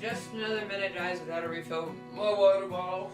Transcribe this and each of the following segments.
just another minute, guys. I gotta refill my water bottle.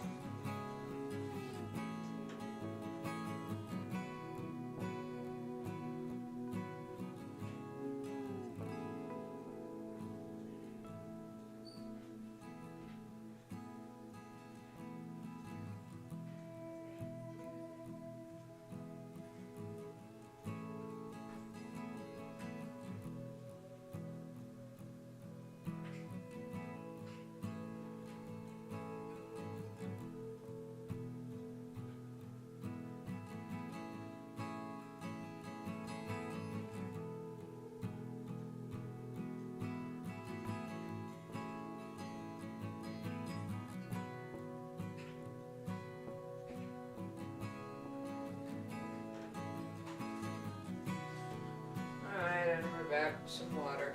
Alright, and we're back with some water.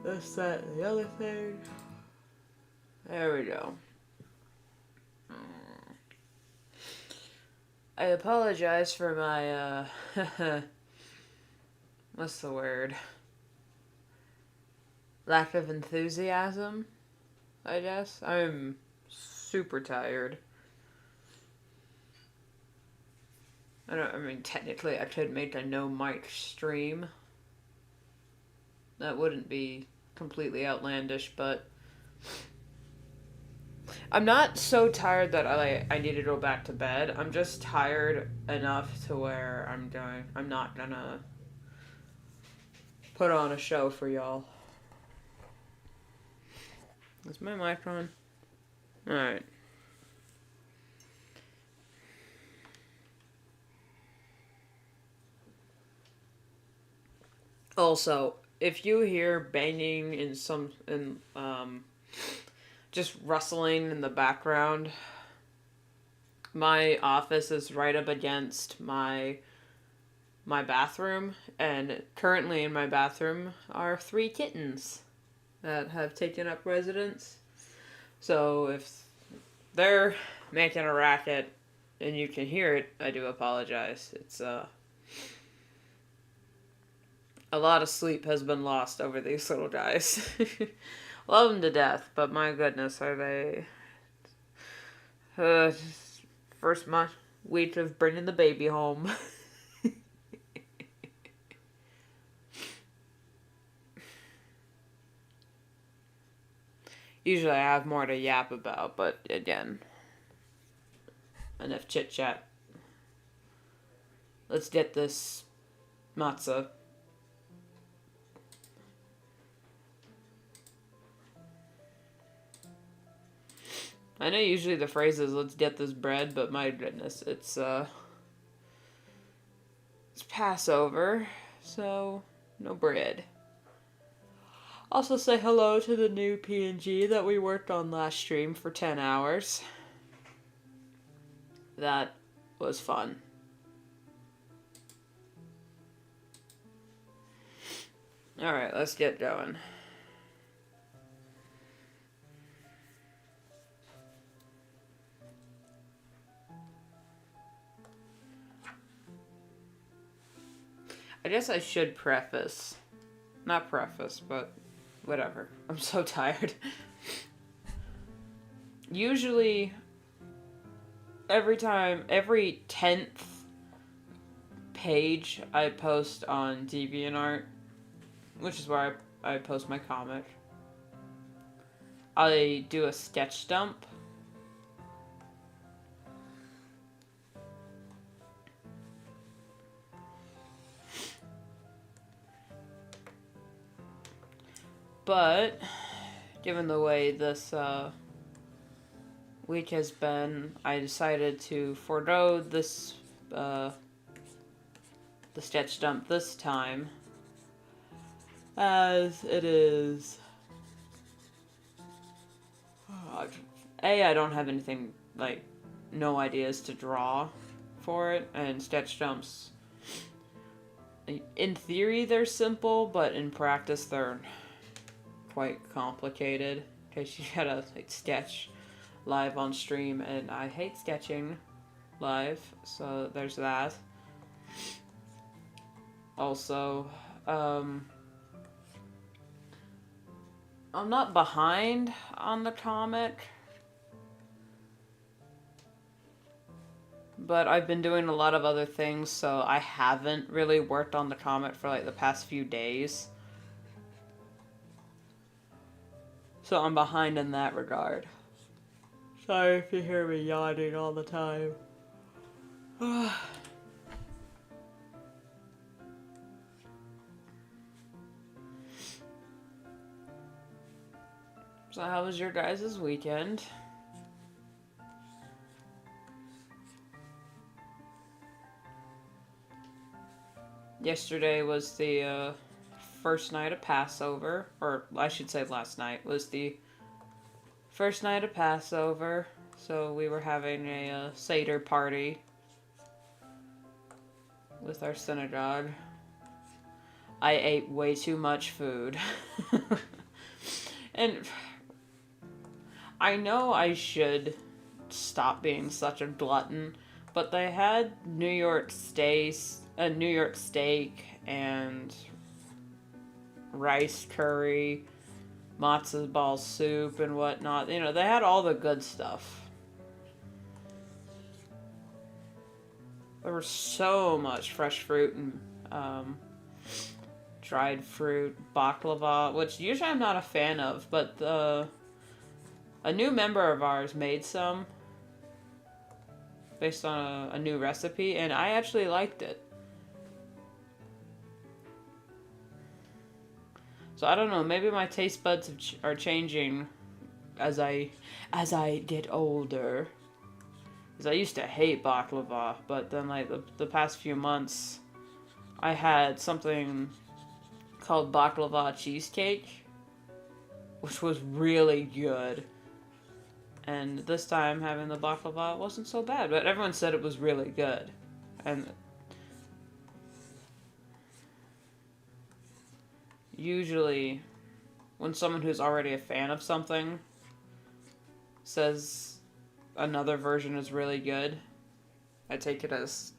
This, that, and the other thing. There we go. I apologize for my, what's the word? Lack of enthusiasm, I guess. I'm super tired. I mean, technically I could make a no mic stream. That wouldn't be completely outlandish, but I'm not so tired that I need to go back to bed. I'm just tired enough to where I'm not gonna put on a show for y'all. Is my mic on? Alright. Also, if you hear banging just rustling in the background, my office is right up against my bathroom, and currently in my bathroom are 3 kittens that have taken up residence. So if they're making a racket and you can hear it, I do apologize. It's a lot of sleep has been lost over these little guys. Love them to death, but my goodness, are they... first week of bringing the baby home. Usually I have more to yap about, but again, enough chit-chat. Let's get this matzah. I know usually the phrase is, let's get this bread, but my goodness, it's Passover, so no bread. Also say hello to the new PNG that we worked on last stream for 10 hours. That was fun. Alright, let's get going. I guess I should not preface, but whatever. I'm so tired. Usually, every 10th page I post on DeviantArt, which is where I post my comic, I do a sketch dump. But, given the way this week has been, I decided to forego this, the sketch dump this time, as it is, I don't have anything, no ideas to draw for it, and sketch dumps, in theory they're simple, but in practice they're quite complicated because you gotta like sketch live on stream, and I hate sketching live, so there's that. Also, I'm not behind on the comic, but I've been doing a lot of other things, so I haven't really worked on the comic for like the past few days. So I'm behind in that regard. Sorry if you hear me yawning all the time. So how was your guys' weekend? Yesterday was the first night of Passover, or I should say last night was the first night of Passover. So we were having a Seder party with our synagogue. I ate way too much food. And I know I should stop being such a glutton, but they had New York steak and rice curry, matzo ball soup and whatnot. You know, they had all the good stuff. There was so much fresh fruit and dried fruit, baklava, which usually I'm not a fan of, but a new member of ours made some based on a new recipe, and I actually liked it. So I don't know, maybe my taste buds are changing as I get older. Because I used to hate baklava, but then like the past few months, I had something called baklava cheesecake, which was really good. And this time having the baklava wasn't so bad, but everyone said it was really good. And usually when someone who's already a fan of something says another version is really good, I take it as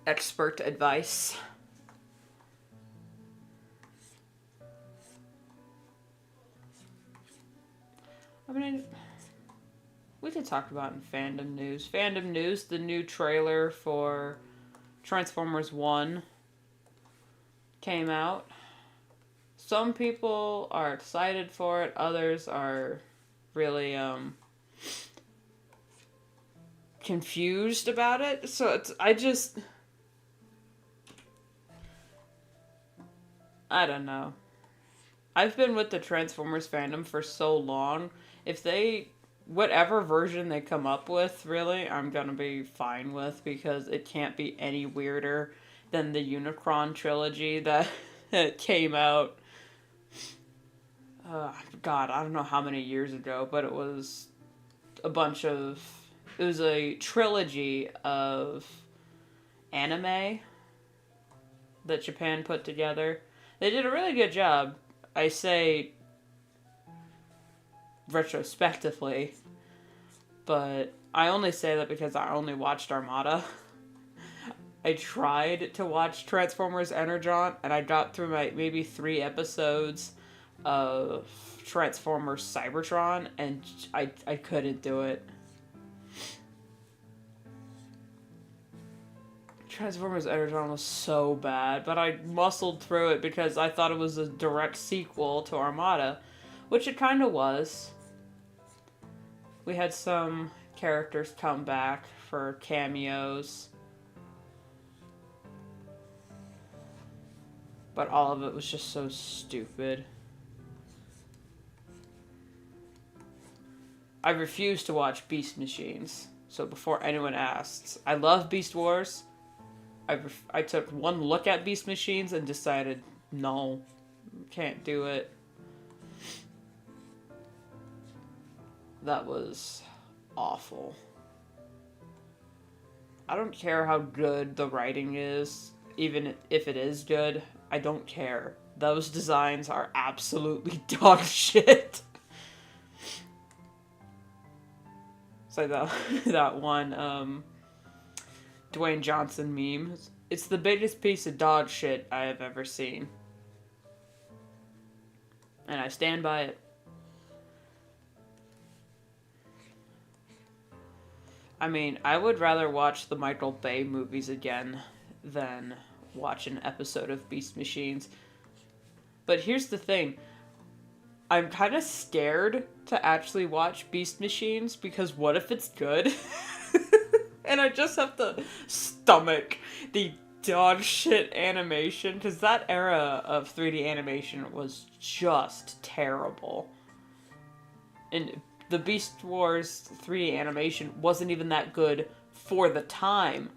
expert advice. I mean, we could talk about in fandom news. Fandom news, the new trailer for Transformers 1 came out. Some people are excited for it, others are really confused about it. So I don't know. I've been with the Transformers fandom for so long. If whatever version they come up with, really, I'm gonna be fine with, because it can't be any weirder than the Unicron trilogy that came out. God, I don't know how many years ago, but it was it was a trilogy of anime that Japan put together. They did a really good job. I say retrospectively, but I only say that because I only watched Armada. I tried to watch Transformers Energon, and I got through maybe 3 episodes of Transformers Cybertron, and I couldn't do it. Transformers Energon was so bad, but I muscled through it because I thought it was a direct sequel to Armada, which it kind of was. We had some characters come back for cameos, but all of it was just so stupid. I refuse to watch Beast Machines, so before anyone asks, I love Beast Wars. I took one look at Beast Machines and decided, no, can't do it. That was awful. I don't care how good the writing is, even if it is good. I don't care. Those designs are absolutely dog shit. So that one, Dwayne Johnson meme. It's the biggest piece of dog shit I have ever seen. And I stand by it. I mean, I would rather watch the Michael Bay movies again than watch an episode of Beast Machines. But here's the thing. I'm kind of scared to actually watch Beast Machines because what if it's good? And I just have to stomach the dog shit animation, because that era of 3D animation was just terrible. And the Beast Wars 3D animation wasn't even that good for the time.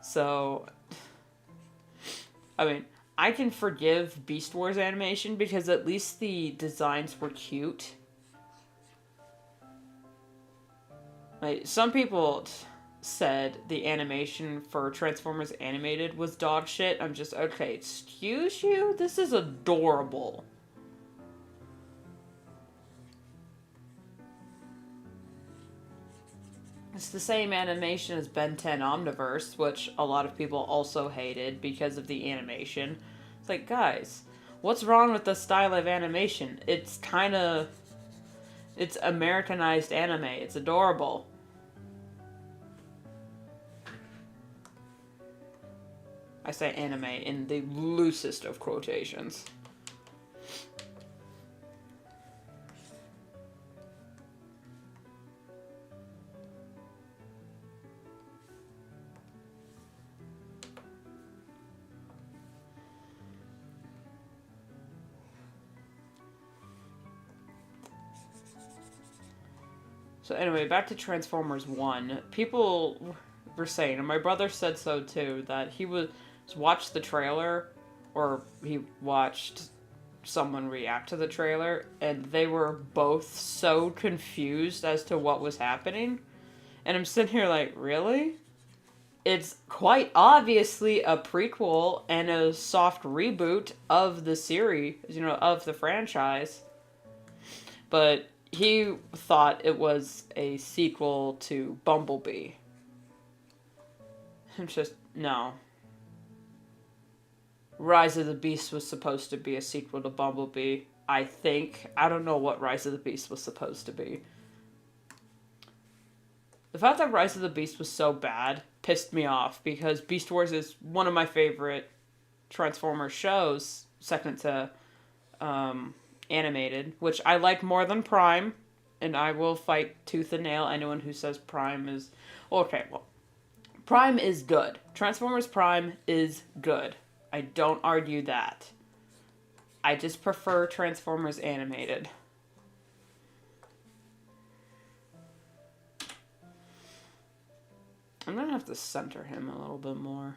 So, I mean, I can forgive Beast Wars animation because at least the designs were cute. Like, some people said the animation for Transformers Animated was dog shit. I'm just, okay, excuse you? This is adorable. It's the same animation as Ben 10 Omniverse, which a lot of people also hated because of the animation. It's like, guys, what's wrong with the style of animation? It's Americanized anime. It's adorable. I say anime in the loosest of quotations. So anyway, back to Transformers 1. People were saying, and my brother said so too, that he watched the trailer, or he watched someone react to the trailer, and they were both so confused as to what was happening. And I'm sitting here like, really? It's quite obviously a prequel and a soft reboot of the series, of the franchise. But he thought it was a sequel to Bumblebee. I'm just, no. Rise of the Beast was supposed to be a sequel to Bumblebee, I think. I don't know what Rise of the Beast was supposed to be. The fact that Rise of the Beast was so bad pissed me off, because Beast Wars is one of my favorite Transformers shows, second to Animated, which I like more than Prime, and I will fight tooth and nail anyone who says Prime is... Okay, well, Prime is good. Transformers Prime is good. I don't argue that. I just prefer Transformers Animated. I'm gonna have to center him a little bit more.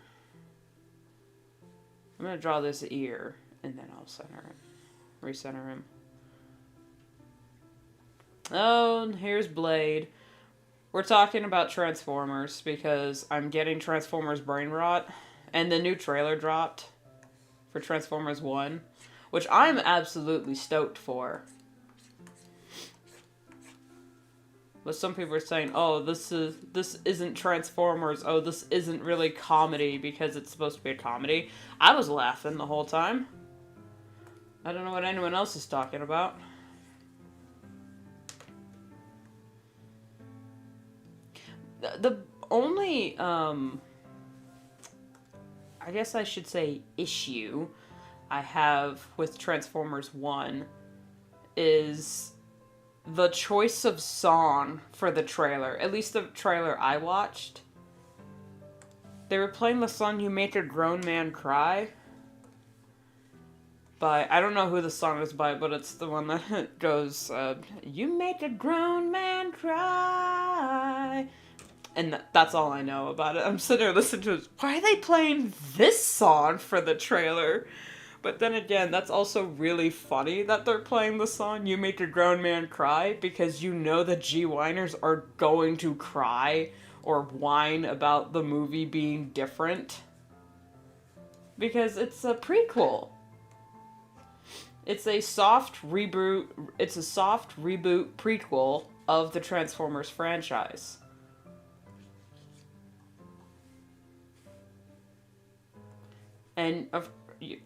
I'm gonna draw this ear, and then I'll center him. Recenter him. Oh, and here's Blade. We're talking about Transformers because I'm getting Transformers Brain Rot, and the new trailer dropped for Transformers 1, which I'm absolutely stoked for. But some people are saying, oh, this isn't Transformers. Oh, this isn't really comedy because it's supposed to be a comedy. I was laughing the whole time. I don't know what anyone else is talking about. The only, I guess I should say issue I have with Transformers 1 is the choice of song for the trailer. At least the trailer I watched. They were playing the song You Make a Grown Man Cry by, I don't know who the song is by, but it's the one that goes, you make a grown man cry. And that's all I know about it. I'm sitting there listening to it. Why are they playing this song for the trailer? But then again, that's also really funny that they're playing the song You Make a Grown Man Cry, because you know the G-Whiners are going to cry or whine about the movie being different. Because it's a prequel. It's a soft reboot. It's a soft reboot prequel of the Transformers franchise. And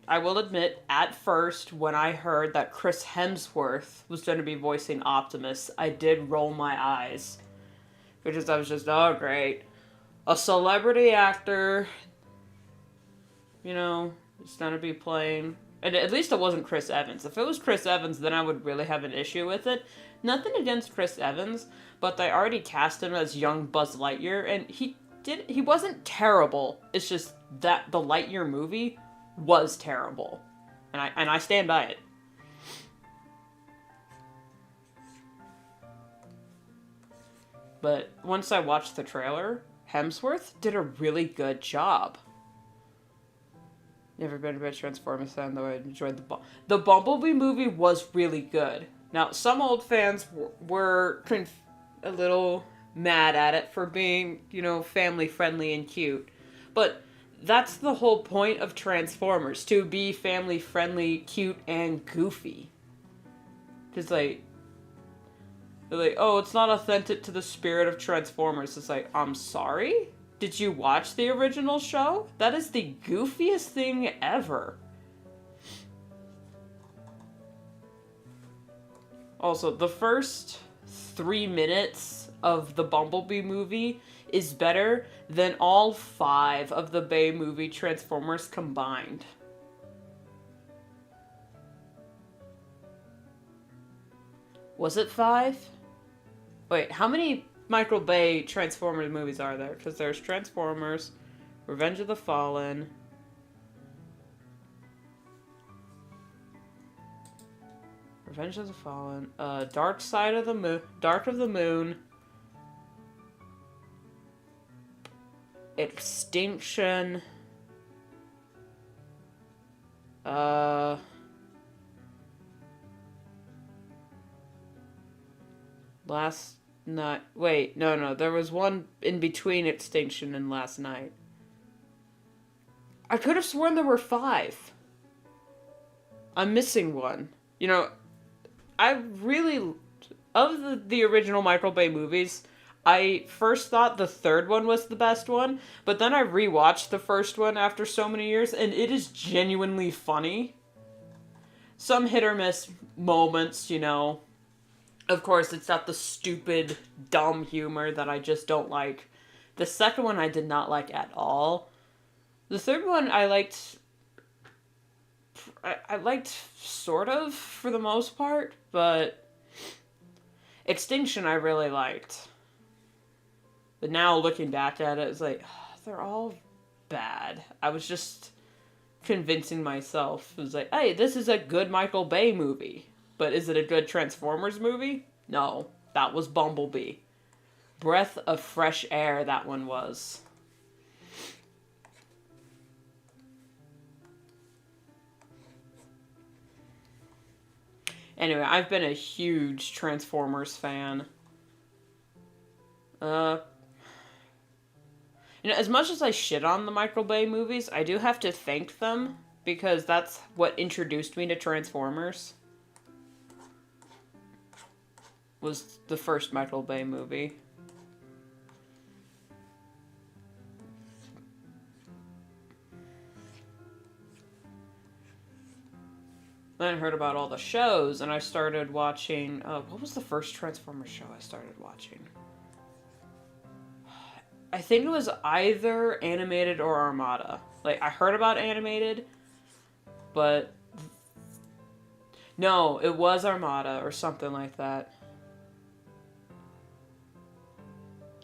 I will admit, at first, when I heard that Chris Hemsworth was going to be voicing Optimus, I did roll my eyes. Because I was just, oh, great. A celebrity actor, you know, is going to be playing. And at least it wasn't Chris Evans. If it was Chris Evans, then I would really have an issue with it. Nothing against Chris Evans, but they already cast him as young Buzz Lightyear, and he wasn't terrible. It's just that the Lightyear movie was terrible. And I stand by it. But once I watched the trailer, Hemsworth did a really good job. Never been a big Transformers fan, though I enjoyed the Bumblebee movie was really good. Now, some old fans were a little mad at it for being, you know, family-friendly and cute. But that's the whole point of Transformers, to be family-friendly, cute, and goofy. Because, they're like, oh, it's not authentic to the spirit of Transformers. It's like, I'm sorry? Did you watch the original show? That is the goofiest thing ever. Also, the first 3 minutes of the Bumblebee movie is better than all 5 of the Bay movie Transformers combined. Was it 5? Wait, how many Michael Bay Transformers movies are there? Because there's Transformers, Revenge of the Fallen, Dark of the Moon, Extinction, Last Night. Wait, no, there was one in between Extinction and Last Night. I could have sworn there were 5. I'm missing one. You know, I really, of the original Michael Bay movies, I first thought the third one was the best one, but then I rewatched the first one after so many years, and it is genuinely funny. Some hit or miss moments, you know. Of course, it's not the stupid, dumb humor that I just don't like. The second one I did not like at all. The third one I liked... I liked sort of, for the most part, but Extinction I really liked. But now looking back at it, it's like, they're all bad. I was just convincing myself. It was like, hey, this is a good Michael Bay movie. But is it a good Transformers movie? No, that was Bumblebee. Breath of fresh air, that one was. Anyway, I've been a huge Transformers fan. You know, as much as I shit on the Michael Bay movies, I do have to thank them, because that's what introduced me to Transformers. Was the first Michael Bay movie. Then I heard about all the shows, and I started watching... what was the first Transformers show I started watching? I think it was either Animated or Armada. Like, I heard about Animated, but... No, it was Armada, or something like that.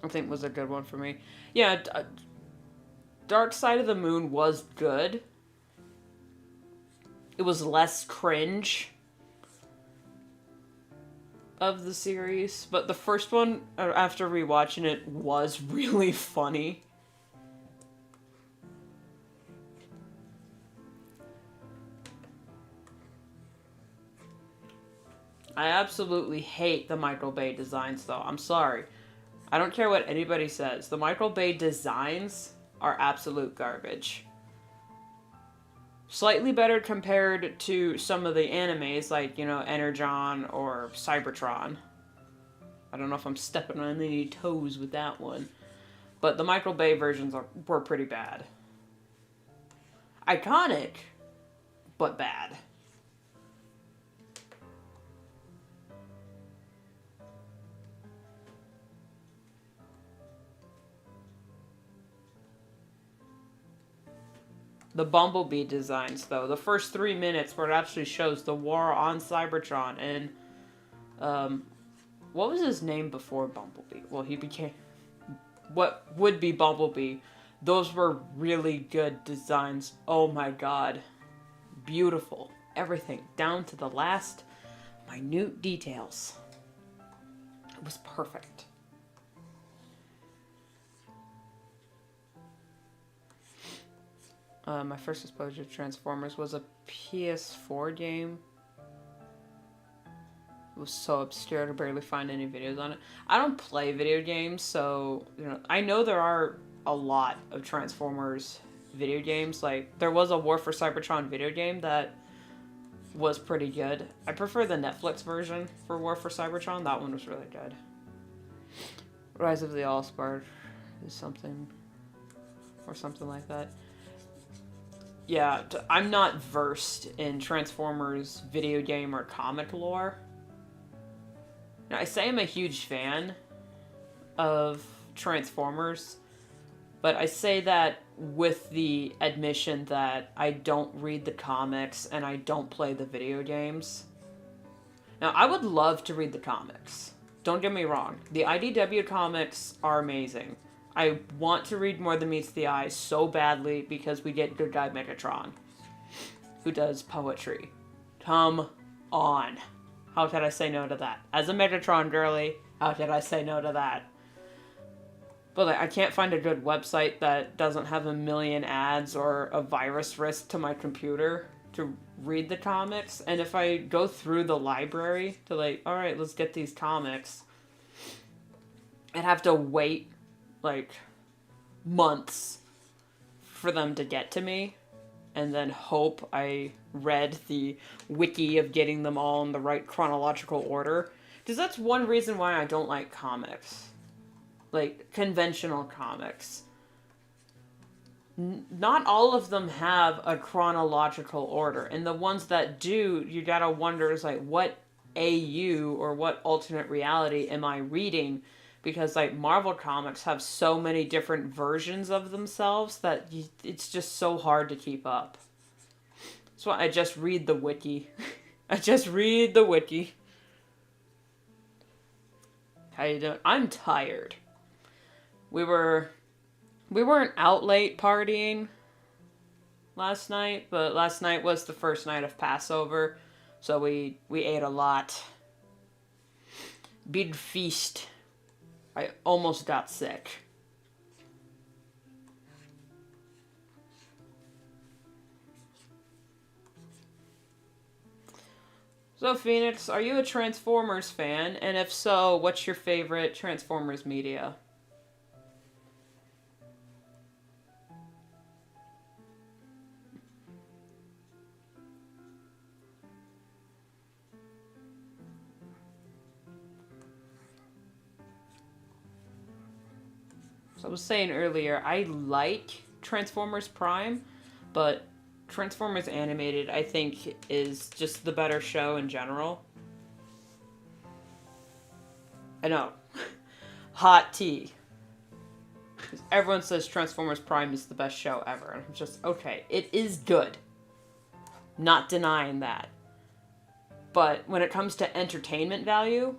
I think was a good one for me. Yeah, Dark Side of the Moon was good. It was less cringe of the series, but the first one, after rewatching it, was really funny. I absolutely hate the Michael Bay designs, though. I'm sorry. I don't care what anybody says. The Michael Bay designs are absolute garbage. Slightly better compared to some of the animes like, Energon or Cybertron. I don't know if I'm stepping on any toes with that one. But the Michael Bay versions were pretty bad. Iconic, but bad. The Bumblebee designs, though, the first 3 minutes where it actually shows the war on Cybertron and, what was his name before Bumblebee? Well, he became what would be Bumblebee. Those were really good designs. Oh my god. Beautiful. Everything, down to the last minute details. It was perfect. My first exposure to Transformers was a PS4 game. It was so obscure to barely find any videos on it. I don't play video games, so, I know there are a lot of Transformers video games. Like, there was a War for Cybertron video game that was pretty good. I prefer the Netflix version for War for Cybertron. That one was really good. Rise of the Allspark is something, or something like that. Yeah, I'm not versed in Transformers video game or comic lore. Now, I say I'm a huge fan of Transformers, but I say that with the admission that I don't read the comics and I don't play the video games. Now, I would love to read the comics. Don't get me wrong. The IDW comics are amazing. I want to read More Than Meets the Eye so badly because we get Good Guy Megatron, who does poetry. Come on. How could I say no to that? As a Megatron girly, how could I say no to that? But I can't find a good website that doesn't have a million ads or a virus risk to my computer to read the comics. And if I go through the library to alright, let's get these comics, I'd have to wait months for them to get to me, and then hope I read the wiki of getting them all in the right chronological order. Because that's one reason why I don't like comics. Conventional comics. Not all of them have a chronological order, and the ones that do, you gotta wonder, what AU, or what alternate reality am I reading? Because, Marvel comics have so many different versions of themselves that it's just so hard to keep up. That's why I just read the wiki. I just read the wiki. How you doing? I'm tired. We weren't out late partying last night, but last night was the first night of Passover, so we ate a lot. Big feast. I almost got sick. So, Phoenix, are you a Transformers fan? And if so, what's your favorite Transformers media? So I was saying earlier, I like Transformers Prime, but Transformers Animated, I think, is just the better show in general. I know. Hot tea. Because everyone says Transformers Prime is the best show ever. And I'm just, okay, it is good. Not denying that. But when it comes to entertainment value,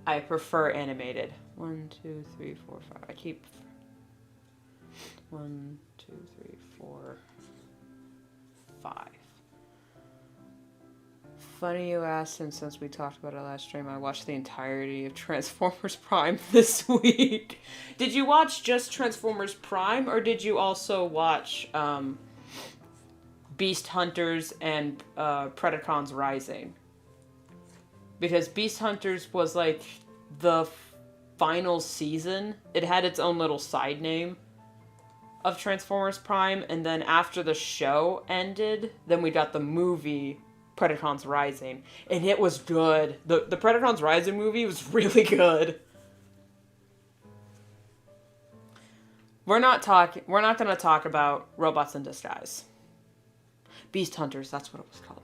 I prefer animated. 1, 2, 3, 4, 5. I keep... 1, 2, 3, 4, 5. Funny you asked, and since we talked about it last stream, I watched the entirety of Transformers Prime this week. Did you watch just Transformers Prime, or did you also watch Beast Hunters and Predacons Rising? Because Beast Hunters was the final season. It had its own little side name of Transformers Prime, and then after the show ended, then we got the movie Predacons Rising, and it was good. The Predacons Rising movie was really good. We're not going to talk about Robots in Disguise. Beast Hunters, that's what it was called.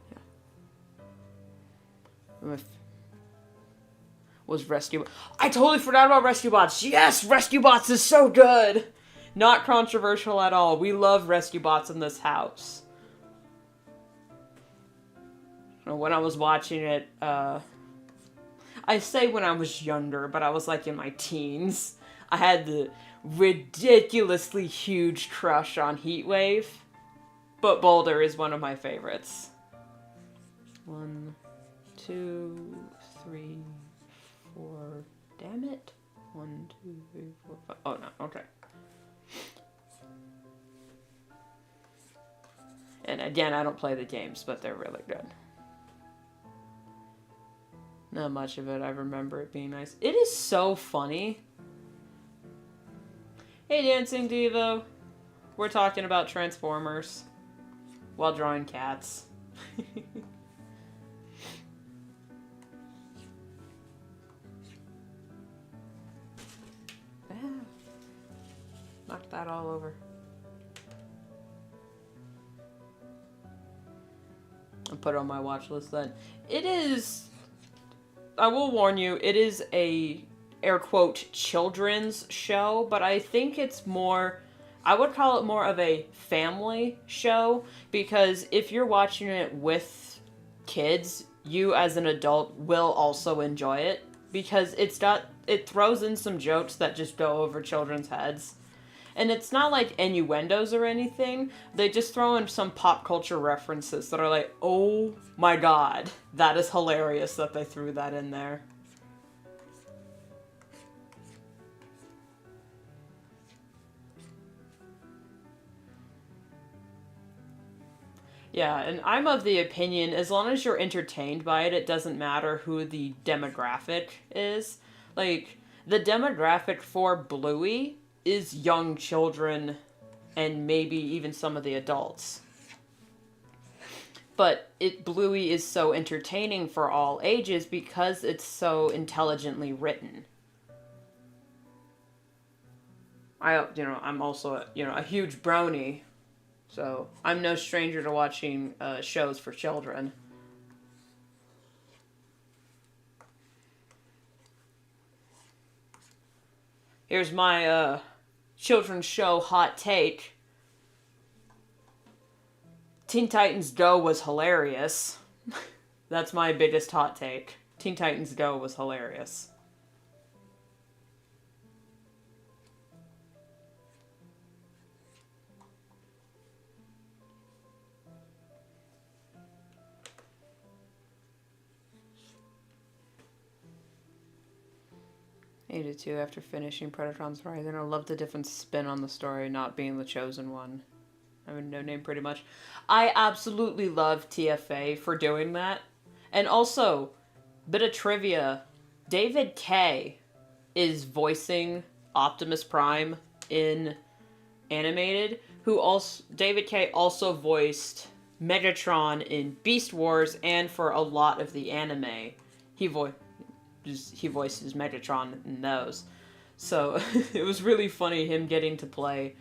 Yeah. Was Rescue... I totally forgot about Rescue Bots. Yes, Rescue Bots is so good. Not controversial at all. We love Rescue Bots in this house. When I was watching it, I say when I was younger, but I was like in my teens. I had the ridiculously huge crush on Heatwave, but Boulder is one of my favorites. 1, 2, 3, 4. Damn it. 1, 2, 3, 4, 5. Oh no, okay. And again, I don't play the games, but they're really good. Not much of it. I remember it being nice. It is so funny. Hey, Dancing Devo. We're talking about Transformers while drawing cats. Knocked that all over. I'll put it on my watch list then. It is... I will warn you, it is a, air quote, children's show, but I think it's more... I would call it more of a family show, because if you're watching it with kids, you as an adult will also enjoy it, because it throws in some jokes that just go over children's heads. And it's not like innuendos or anything. They just throw in some pop culture references that are like, oh my god, that is hilarious that they threw that in there. Yeah, and I'm of the opinion, as long as you're entertained by it, it doesn't matter who the demographic is. Like, the demographic for Bluey is young children and maybe even some of the adults. But Bluey is so entertaining for all ages because it's so intelligently written. I'm also a huge brownie, so I'm no stranger to watching shows for children. Here's my children's show hot take. Teen Titans Go was hilarious. That's my biggest hot take. Teen Titans Go was hilarious. I did too after finishing Predacons Rising. I love the different spin on the story, not being the chosen one. I mean, no name pretty much. I absolutely love TFA for doing that. And also, bit of trivia, David Kaye is voicing Optimus Prime in animated, David Kaye also voiced Megatron in Beast Wars, and for a lot of the anime, he voices Megatron in those. So it was really funny him getting to play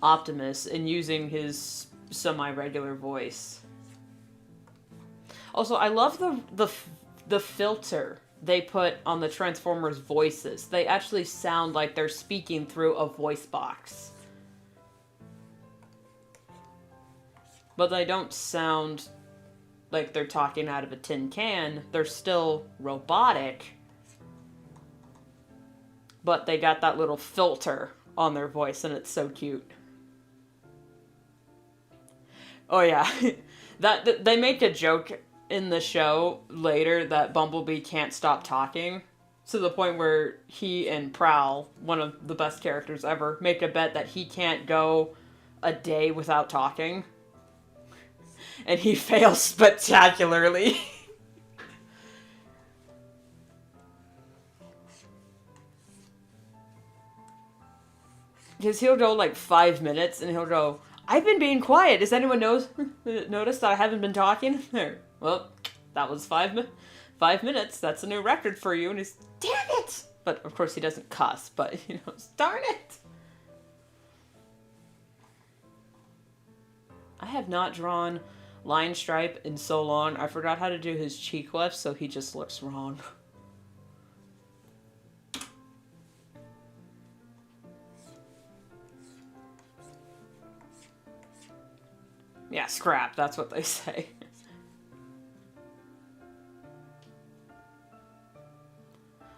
Optimus and using his semi-regular voice. Also, I love the filter they put on the Transformers' voices. They actually sound like they're speaking through a voice box. But they don't sound like they're talking out of a tin can. They're still robotic. But they got that little filter on their voice, and it's so cute. Oh yeah, they make a joke in the show later that Bumblebee can't stop talking, to the point where he and Prowl, one of the best characters ever, make a bet that he can't go a day without talking. And he fails spectacularly. Because he'll go like 5 minutes and he'll go, I've been being quiet. Does anyone notice that I haven't been talking? There. Well, that was 5 minutes. That's a new record for you. And he's, damn it! But of course he doesn't cuss, but darn it! I have not drawn Line Stripe in so long. I forgot how to do his cheek lifts, so he just looks wrong. Yeah, scrap, that's what they say.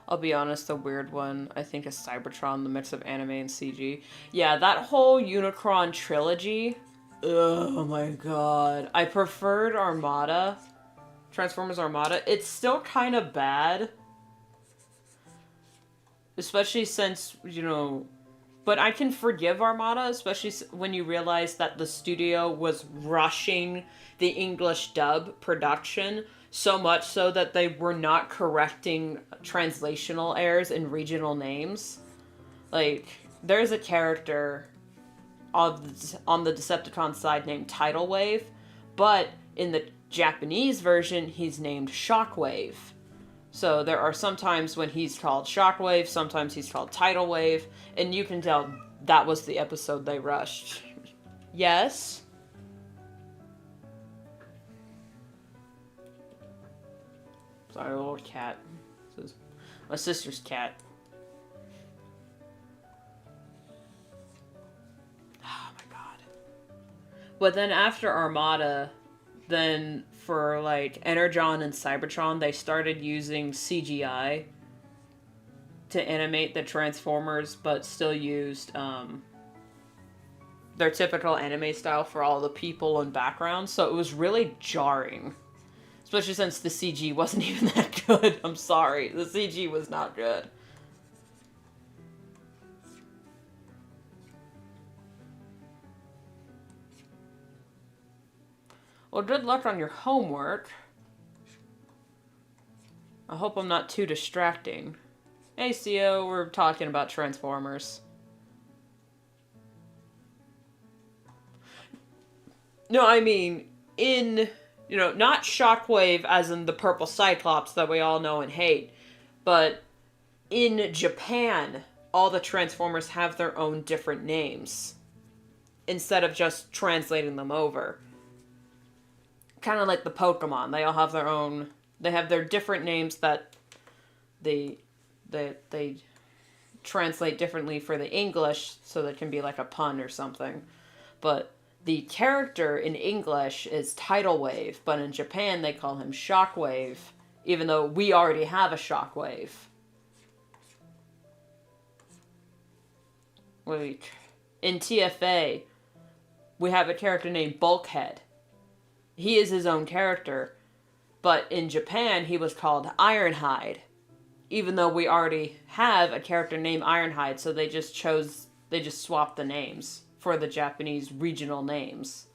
I'll be honest, the weird one, I think, is Cybertron, the mix of anime and CG. Yeah, that whole Unicron trilogy, oh my god. I preferred Armada, Transformers Armada. It's still kind of bad. Especially since, but I can forgive Armada, especially when you realize that the studio was rushing the English dub production, so much so that they were not correcting translational errors in regional names. Like, there's a character on the Decepticon side named Tidal Wave, but in the Japanese version, he's named Shockwave. So there are some times when he's called Shockwave, sometimes he's called Tidal Wave, and you can tell that was the episode they rushed. Yes? Sorry, little cat. This is my sister's cat. Oh my god. But then after Armada, then for like Energon and Cybertron, they started using CGI to animate the Transformers, but still used their typical anime style for all the people and backgrounds. So it was really jarring. Especially since the CG wasn't even that good. I'm sorry. The CG was not good. Well, good luck on your homework. I hope I'm not too distracting. Hey, CO, we're talking about Transformers. No, I mean, not Shockwave as in the purple Cyclops that we all know and hate, but in Japan, all the Transformers have their own different names, instead of just translating them over. Kind of like the Pokemon. They all have their own... They have their different names that they translate differently for the English, so that can be like a pun or something. But the character in English is Tidal Wave, but in Japan they call him Shockwave, even though we already have a Shockwave. Like, in TFA, we have a character named Bulkhead. He is his own character, but in Japan he was called Ironhide, even though we already have a character named Ironhide, so they just swapped the names for the Japanese regional names.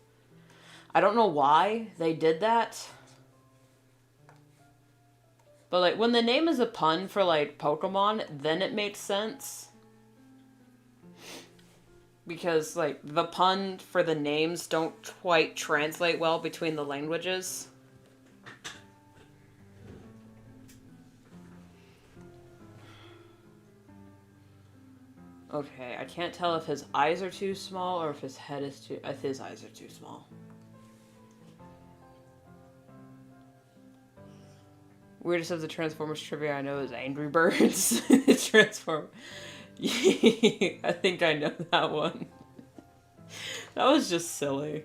I don't know why they did that. But like, when the name is a pun for like Pokemon, then it makes sense. Because like, the pun for the names don't quite translate well between the languages. Okay, I can't tell if his eyes are too small or if his head is too... his eyes are too small. Weirdest of the Transformers trivia I know is Angry Birds. Transform. I think I know that one. That was just silly.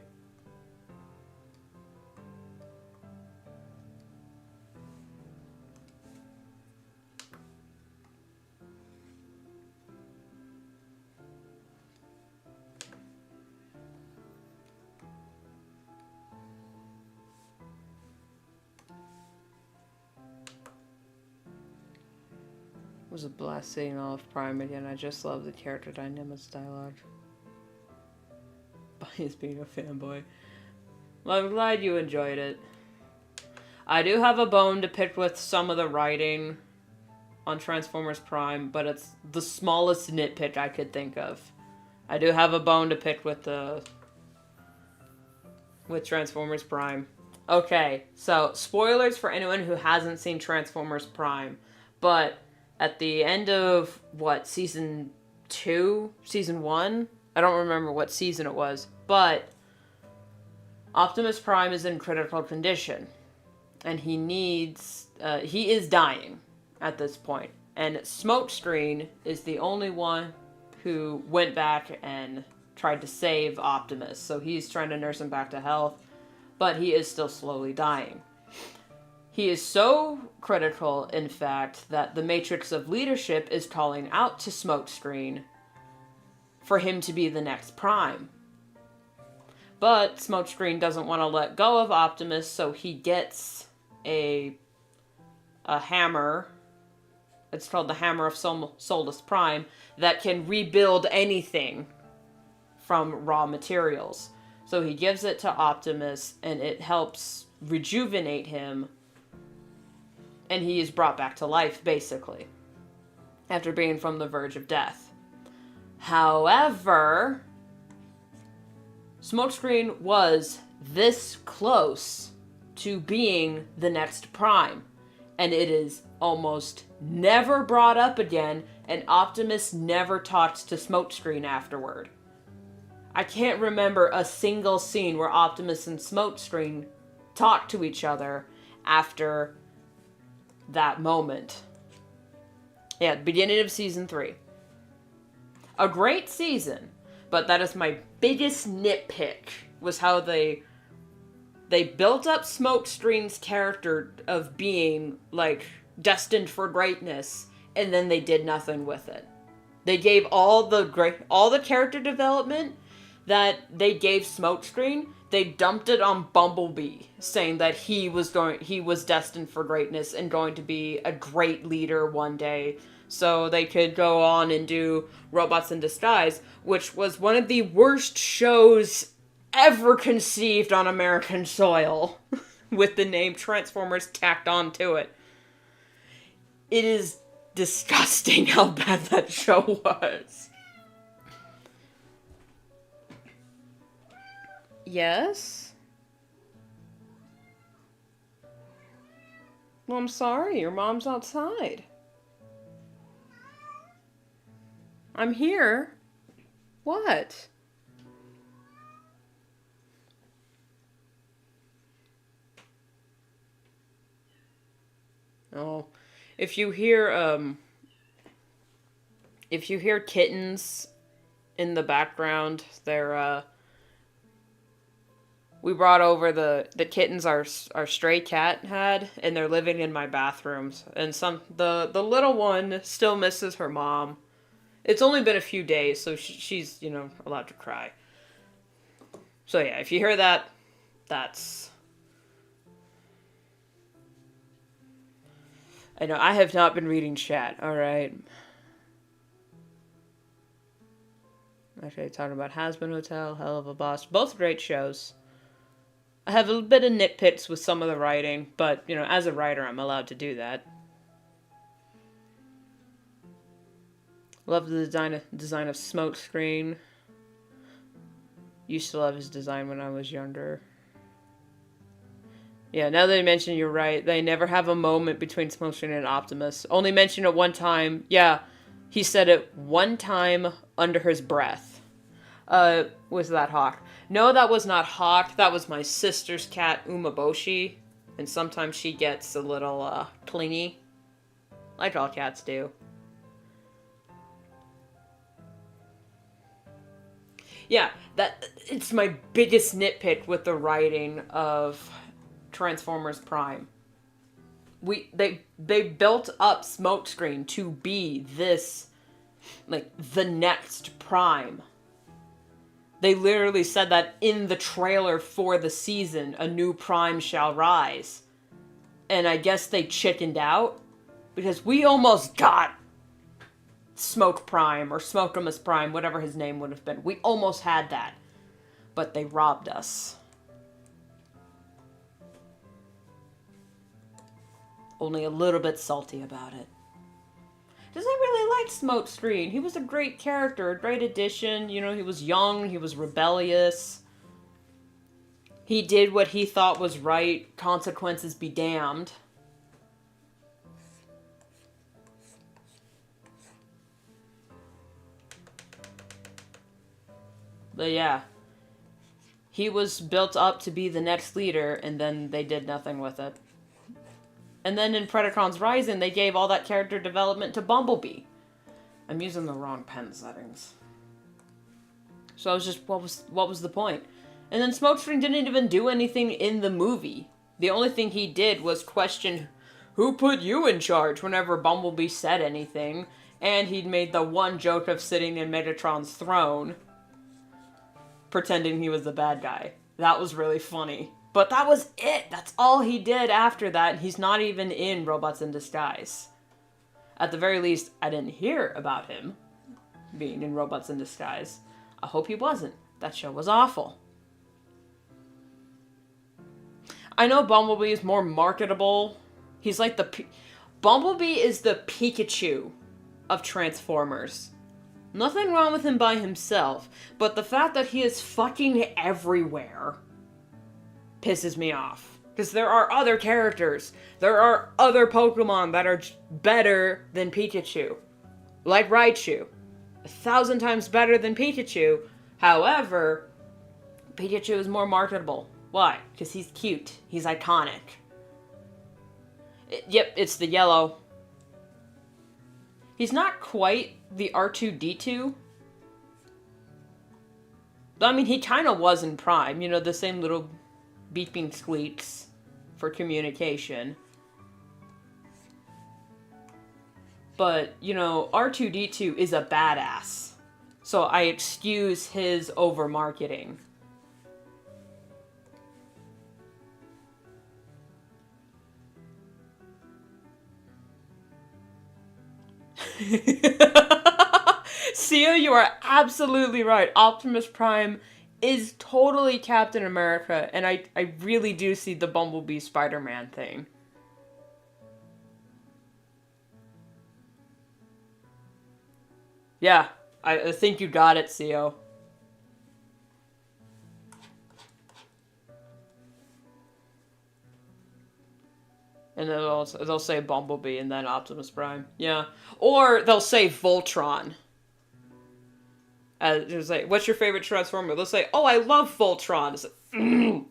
It was a blast seeing all of Prime again. I just love the character dynamics dialogue. Bunny's being a fanboy. Well, I'm glad you enjoyed it. I do have a bone to pick with some of the writing on Transformers Prime, but it's the smallest nitpick I could think of. I do have a bone to pick with Transformers Prime. Okay, so spoilers for anyone who hasn't seen Transformers Prime, but at the end of season 2, season 1, I don't remember what season it was, but Optimus Prime is in critical condition, and he is dying at this point, and Smokescreen is the only one who went back and tried to save Optimus, so he's trying to nurse him back to health, but he is still slowly dying. He is so critical, in fact, that the Matrix of Leadership is calling out to Smokescreen for him to be the next Prime. But Smokescreen doesn't want to let go of Optimus, so he gets a hammer. It's called the Hammer of Solus Prime, that can rebuild anything from raw materials. So he gives it to Optimus, and it helps rejuvenate him, and he is brought back to life, basically, after being from the verge of death. However, Smokescreen was this close to being the next Prime, and it is almost never brought up again, and Optimus never talks to Smokescreen afterward. I can't remember a single scene where Optimus and Smokescreen talk to each other after that moment. Yeah, beginning of season 3. A great season, but that is my biggest nitpick, was how they built up Smokescreen's character of being, like, destined for greatness, and then they did nothing with it. They gave all the character development that they gave Smokescreen, they dumped it on Bumblebee, saying that he was destined for greatness and going to be a great leader one day, so they could go on and do Robots in Disguise, which was one of the worst shows ever conceived on American soil, with the name Transformers tacked onto it. It is disgusting how bad that show was. Yes? Well, I'm sorry, your mom's outside. I'm here. What? Oh, if you hear kittens in the background, they're we brought over the kittens our stray cat had, and they're living in my bathrooms. And the little one still misses her mom. It's only been a few days, so she's, allowed to cry. So yeah, if you hear that, that's... I know, I have not been reading chat, alright? Actually, talking about Hazbin Hotel, Hell of a Boss, both great shows. I have a bit of nitpicks with some of the writing, but, as a writer, I'm allowed to do that. Love the design of Smokescreen. Used to love his design when I was younger. Yeah, now that you mention, you're right. They never have a moment between Smokescreen and Optimus. Only mention it one time. Yeah, he said it one time under his breath. Was that Hawk? No, that was not Hawk. That was my sister's cat, Umaboshi. And sometimes she gets a little, clingy. Like all cats do. Yeah, it's my biggest nitpick with the writing of Transformers Prime. They built up Smokescreen to be this, like, the next Prime. They literally said that in the trailer for the season, a new Prime shall rise. And I guess they chickened out, because we almost got Smoke Prime, or Smokemus Prime, whatever his name would have been. We almost had that. But they robbed us. Only a little bit salty about it. Because I really liked Smokescreen. He was a great character, a great addition. You know, he was young, he was rebellious. He did what he thought was right. Consequences be damned. But yeah. He was built up to be the next leader, and then they did nothing with it. And then in Predacons Rising, they gave all that character development to Bumblebee. I'm using the wrong pen settings. So I was just, what was the point? And then Smokescreen didn't even do anything in the movie. The only thing he did was question, who put you in charge, whenever Bumblebee said anything. And he'd made the one joke of sitting in Megatron's throne, pretending he was the bad guy. That was really funny. But that was it. That's all he did after that. He's not even in Robots in Disguise. At the very least, I didn't hear about him being in Robots in Disguise. I hope he wasn't. That show was awful. I know Bumblebee is more marketable. He's like Bumblebee is the Pikachu of Transformers. Nothing wrong with him by himself, but the fact that he is fucking everywhere pisses me off. Because there are other characters. There are other Pokemon that are better than Pikachu. Like Raichu. 1,000 times better than Pikachu. However, Pikachu is more marketable. Why? Because he's cute. He's iconic. Yep, it's the yellow. He's not quite the R2-D2. I mean, he kind of was in Prime. You know, the same little beeping squeaks for communication. But, you know, R2-D2 is a badass. So I excuse his over-marketing. Sia, you are absolutely right. Optimus Prime is totally Captain America, and I really do see the Bumblebee Spider-Man thing. Yeah, I think you got it, Sia. And then they'll say Bumblebee and then Optimus Prime. Yeah. Or they'll say Voltron. It's like, what's your favorite Transformer? They'll say, oh, I love Voltron. It's like,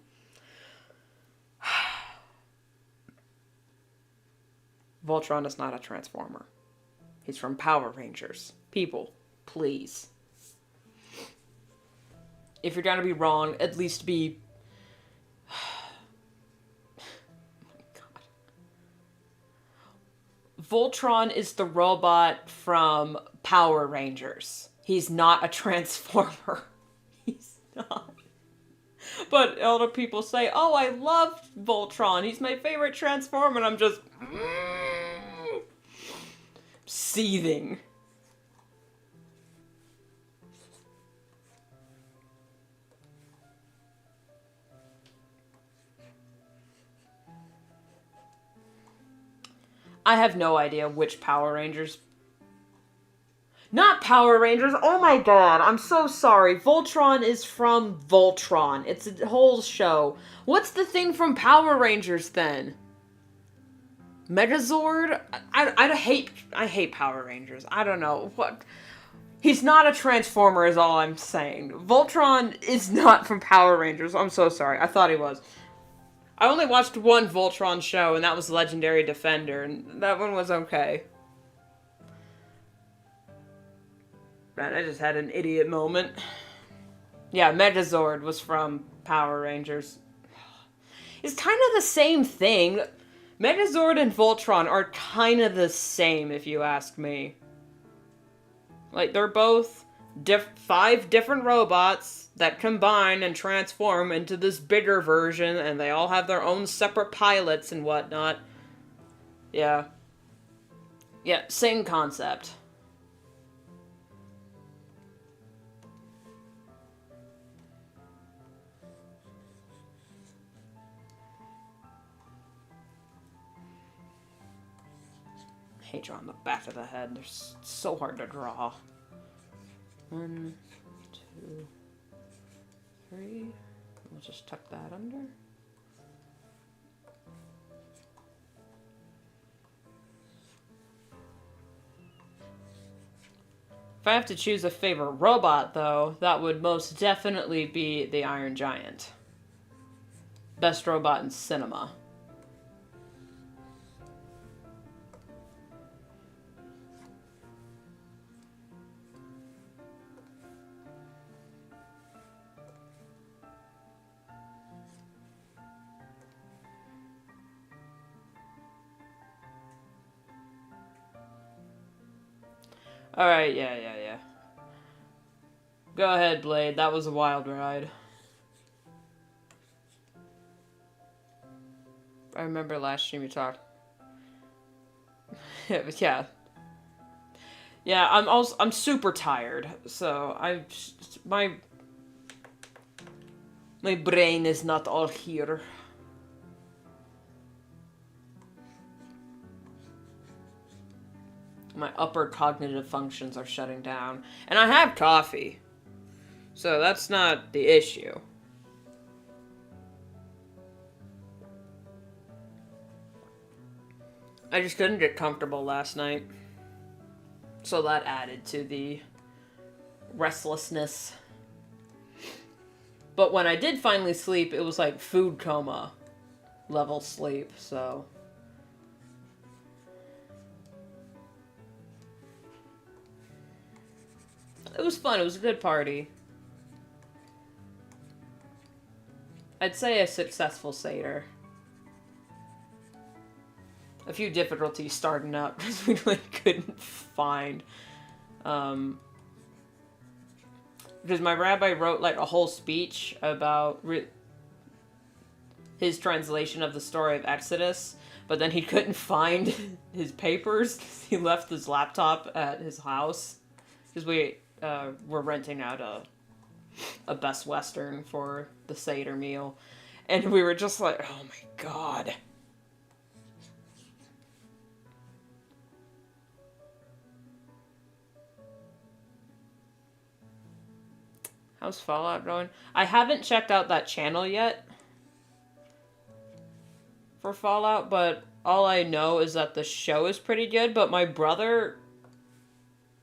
Voltron is not a Transformer. He's from Power Rangers. People, please. If you're gonna be wrong, at least be... Voltron is the robot from Power Rangers. He's not a Transformer. He's not. But other people say, oh, I love Voltron. He's my favorite Transformer. And I'm just... seething. I have no idea which Power Rangers... Not Power Rangers! Oh my god, I'm so sorry. Voltron is from Voltron. It's a whole show. What's the thing from Power Rangers, then? Megazord? I hate Power Rangers. I don't know. What? He's not a Transformer is all I'm saying. Voltron is not from Power Rangers. I'm so sorry. I thought he was. I only watched one Voltron show, and that was Legendary Defender, and that one was okay. Man, I just had an idiot moment. Yeah, Megazord was from Power Rangers. It's kind of the same thing. Megazord and Voltron are kind of the same, if you ask me. Like, they're both 5 different robots that combine and transform into this bigger version, and they all have their own separate pilots and whatnot. Yeah. Yeah, same concept. hate drawing the back of the head. They're so hard to draw. 1, 2, 3. We'll just tuck that under. If I have to choose a favorite robot, though, that would most definitely be the Iron Giant. Best robot in cinema. Alright, yeah. Go ahead, Blade. That was a wild ride. I remember last stream you talked. Yeah. Yeah, I'm super tired, so my brain is not all here. My upper cognitive functions are shutting down. And I have coffee. So that's not the issue. I just couldn't get comfortable last night. So that added to the restlessness. But when I did finally sleep, it was like food coma level sleep, so... It was fun. It was a good party. I'd say a successful Seder. A few difficulties starting up because we really couldn't find... because my rabbi wrote like a whole speech about his translation of the story of Exodus, but then he couldn't find his papers. He left his laptop at his house because we were renting out a Best Western for the Seder meal, and we were just like, oh my god. How's Fallout going? I haven't checked out that channel yet for Fallout, but all I know is that the show is pretty good, but my brother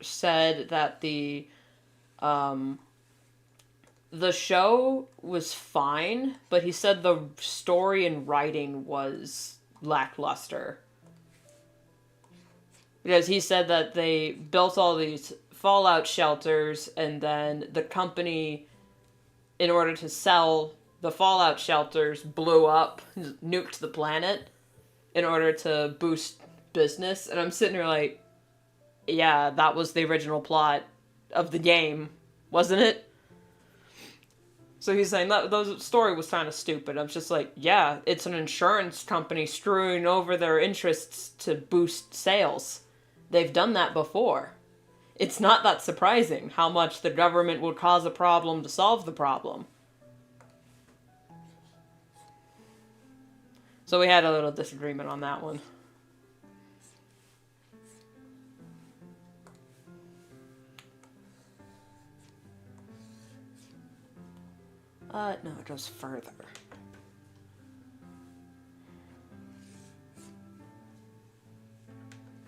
said that the show was fine, but he said the story and writing was lackluster. Because he said that they built all these Fallout shelters, and then the company, in order to sell the Fallout shelters, blew up, nuked the planet in order to boost business. And I'm sitting here like, yeah, that was the original plot of the game, wasn't it? So he's saying that the story was kind of stupid. I'm just like, yeah, it's an insurance company screwing over their interests to boost sales. They've done that before. It's not that surprising how much the government would cause a problem to solve the problem. So we had a little disagreement on that one. No, it goes further.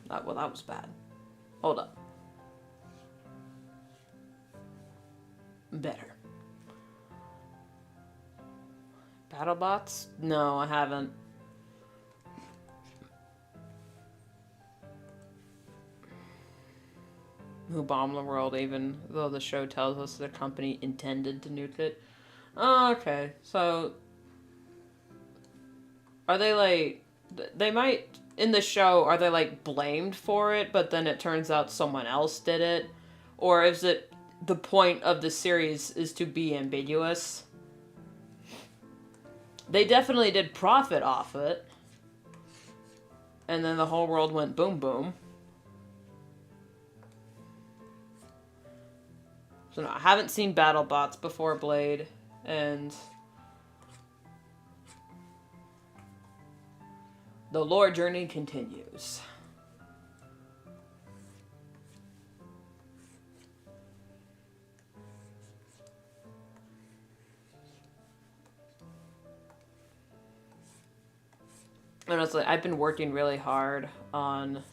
Well, that was bad. Hold up. Better. BattleBots? No, I haven't. Who bombed the world, even though the show tells us the company intended to nuke it. Oh, okay. So, are they like... They might... In the show, are they like blamed for it, but then it turns out someone else did it? Or is it... The point of the series is to be ambiguous? They definitely did profit off it. And then the whole world went boom boom. So no, I haven't seen BattleBots before Blade, and the lore journey continues. Honestly, I've been working really hard on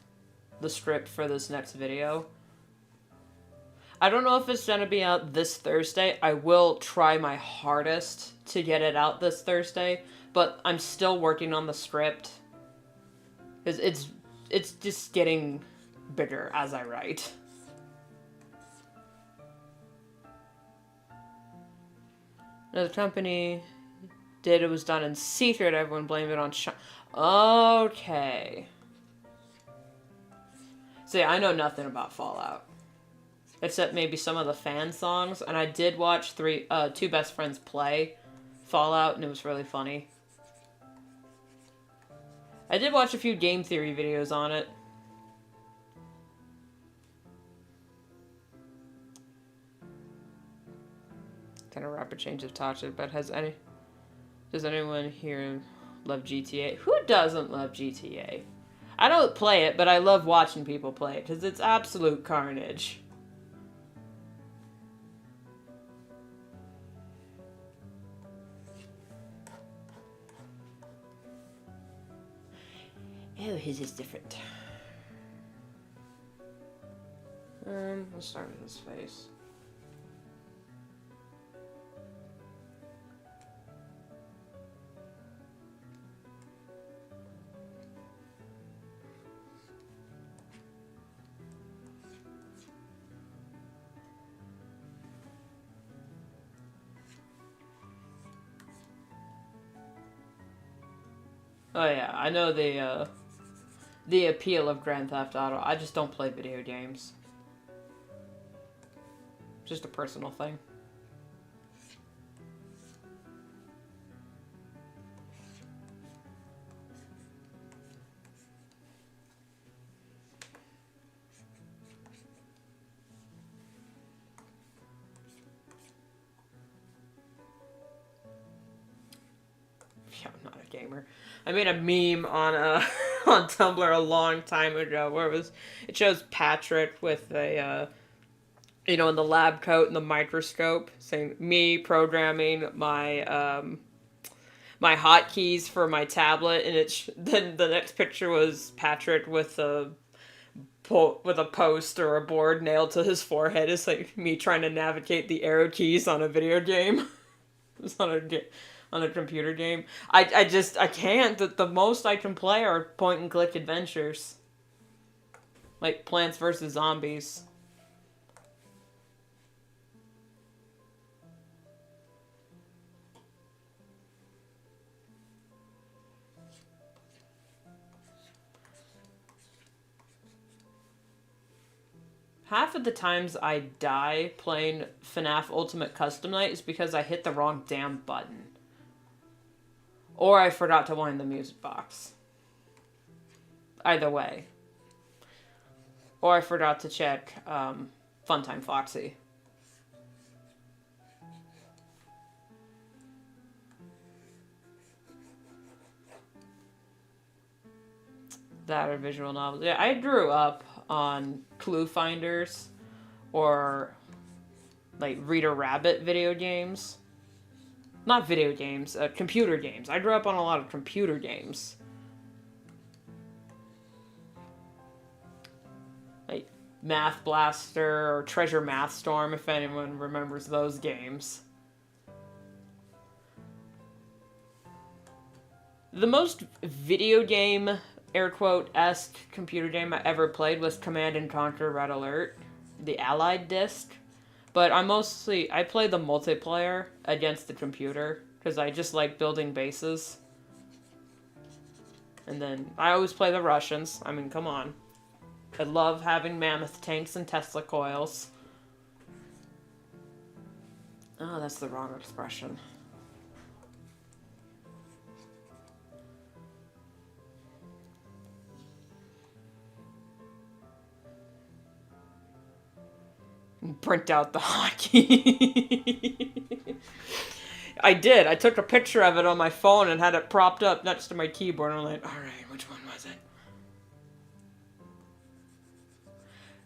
the script for this next video. I don't know if it's gonna be out this Thursday. I will try my hardest to get it out this Thursday, but I'm still working on the script. It's just getting bigger as I write. The company did it was done in secret. Everyone blamed it on Okay. See, I know nothing about Fallout. Except maybe some of the fan songs. And I did watch two best friends play Fallout, and it was really funny. I did watch a few game theory videos on it. Kind of rapid change of topic, but does anyone here love GTA? Who doesn't love GTA? I don't play it, but I love watching people play it, because it's absolute carnage. Oh, his is different. Let's start with his face. Oh yeah, I know the appeal of Grand Theft Auto. I just don't play video games. Just a personal thing. Yeah, I'm not a gamer. I made a meme on on Tumblr a long time ago where it shows Patrick with a in the lab coat and the microscope, saying me programming my my hotkeys for my tablet, and then the next picture was Patrick with a post or a board nailed to his forehead. It's like me trying to navigate the arrow keys on a video game. It's on a computer game. I can't. The most I can play are point and click adventures. Like Plants vs. Zombies. Half of the times I die playing FNAF Ultimate Custom Night is because I hit the wrong damn button. Or I forgot to wind the music box. Either way. Or I forgot to check Funtime Foxy. That or visual novels. Yeah, I grew up on Clue Finders or like Reader Rabbit video games. Not video games, computer games. I grew up on a lot of computer games. Like Math Blaster or Treasure Math Storm, if anyone remembers those games. The most video game, air quote-esque computer game I ever played was Command and Conquer Red Alert, the Allied disc. But I play the multiplayer against the computer, because I just like building bases. And then, I always play the Russians. I mean, come on. I love having mammoth tanks and Tesla coils. Oh, that's the wrong expression. Print out the hotkey. I did. I took a picture of it on my phone and had it propped up next to my keyboard. And I'm like, alright, which one was it?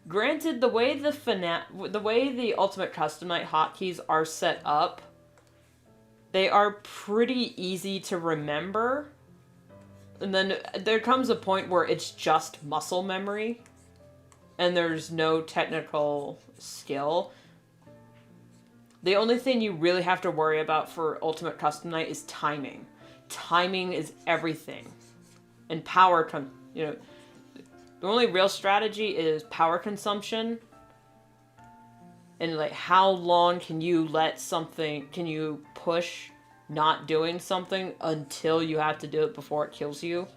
Granted, the way the Ultimate Custom Night hotkeys are set up, they are pretty easy to remember. And then there comes a point where it's just muscle memory. And there's no technical skill. The only thing you really have to worry about for Ultimate Custom Night is timing. Timing is everything. And power, you know, the only real strategy is power consumption. And, like, how long can you let something, can you push not doing something until you have to do it before it kills you?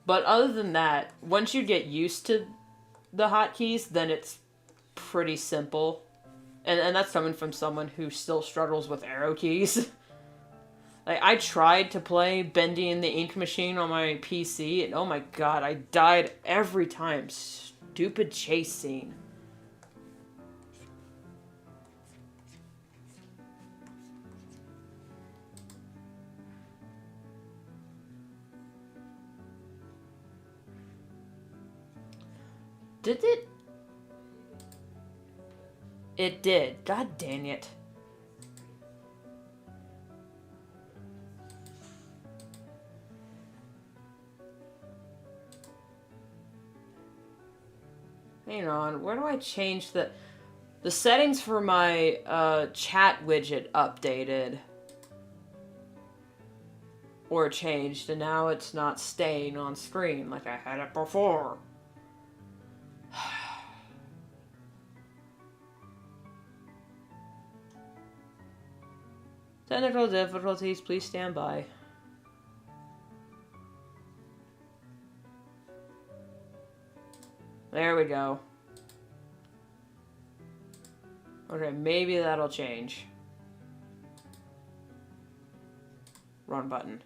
But other than that, once you get used to the hotkeys, then it's pretty simple. And that's coming from someone who still struggles with arrow keys. Like, I tried to play Bendy and the Ink Machine on my PC, and oh my god, I died every time. Stupid chase scene. Did it? It did. God dang it. Hang on, where do I change the settings for my chat widget updated or changed, and now it's not staying on screen like I had it before. Technical difficulties, please stand by. There we go. Okay, maybe that'll change. Wrong button.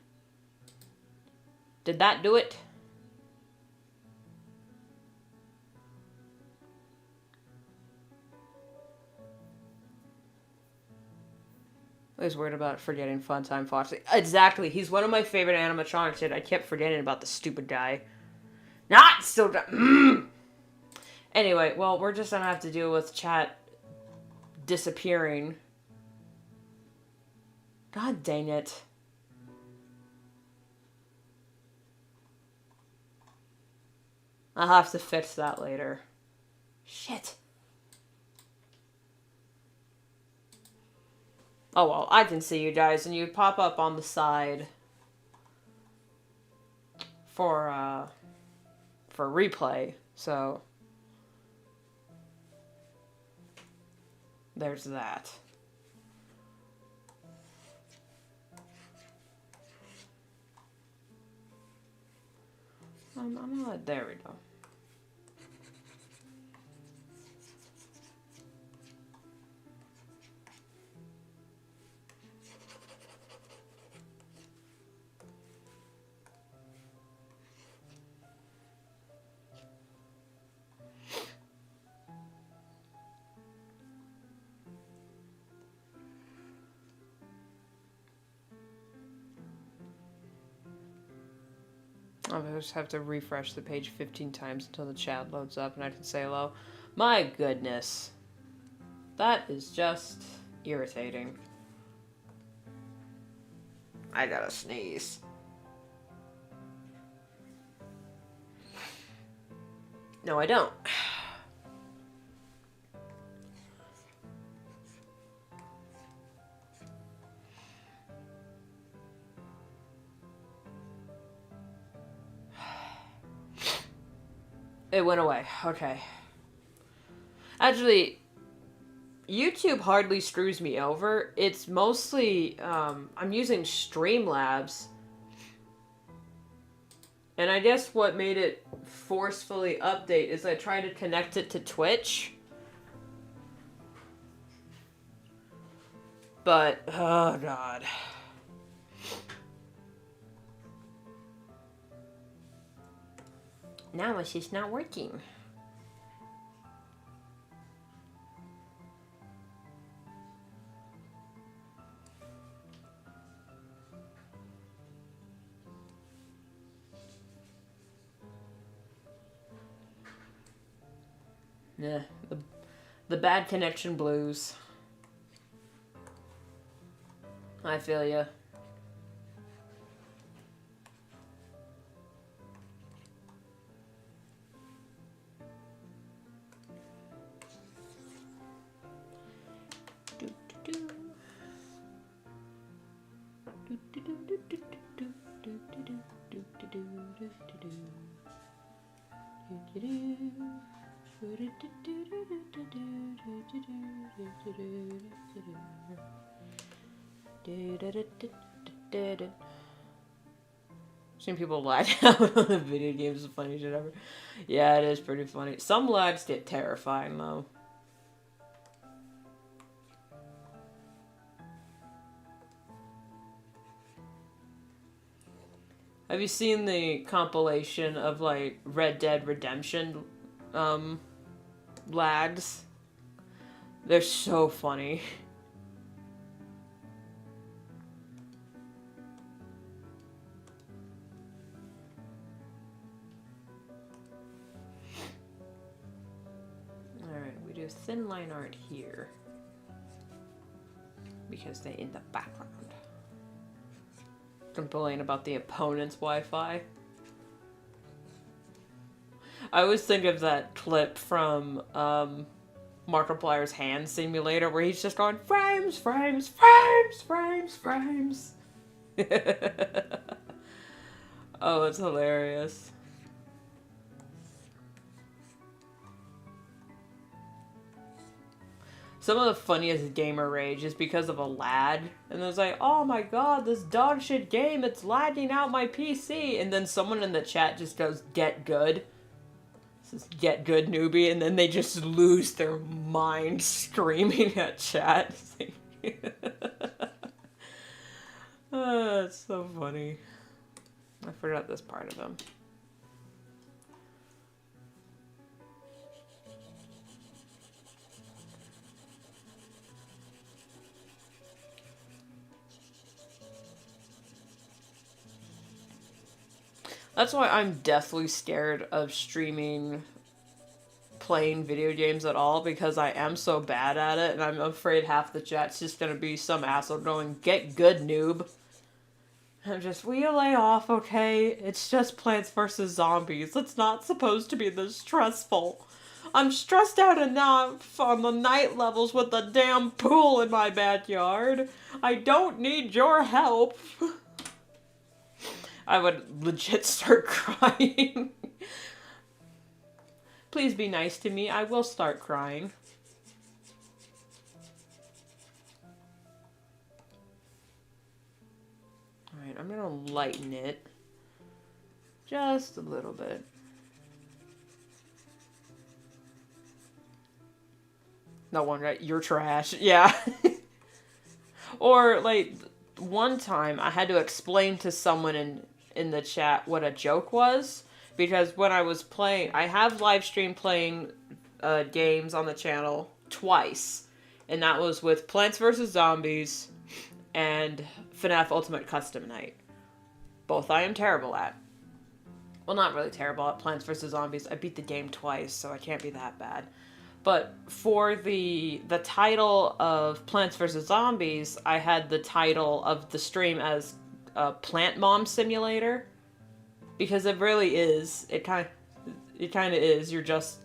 Did that do it? I was worried about forgetting Funtime Foxy. Exactly, he's one of my favorite animatronics, and I kept forgetting about the stupid guy. Not still Anyway, well, we're just gonna have to deal with chat disappearing. God dang it. I'll have to fix that later. Shit. Oh well, I can see you guys, and you pop up on the side for replay, so there's that. I'm gonna let, there we go. I'll just have to refresh the page 15 times until the chat loads up and I can say hello. My goodness. That is just irritating. I gotta sneeze. No, I don't. It went away. Okay. Actually, YouTube hardly screws me over. It's mostly, I'm using Streamlabs. And I guess what made it forcefully update is I tried to connect it to Twitch. But, oh god. Now it's just not working. Yeah, the bad connection blues. I feel ya. Seen people lie down on the video games is the funniest shit ever. Yeah, it is pretty funny. Some lags get terrifying though. Have you seen the compilation of like Red Dead Redemption lags? They're so funny. Alright, we do thin line art here. Because they're in the background. Complain about the opponent's Wi-Fi. I always think of that clip from Markiplier's Hand Simulator where he's just going frames, frames, frames, frames, frames. Oh, it's hilarious. Some of the funniest gamer rage is because of a lag. And it was like, oh my god, this dog shit game, it's lagging out my PC. And then someone in the chat just goes, get good. This is get good, newbie. And then they just lose their mind screaming at chat. Oh, it's so funny. I forgot this part of him. That's why I'm deathly scared of streaming playing video games at all, because I am so bad at it, and I'm afraid half the chat's just gonna be some asshole going, get good, noob. I'm just, will you lay off, okay? It's just Plants vs. Zombies. It's not supposed to be this stressful. I'm stressed out enough on the night levels with the damn pool in my backyard. I don't need your help. I would legit start crying. Please be nice to me. I will start crying. Alright, I'm gonna lighten it. Just a little bit. No one, right? You're trash. Yeah. Or, like, one time I had to explain to someone in the chat what a joke was, because when I was playing, I have live streamed playing games on the channel twice, and that was with Plants vs. Zombies and FNAF Ultimate Custom Night. Both I am terrible at. Well, not really terrible at Plants vs. Zombies. I beat the game twice, so I can't be that bad. But for the title of Plants vs. Zombies, I had the title of the stream as Plant Mom Simulator, because it really is. It kind of is. You're just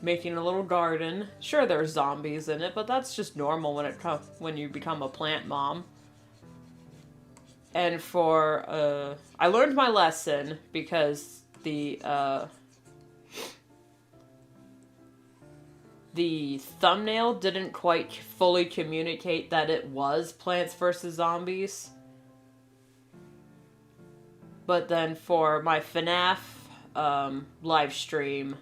making a little garden. Sure, there's zombies in it, but that's just normal when you become a plant mom. And for I learned my lesson because the thumbnail didn't quite fully communicate that it was Plants vs. Zombies. But then for my FNAF live stream,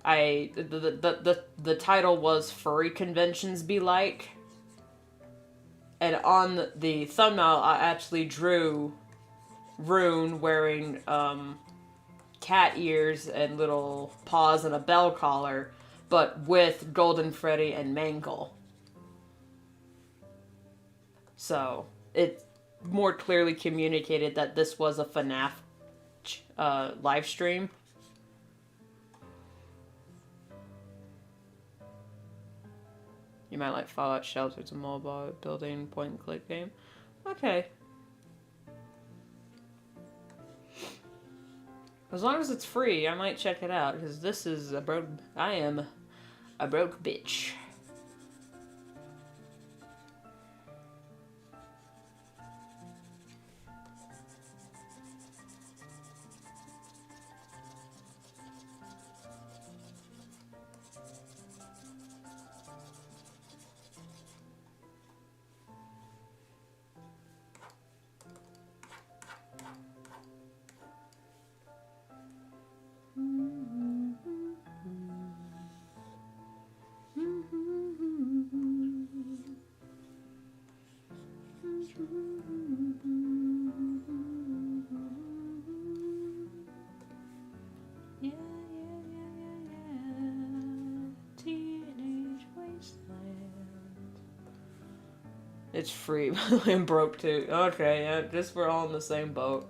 the title was Furry Conventions Be Like. And on the thumbnail, I actually drew Rune wearing cat ears and little paws and a bell collar, but with Golden Freddy and Mangle. So, it more clearly communicated that this was a FNAF live stream. You might like Fallout Shelter. It's a mobile building point-and-click game. Okay. As long as it's free, I might check it out, because this is I am a broke bitch. It's free. I'm broke too. Okay, yeah, just we're all in the same boat.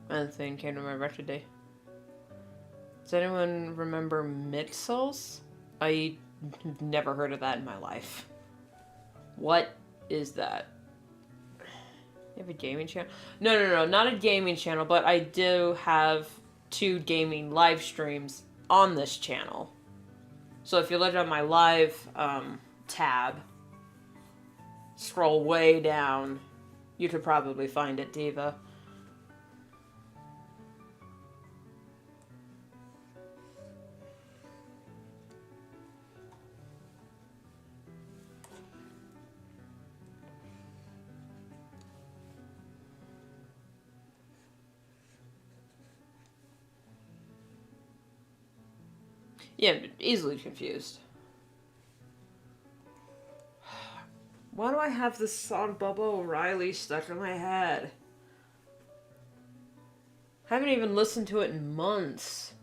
Another thing came to my mind today. Does anyone remember Mixels? I never heard of that in my life. What is that? You have a gaming channel? No, not a gaming channel, but I do have 2 gaming live streams on this channel. So if you look at my live tab, scroll way down, you could probably find it, Diva. Yeah, easily confused. Why do I have this song Bubba O'Reilly stuck in my head? Haven't even listened to it in months.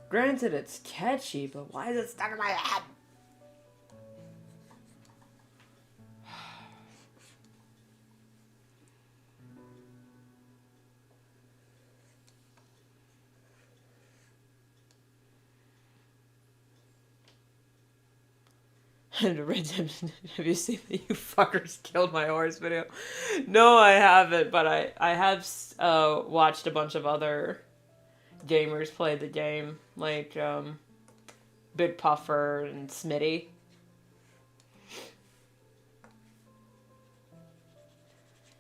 Granted, it's catchy, but why is it stuck in my head? And have you seen the "You Fuckers Killed My Horse" video? No, I haven't, but I have watched a bunch of other gamers play the game, like Big Puffer and Smitty.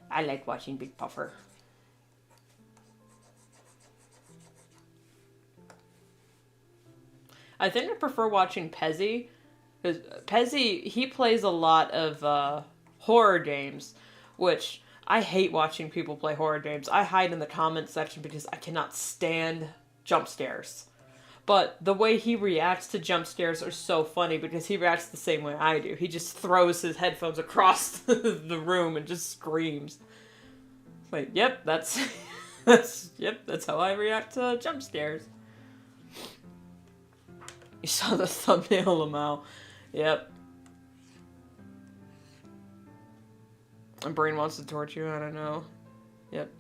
I like watching Big Puffer. I think I prefer watching Pezzy. Because Pezzy, he plays a lot of horror games, which I hate watching people play horror games. I hide in the comments section because I cannot stand jump scares. But the way he reacts to jump scares are so funny because he reacts the same way I do. He just throws his headphones across the room and just screams. Like, yep, that's that's how I react to jump scares. You saw the thumbnail, Lamau. Yep. My brain wants to torture you, I don't know. Yep.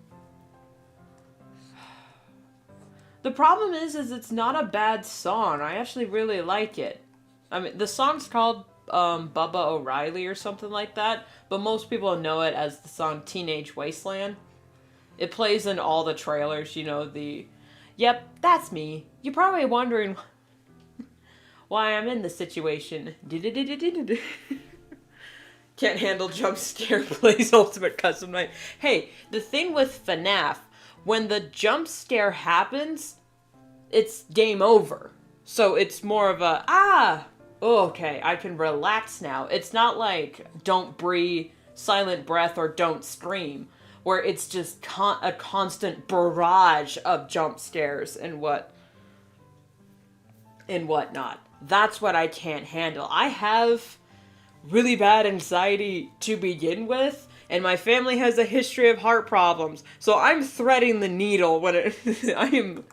The problem is it's not a bad song. I actually really like it. I mean, the song's called Bubba O'Reilly or something like that, but most people know it as the song Teenage Wasteland. It plays in all the trailers, you know, yep, that's me. You're probably wondering why I'm in this situation. Can't handle jump scare, plays Ultimate Custom Night. Hey, the thing with FNAF, when the jump scare happens, it's game over. So it's more of a, okay, I can relax now. It's not like don't breathe, silent breath, or don't scream, where it's just a constant barrage of jump scares and whatnot. That's what I can't handle. I have really bad anxiety to begin with, and my family has a history of heart problems, so I'm threading the needle when I am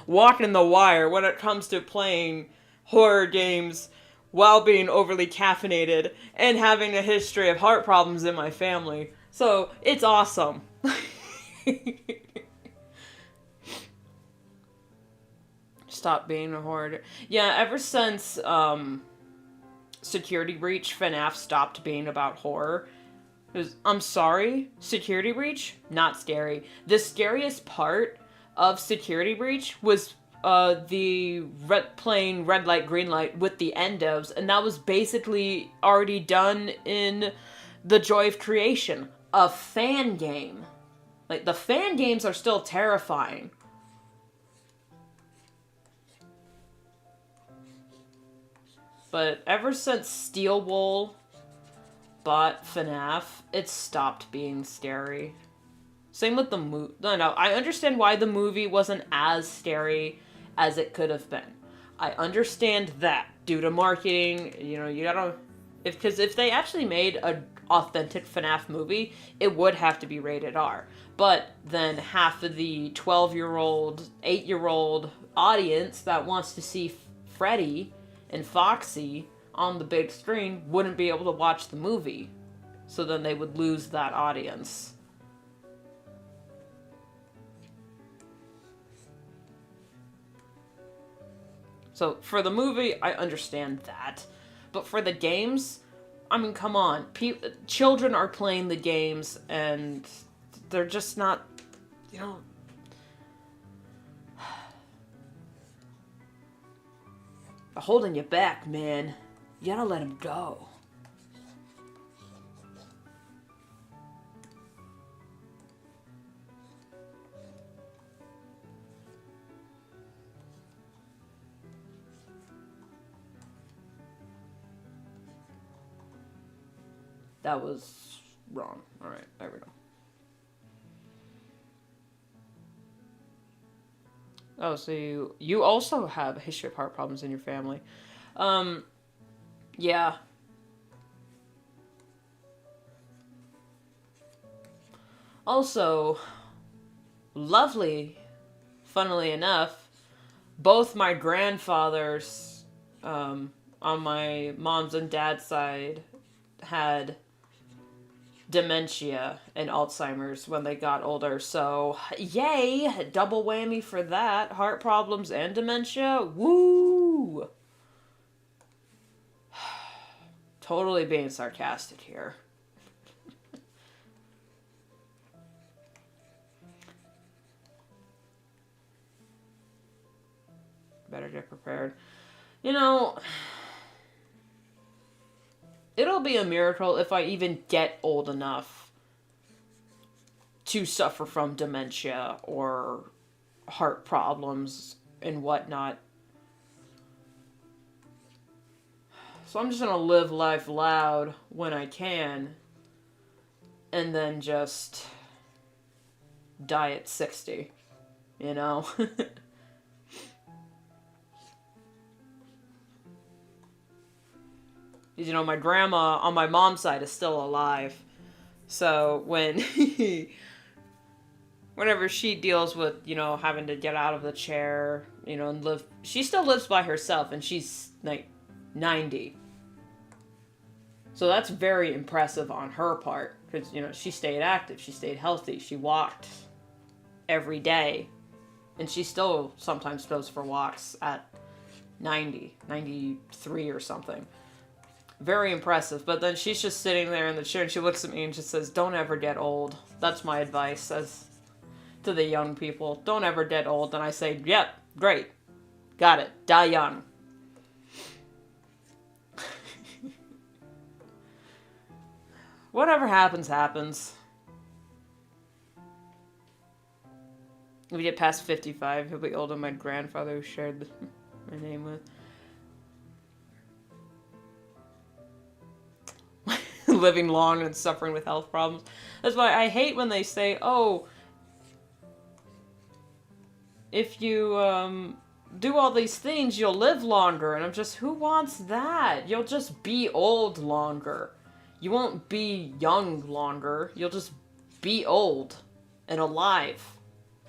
walking the wire when it comes to playing horror games while being overly caffeinated and having a history of heart problems in my family. So, it's awesome. Stop being a horror. Yeah, ever since Security Breach, FNAF stopped being about horror. I'm sorry, Security Breach, not scary. The scariest part of Security Breach was playing red light, green light with the endos, and that was basically already done in The Joy of Creation, a fan game. Like, the fan games are still terrifying. But ever since Steel Wool bought FNAF, it stopped being scary. Same with the movie. No, I understand why the movie wasn't as scary as it could have been. I understand that due to marketing. You know, you gotta, because if they actually made an authentic FNAF movie, it would have to be rated R. But then half of the 12-year-old, 8-year-old audience that wants to see Freddy and Foxy on the big screen wouldn't be able to watch the movie. So then they would lose that audience. So for the movie, I understand that. But for the games, I mean, come on. Children are playing the games, and they're just not, you know... They're holding you back, man. You gotta let them go. That was wrong. Alright, there we go. Oh, so you also have a history of heart problems in your family. Yeah. Also, funnily enough, both my grandfathers, on my mom's and dad's side, had dementia and Alzheimer's when they got older. So, yay! Double whammy for that. Heart problems and dementia. Woo! Totally being sarcastic here. Better get prepared. You know... It'll be a miracle if I even get old enough to suffer from dementia or heart problems and whatnot. So I'm just gonna live life loud when I can, and then just die at 60, you know? You know, my grandma on my mom's side is still alive. So whenever she deals with, you know, having to get out of the chair, you know, and live, she still lives by herself, and she's like 90. So that's very impressive on her part, because, you know, she stayed active, she stayed healthy, she walked every day, and she still sometimes goes for walks at 90, 93 or something. Very impressive. But then she's just sitting there in the chair, and she looks at me and just says, "Don't ever get old." That's my advice as to the young people. Don't ever get old. And I say, "Yep, great. Got it. Die young." Whatever happens, happens. If we get past 55, he'll be older than my grandfather who shared my name with. Living long and suffering with health problems. That's why I hate when they say, "Oh, if you do all these things, you'll live longer." And I'm just, who wants that? You'll just be old longer. You won't be young longer. You'll just be old and alive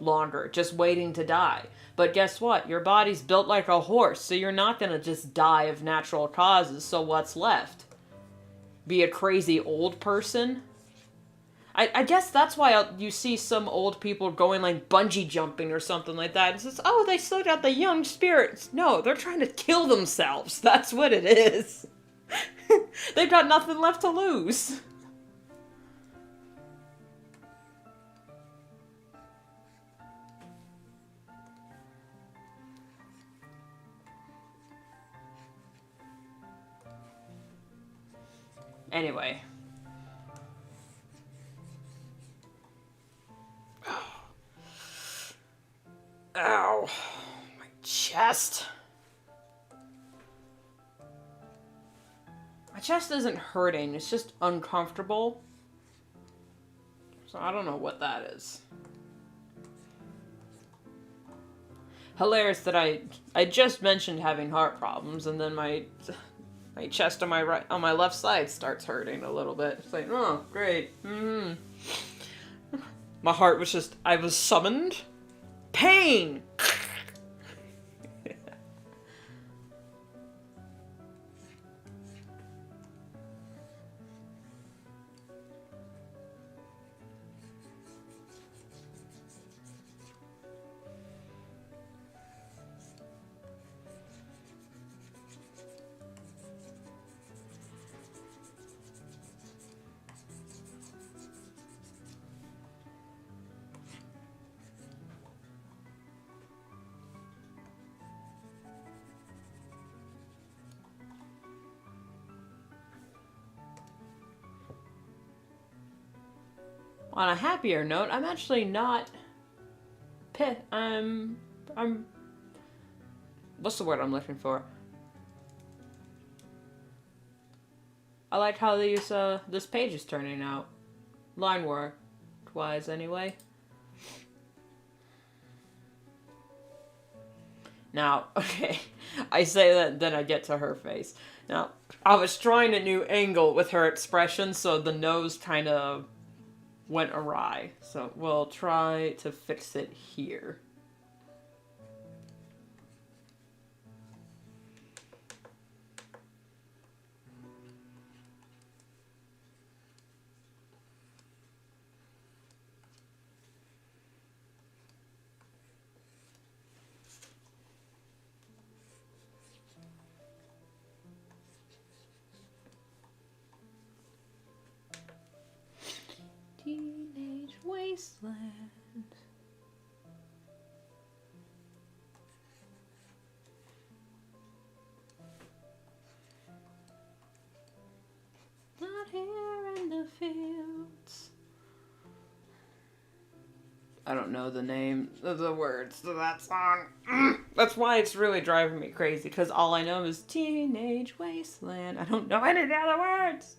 longer, just waiting to die. But guess what? Your body's built like a horse, so you're not gonna just die of natural causes. So what's left? Be a crazy old person? I guess that's why you see some old people going like bungee jumping or something like that. It's just, oh, they still got the young spirits. No, they're trying to kill themselves. That's what it is. They've got nothing left to lose. Anyway. Ow. My chest. My chest isn't hurting, it's just uncomfortable. So I don't know what that is. Hilarious that I just mentioned having heart problems, and then my My chest on my left side starts hurting a little bit. It's like, oh, great. My heart was just, I was summoned. Pain! On a happier note, I'm actually not I'm what's the word I'm looking for? I like how this page is turning out. Line work wise anyway. Now, okay, I say that, then I get to her face. Now, I was trying a new angle with her expression, so the nose kind of went awry. So we'll try to fix it here. Teenage wasteland. Not here in the fields. I don't know the name of the words to that song. That's why it's really driving me crazy, because all I know is Teenage Wasteland. I don't know any of the other words.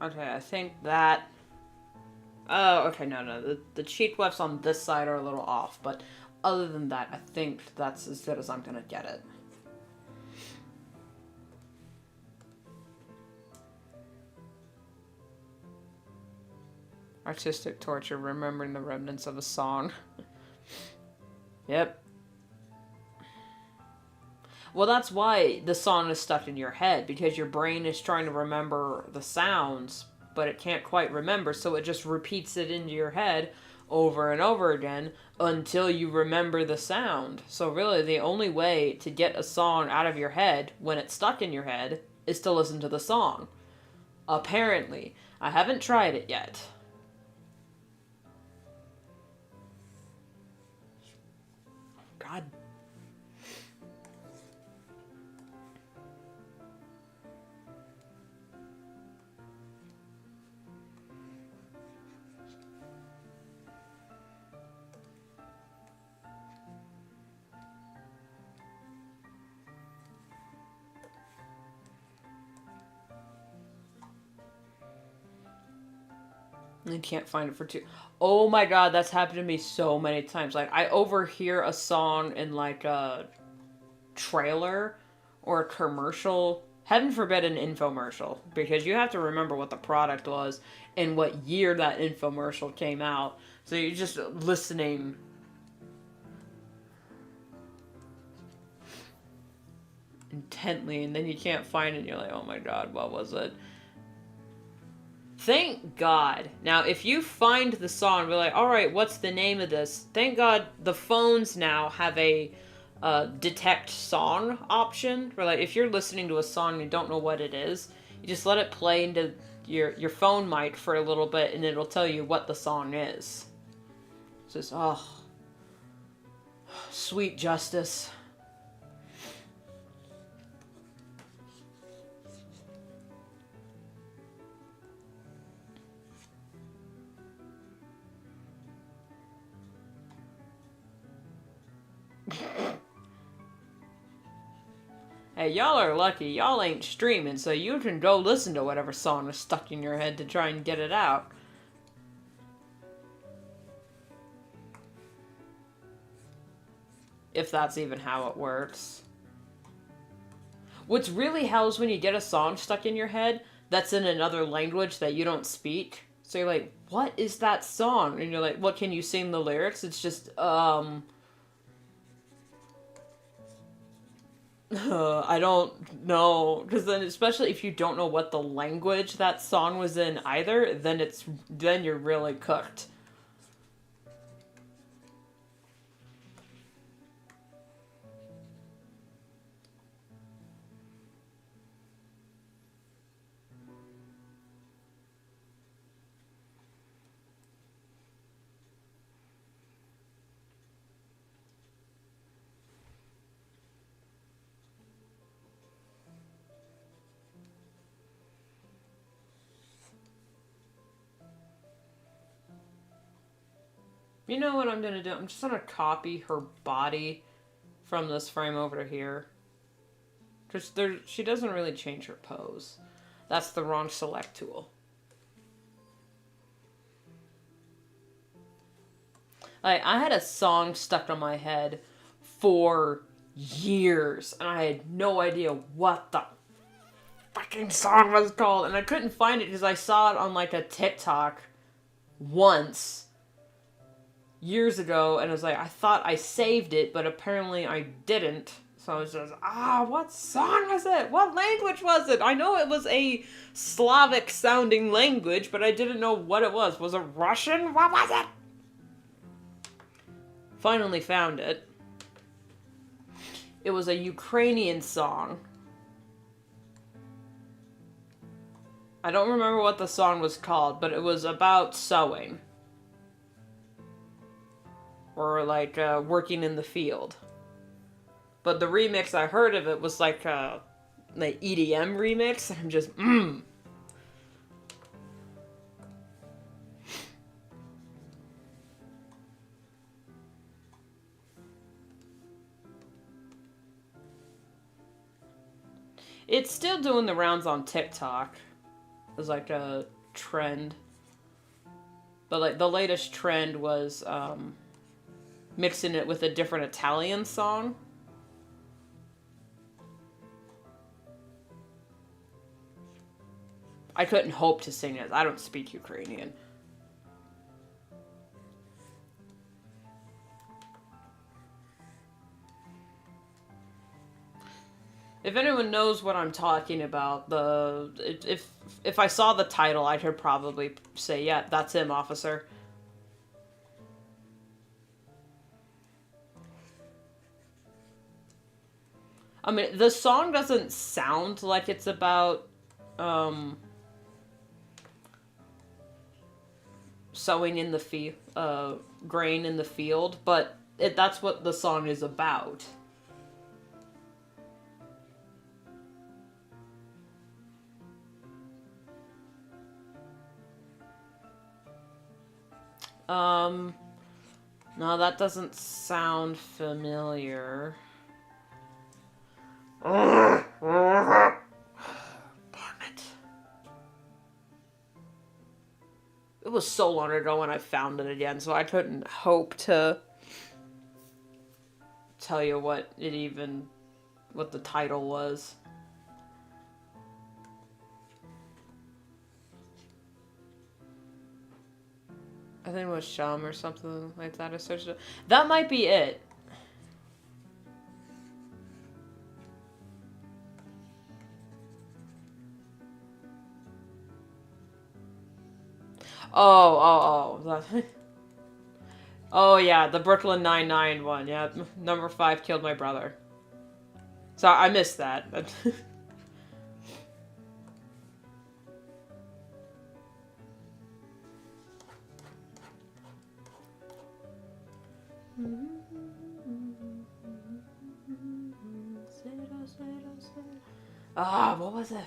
Okay, I think that... Oh, okay, no. The cheek wefts on this side are a little off, but other than that, I think that's as good as I'm gonna get it. Artistic torture, remembering the remnants of a song. Yep. Well, that's why the song is stuck in your head, because your brain is trying to remember the sounds, but it can't quite remember, so it just repeats it into your head over and over again until you remember the sound. So really, the only way to get a song out of your head when it's stuck in your head is to listen to the song. Apparently. I haven't tried it yet. God. I can't find it for two. Oh my god, that's happened to me so many times. Like, I overhear a song in, like, a trailer or a commercial. Heaven forbid an infomercial, because you have to remember what the product was and what year that infomercial came out. So you're just listening intently, and then you can't find it, and you're like, oh my god, what was it? Thank God. Now, if you find the song, be like, all right, what's the name of this? Thank God the phones now have a detect song option. Where, like, if you're listening to a song and you don't know what it is, you just let it play into your phone mic for a little bit, and it'll tell you what the song is. It's just, oh, sweet justice. Hey, y'all are lucky. Y'all ain't streaming, so you can go listen to whatever song is stuck in your head to try and get it out. If that's even how it works. What's really hell is when you get a song stuck in your head that's in another language that you don't speak. So you're like, what is that song? And you're like, what, can you sing the lyrics? It's just, I don't know, because then, especially if you don't know what the language that song was in either, then you're really cooked. You know what I'm gonna do? I'm just gonna copy her body from this frame over to here. Just there, she doesn't really change her pose. That's the wrong select tool. I had a song stuck on my head for years, and I had no idea what the fucking song was called, and I couldn't find it because I saw it on like a TikTok once years ago, and I was like, I thought I saved it, but apparently I didn't. So I was just, what song was it? What language was it? I know it was a Slavic sounding language, but I didn't know what it was. Was it Russian? What was it? Finally found it. It was a Ukrainian song. I don't remember what the song was called, but it was about sewing. Or like working in the field. But the remix I heard of it was like the EDM remix. I'm just, It's still doing the rounds on TikTok. It's like a trend. But like the latest trend was mixing it with a different Italian song. I couldn't hope to sing it. I don't speak Ukrainian. If anyone knows what I'm talking about, if I saw the title, I could probably say, yeah, that's him, officer. I mean, the song doesn't sound like it's about, sowing in the grain in the field, but that's what the song is about. No, that doesn't sound familiar. Damn it. It was so long ago when I found it again, so I couldn't hope to tell you what the title was. I think it was Shum or something like that. I searched it. That might be it. Oh. Oh, yeah, the Brooklyn Nine-Nine one. Yeah, number 5 killed my brother. So I missed that. Ah, what was it?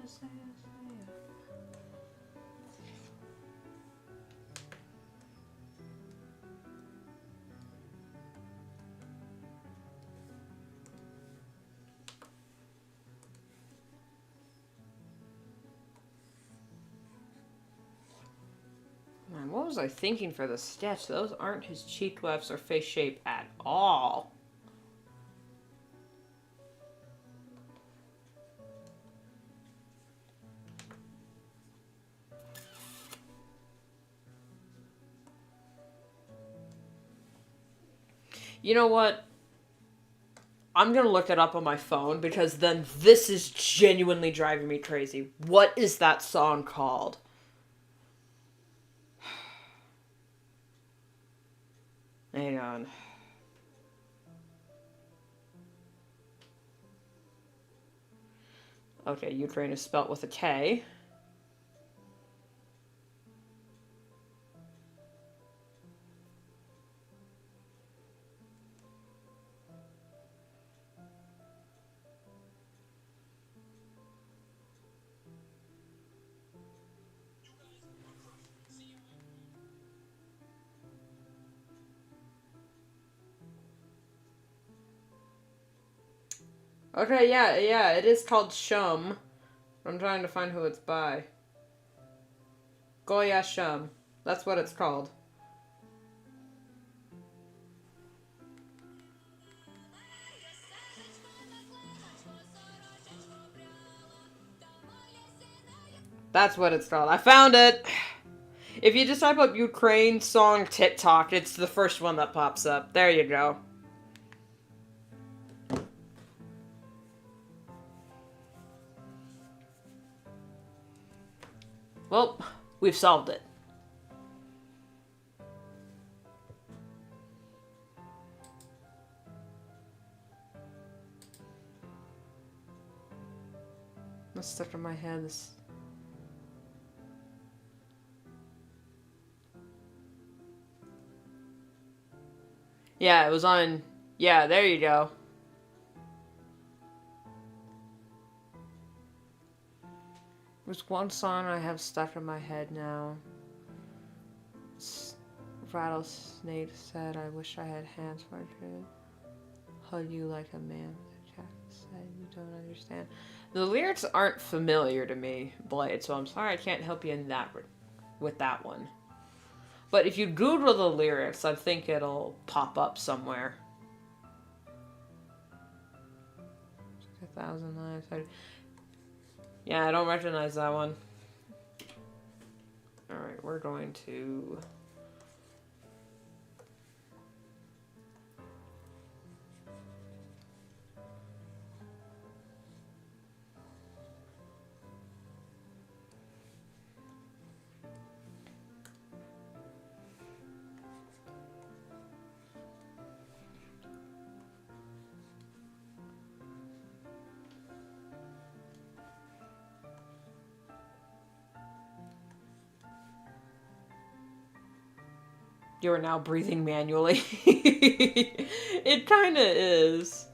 Say it. Man, what was I thinking for the sketch? Those aren't his cheek lefts or face shape at all. You know what? I'm gonna look it up on my phone because then this is genuinely driving me crazy. What is that song called? Hang on. Okay, Ukraine is spelt with a K. Okay, yeah, it is called Shum. I'm trying to find who it's by. Goya Shum. That's what it's called. That's what it's called. I found it! If you just type up Ukraine song TikTok, it's the first one that pops up. There you go. Well, we've solved it. That's stuck in my head. Yeah, it was on... Yeah, there you go. There's one song I have stuck in my head now. Rattlesnake said, I wish I had hands where I could hug you like a man. Jack said, you don't understand. The lyrics aren't familiar to me, Blade, so I'm sorry I can't help you in that with that one. But if you Google the lyrics, I think it'll pop up somewhere. 1,000 lives. Yeah, I don't recognize that one. Alright, we're going to... You are now breathing manually. It kind of is.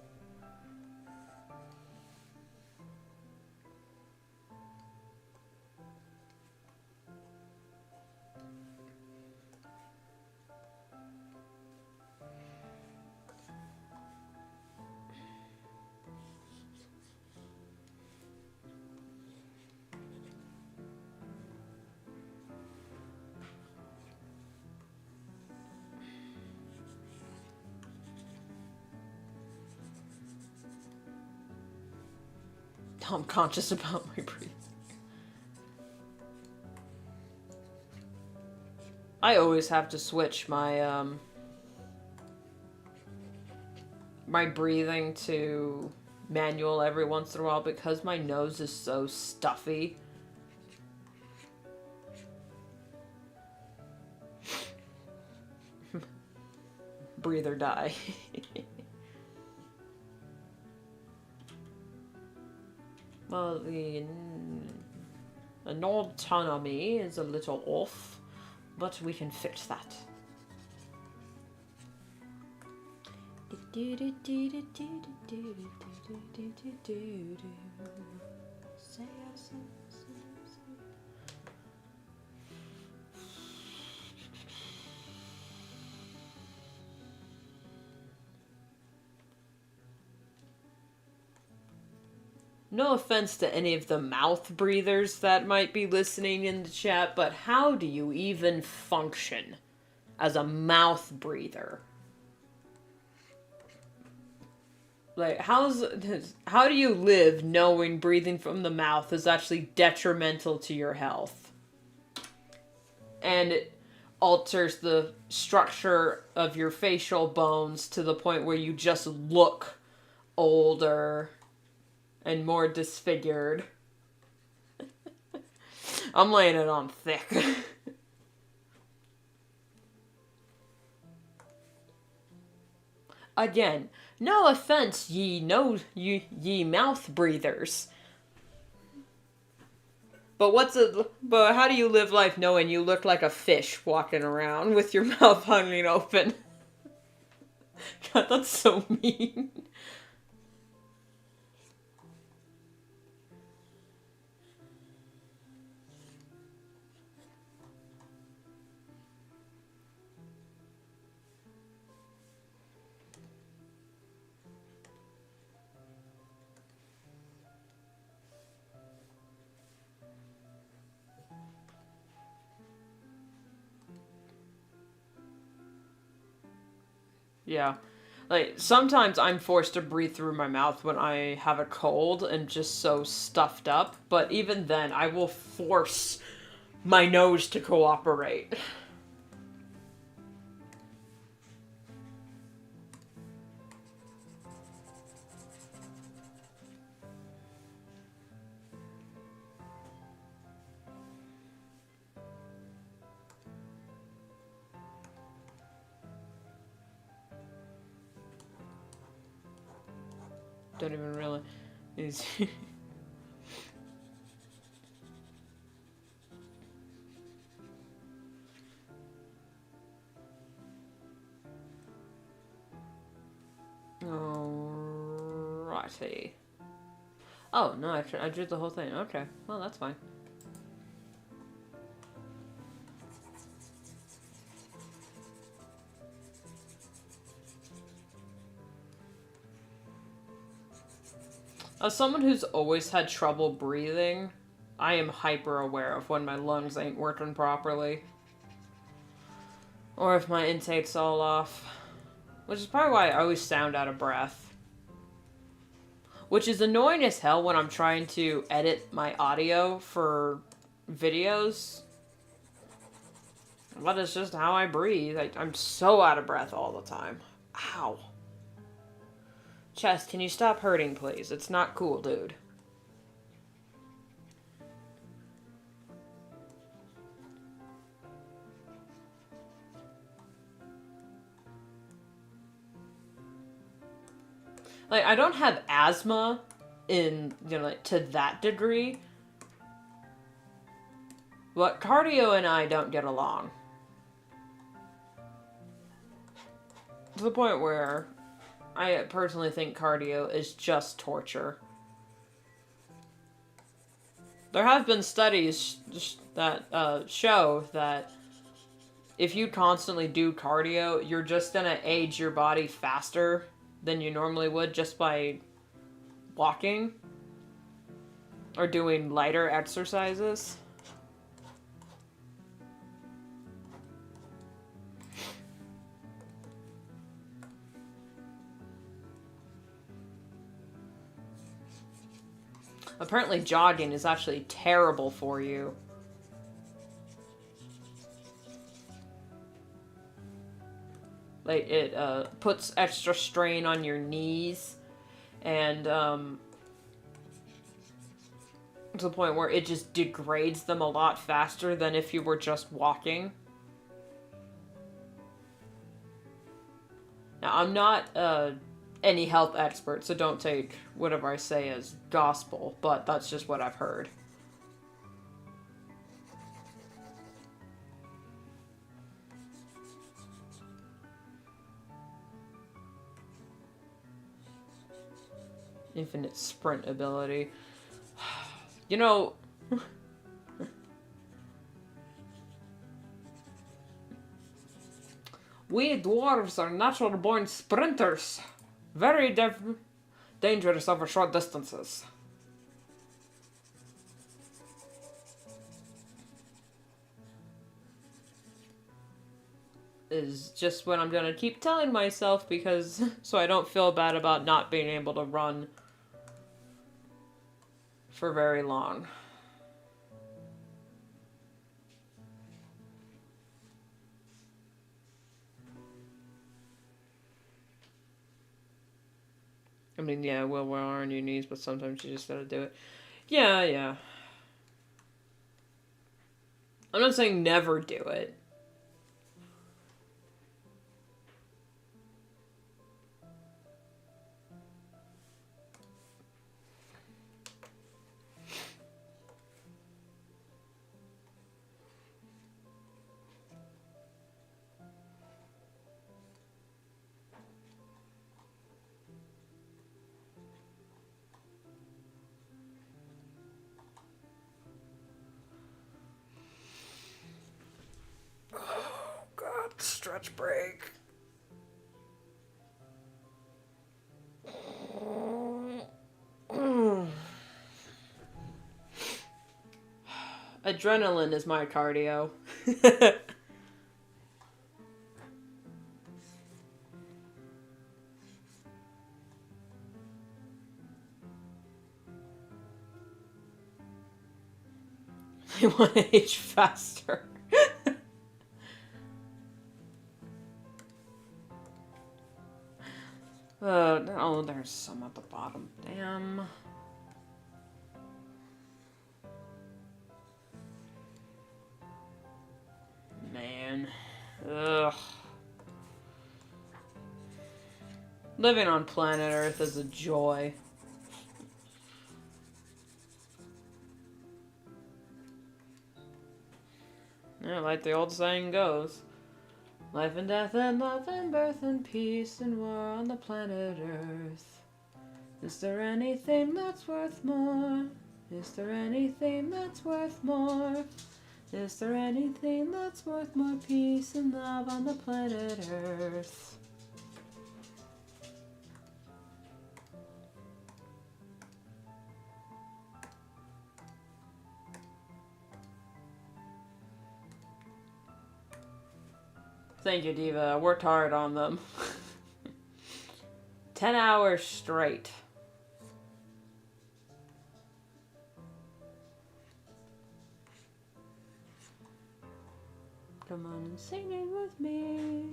I'm conscious about my breathing. I always have to switch my, my breathing to manual every once in a while because my nose is so stuffy. Breathe or die. Well, the autonomy is a little off, but we can fix that. No offense to any of the mouth breathers that might be listening in the chat, but how do you even function as a mouth breather? Like, how do you live knowing breathing from the mouth is actually detrimental to your health? And it alters the structure of your facial bones to the point where you just look older and more disfigured. I'm laying it on thick. Again, no offense, ye mouth breathers. But how do you live life knowing you look like a fish walking around with your mouth hanging open? God, that's so mean. Yeah. Like, sometimes I'm forced to breathe through my mouth when I have a cold and just so stuffed up, but even then, I will force my nose to cooperate. Don't even realize. Alrighty. Oh, no, I did the whole thing. Okay, well, that's fine. As someone who's always had trouble breathing, I am hyper aware of when my lungs ain't working properly. Or if my intake's all off. Which is probably why I always sound out of breath. Which is annoying as hell when I'm trying to edit my audio for videos. But it's just how I breathe. I'm so out of breath all the time. Ow. Chest, can you stop hurting, please? It's not cool, dude. Like, I don't have asthma in, like, to that degree. But cardio and I don't get along. To the point where I personally think cardio is just torture. There have been studies that show that if you constantly do cardio, you're just gonna age your body faster than you normally would just by walking or doing lighter exercises. Apparently jogging is actually terrible for you. Like, it puts extra strain on your knees, and to the point where it just degrades them a lot faster than if you were just walking. Now, I'm not any health expert, so don't take whatever I say as gospel, but that's just what I've heard. Infinite sprint ability. You know... we dwarves are natural-born sprinters. Very dangerous over short distances. Is just what I'm gonna keep telling myself because so I don't feel bad about not being able to run for very long. I mean, yeah, well, wear on your knees, but sometimes you just gotta do it. Yeah, yeah. I'm not saying never do it. Stretch break. Adrenaline is my cardio. I want to age faster. Oh, there's some at the bottom. Damn. Man. Ugh. Living on planet Earth is a joy. Yeah, like the old saying goes. Life and death and love and birth and peace and war on the planet Earth. Is there anything that's worth more? Is there anything that's worth more? Is there anything that's worth more peace and love on the planet Earth? Thank you, Diva. I worked hard on them. 10 hours straight. Come on and sing it with me.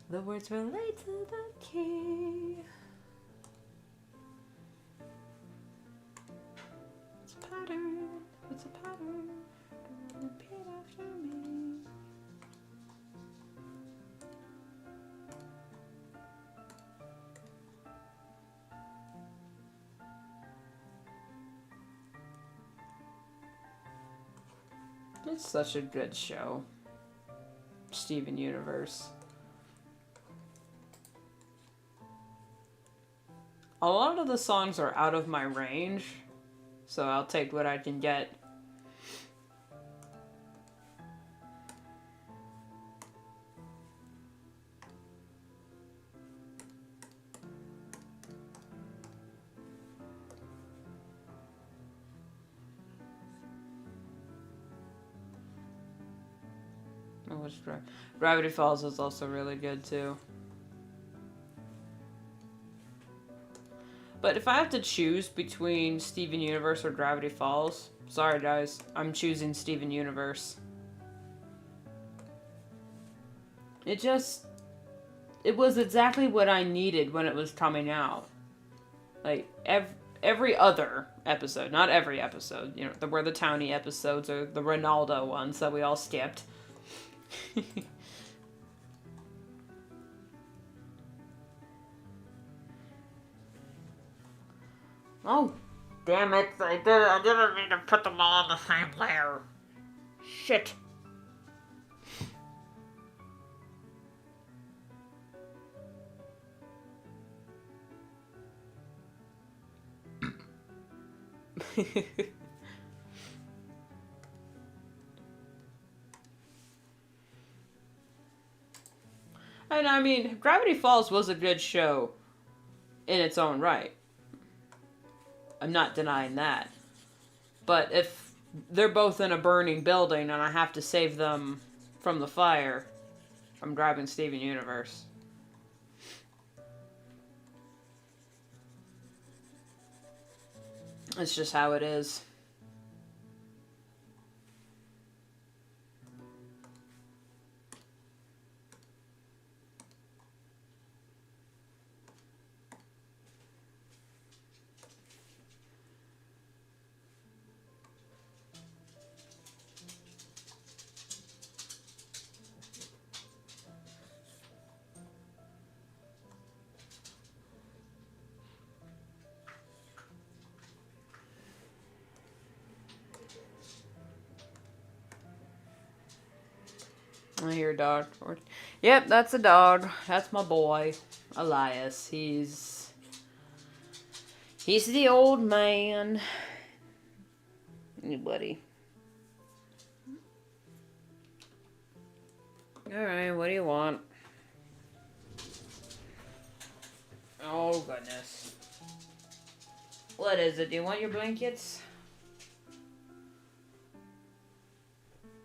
The words relate to the key. It's a pattern. It's a pattern. Repeat after me. It's such a good show. Steven Universe. A lot of the songs are out of my range, so I'll take what I can get. Gravity Falls is also really good too. But if I have to choose between Steven Universe or Gravity Falls, sorry guys, I'm choosing Steven Universe. It just... it was exactly what I needed when it was coming out. Like, every other episode, not every episode, you know, there were the Townie episodes or the Ronaldo ones that we all skipped. Oh, damn it, I didn't mean to put them all on the same layer. Shit. And I mean, Gravity Falls was a good show in its own right. I'm not denying that. But if they're both in a burning building and I have to save them from the fire, I'm grabbing Steven Universe. It's just how it is. I hear a dog. Yep, that's a dog. That's my boy, Elias. He's the old man. Hey, buddy. Alright, what do you want? Oh, goodness. What is it? Do you want your blankets?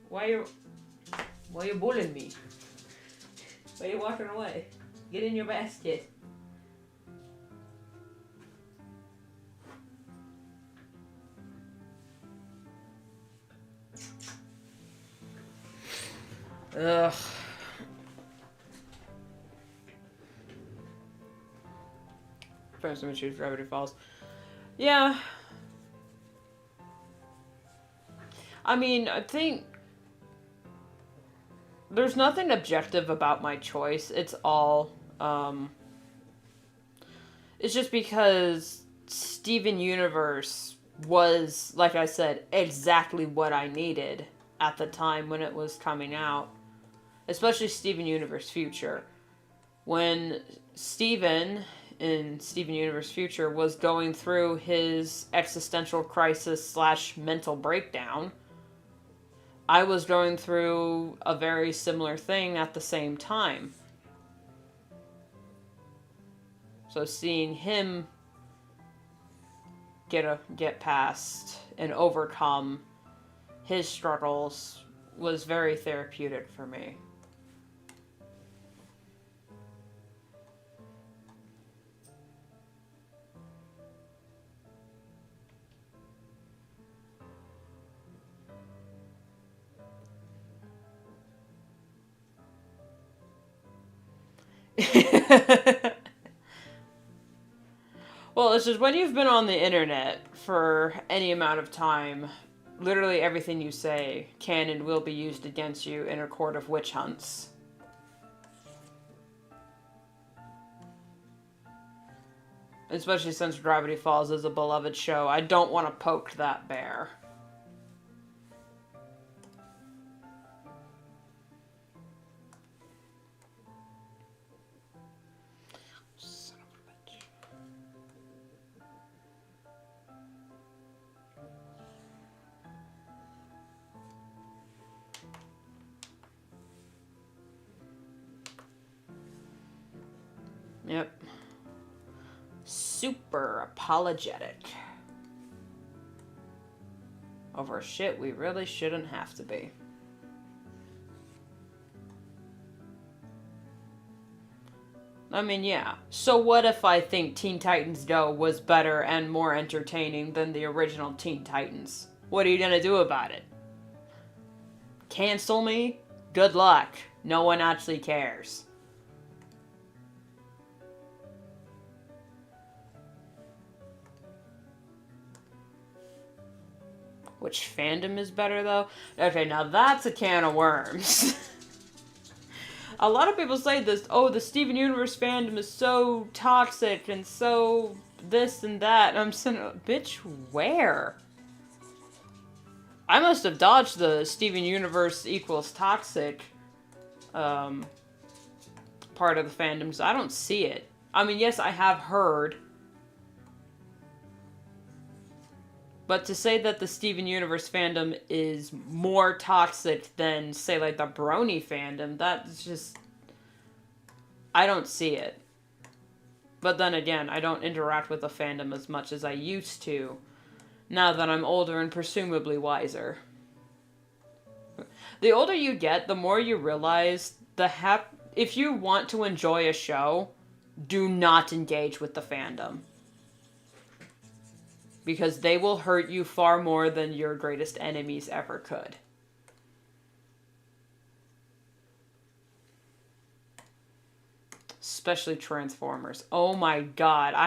Why you bullying me? Why are you walking away? Get in your basket. Ugh. First time I choose Gravity Falls. Yeah. I mean, I think there's nothing objective about my choice. It's all, it's just because Steven Universe was, like I said, exactly what I needed at the time when it was coming out. Especially Steven Universe Future. When Steven, in Steven Universe Future, was going through his existential crisis / mental breakdown, I was going through a very similar thing at the same time. So seeing him get past and overcome his struggles was very therapeutic for me. Well, it's just when you've been on the internet for any amount of time, literally everything you say can and will be used against you in a court of witch hunts. Especially since Gravity Falls is a beloved show, I don't want to poke that bear. Yep. Super apologetic. Over shit we really shouldn't have to be. I mean, yeah. So what if I think Teen Titans Go was better and more entertaining than the original Teen Titans? What are you gonna do about it? Cancel me? Good luck. No one actually cares. Which fandom is better, though? Okay, now that's a can of worms. A lot of people say this, oh, the Steven Universe fandom is so toxic and so this and that. And I'm saying, bitch, where? I must have dodged the Steven Universe equals toxic part of the fandoms. I don't see it. I mean, yes, I have heard. But to say that the Steven Universe fandom is more toxic than, say, like, the Brony fandom, that's just... I don't see it. But then again, I don't interact with the fandom as much as I used to, now that I'm older and presumably wiser. The older you get, the more you realize if you want to enjoy a show, do not engage with the fandom. Because they will hurt you far more than your greatest enemies ever could. Especially Transformers. Oh my god. I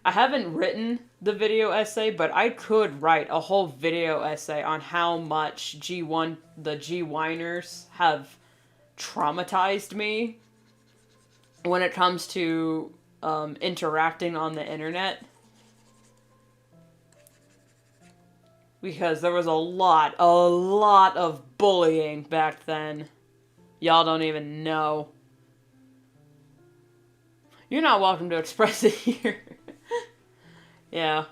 haven't written the video essay, but I could write a whole video essay on how much the G-Winers have traumatized me when it comes to interacting on the internet. Because there was a lot of bullying back then. Y'all don't even know. You're not welcome to express it here. Yeah.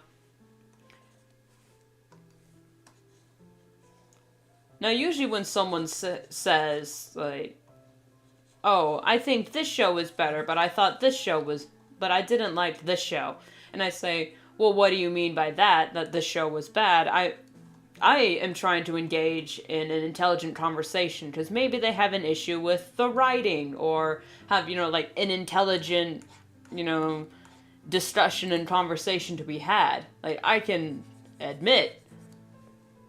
Now, usually when someone says, like, oh, I think this show was better, but I thought this show was... But I didn't like this show. And I say, well, what do you mean by that this show was bad? I am trying to engage in an intelligent conversation, because maybe they have an issue with the writing, or have, like, an intelligent, discussion and conversation to be had. Like, I can admit,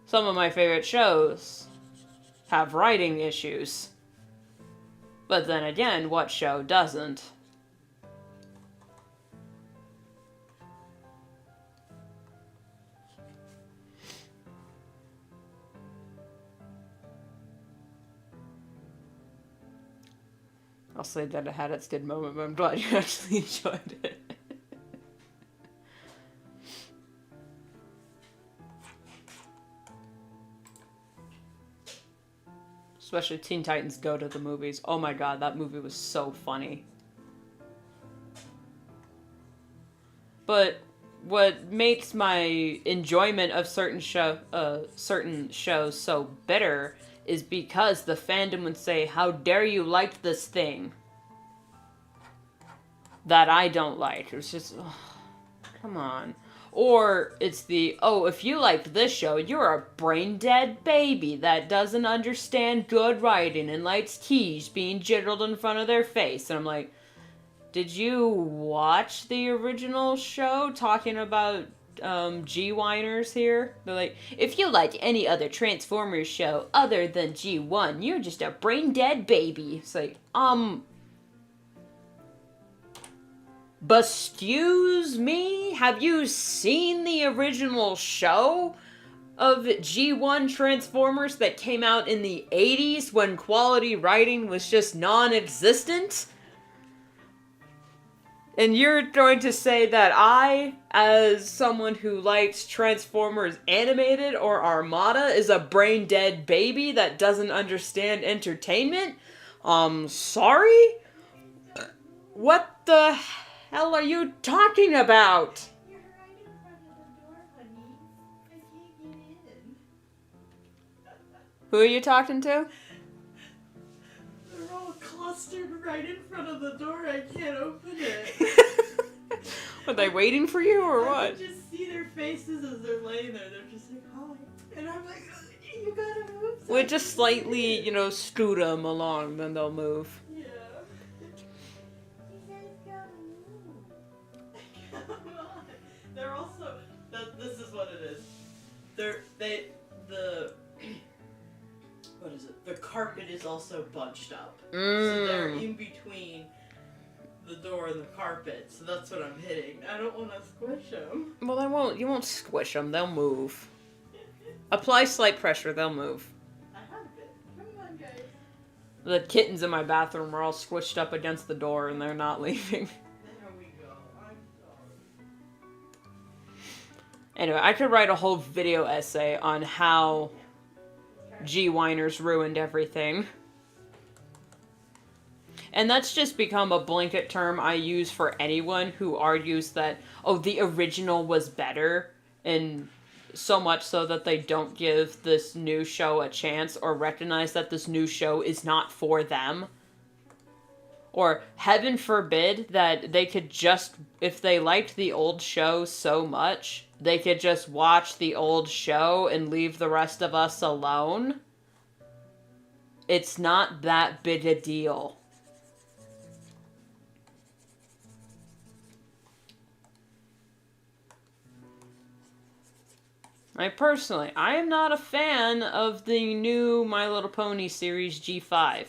some of my favorite shows have writing issues. But then again, what show doesn't? I'll say that it had its good moment, but I'm glad you actually enjoyed it. Especially Teen Titans Go to the movies. Oh my god, that movie was so funny. But what makes my enjoyment of certain shows so bitter is because the fandom would say, how dare you like this thing that I don't like. It was just, oh, come on. Or it's if you liked this show, you're a brain-dead baby that doesn't understand good writing and likes keys being jiggled in front of their face. And I'm like, did you watch the original show talking about G-Winers here? They're like, if you like any other Transformers show other than G1, you're just a brain-dead baby. It's like, excuse me? Have you seen the original show of G1 Transformers that came out in the 80s when quality writing was just non-existent? And you're going to say that I, as someone who likes Transformers animated or Armada, is a brain-dead baby that doesn't understand entertainment? Sorry? What the hell are you talking about? You're right in front of the door, honey. I can't get in. Who are you talking to? They're all clustered right in front of the door. I can't open it. Were they waiting for you or what? I can just see their faces as they're laying there. They're just like, hi. And I'm like, you gotta move. We'll just slightly, scoot them along, then they'll move. Yeah. You guys gotta move. Come on. They're also, this is what it is. What is it? The carpet is also bunched up. So they're in between the door and the carpet. So that's what I'm hitting. I don't want to squish them. Well, you won't squish them. They'll move. Apply slight pressure, they'll move. I have been. Come on, guys. The kittens in my bathroom are all squished up against the door and they're not leaving. There we go. I'm sorry. Anyway, I could write a whole video essay on how G-Winers ruined everything. And that's just become a blanket term I use for anyone who argues that, oh, the original was better, and so much so that they don't give this new show a chance or recognize that this new show is not for them. Or, heaven forbid, that they could just, if they liked the old show so much, they could just watch the old show and leave the rest of us alone. It's not that big a deal. I am not a fan of the new My Little Pony series G5.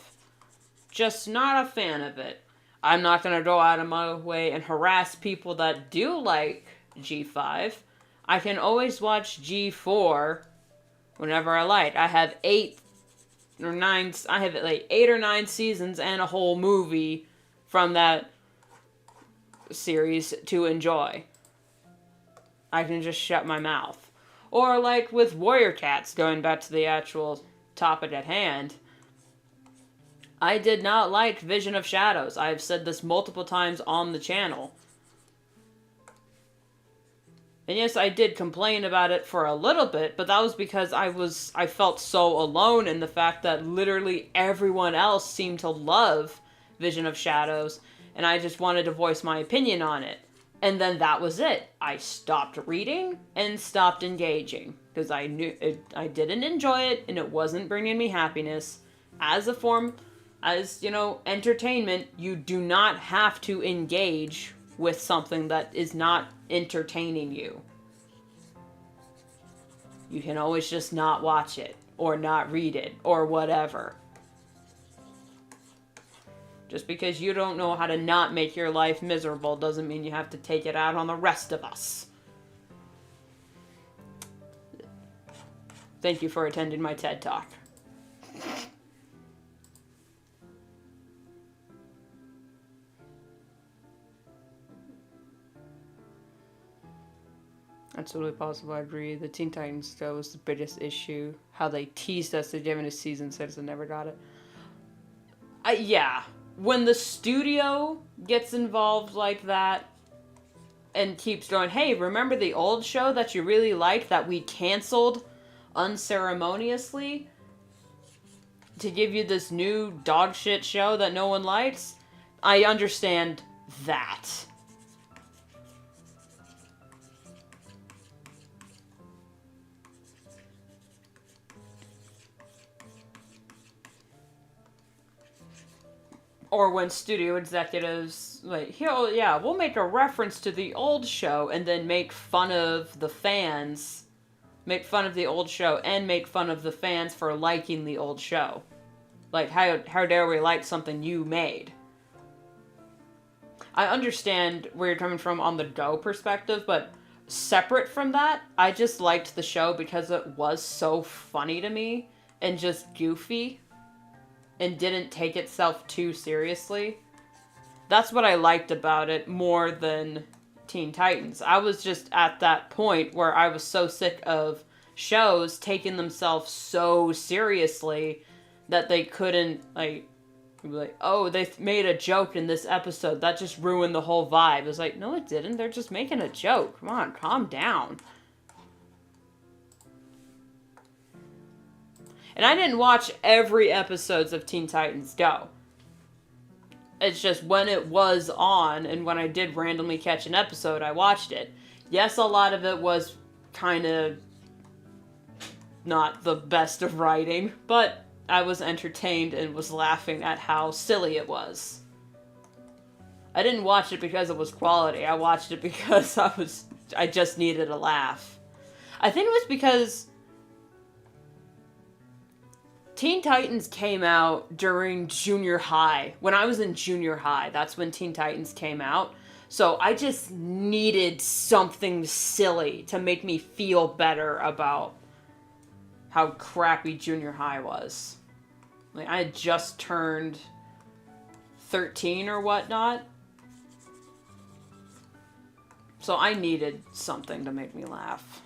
Just not a fan of it. I'm not going to go out of my way and harass people that do like G5. I can always watch G4 whenever I like. I have 8 or 9 seasons and a whole movie from that series to enjoy. I can just shut my mouth. Or like with Warrior Cats, going back to the actual topic at hand, I did not like Vision of Shadows. I've said this multiple times on the channel. And yes, I did complain about it for a little bit, but that was because I felt so alone in the fact that literally everyone else seemed to love Vision of Shadows, and I just wanted to voice my opinion on it. And then that was it. I stopped reading and stopped engaging because I knew I didn't enjoy it and it wasn't bringing me happiness. As entertainment, you do not have to engage with something that is not entertaining you. You can always just not watch it or not read it or whatever. Just because you don't know how to not make your life miserable doesn't mean you have to take it out on the rest of us. Thank you for attending my TED Talk. Absolutely possible, I agree. The Teen Titans show was the biggest issue. How they teased us to giving a season 6 and never got it. Yeah. When the studio gets involved like that and keeps going, hey, remember the old show that you really liked that we canceled unceremoniously to give you this new dog shit show that no one likes? I understand that. Or when studio executives, like, yeah, we'll make a reference to the old show and then make fun of the fans. Make fun of the old show and make fun of the fans for liking the old show. Like, how dare we like something you made? I understand where you're coming from on the Go perspective, but separate from that, I just liked the show because it was so funny to me and just goofy. And didn't take itself too seriously. That's what I liked about it more than Teen Titans. I was just at that point where I was so sick of shows taking themselves so seriously that they couldn't, like, oh, they made a joke in this episode. That just ruined the whole vibe. It's like, no, it didn't. They're just making a joke. Come on, calm down. And I didn't watch every episodes of Teen Titans Go. It's just when it was on and when I did randomly catch an episode, I watched it. Yes, a lot of it was kind of not the best of writing, but I was entertained and was laughing at how silly it was. I didn't watch it because it was quality. I watched it because I just needed a laugh. I think it was because Teen Titans came out during junior high. When I was in junior high, that's when Teen Titans came out. So I just needed something silly to make me feel better about how crappy junior high was. Like, I had just turned 13 or whatnot. So I needed something to make me laugh.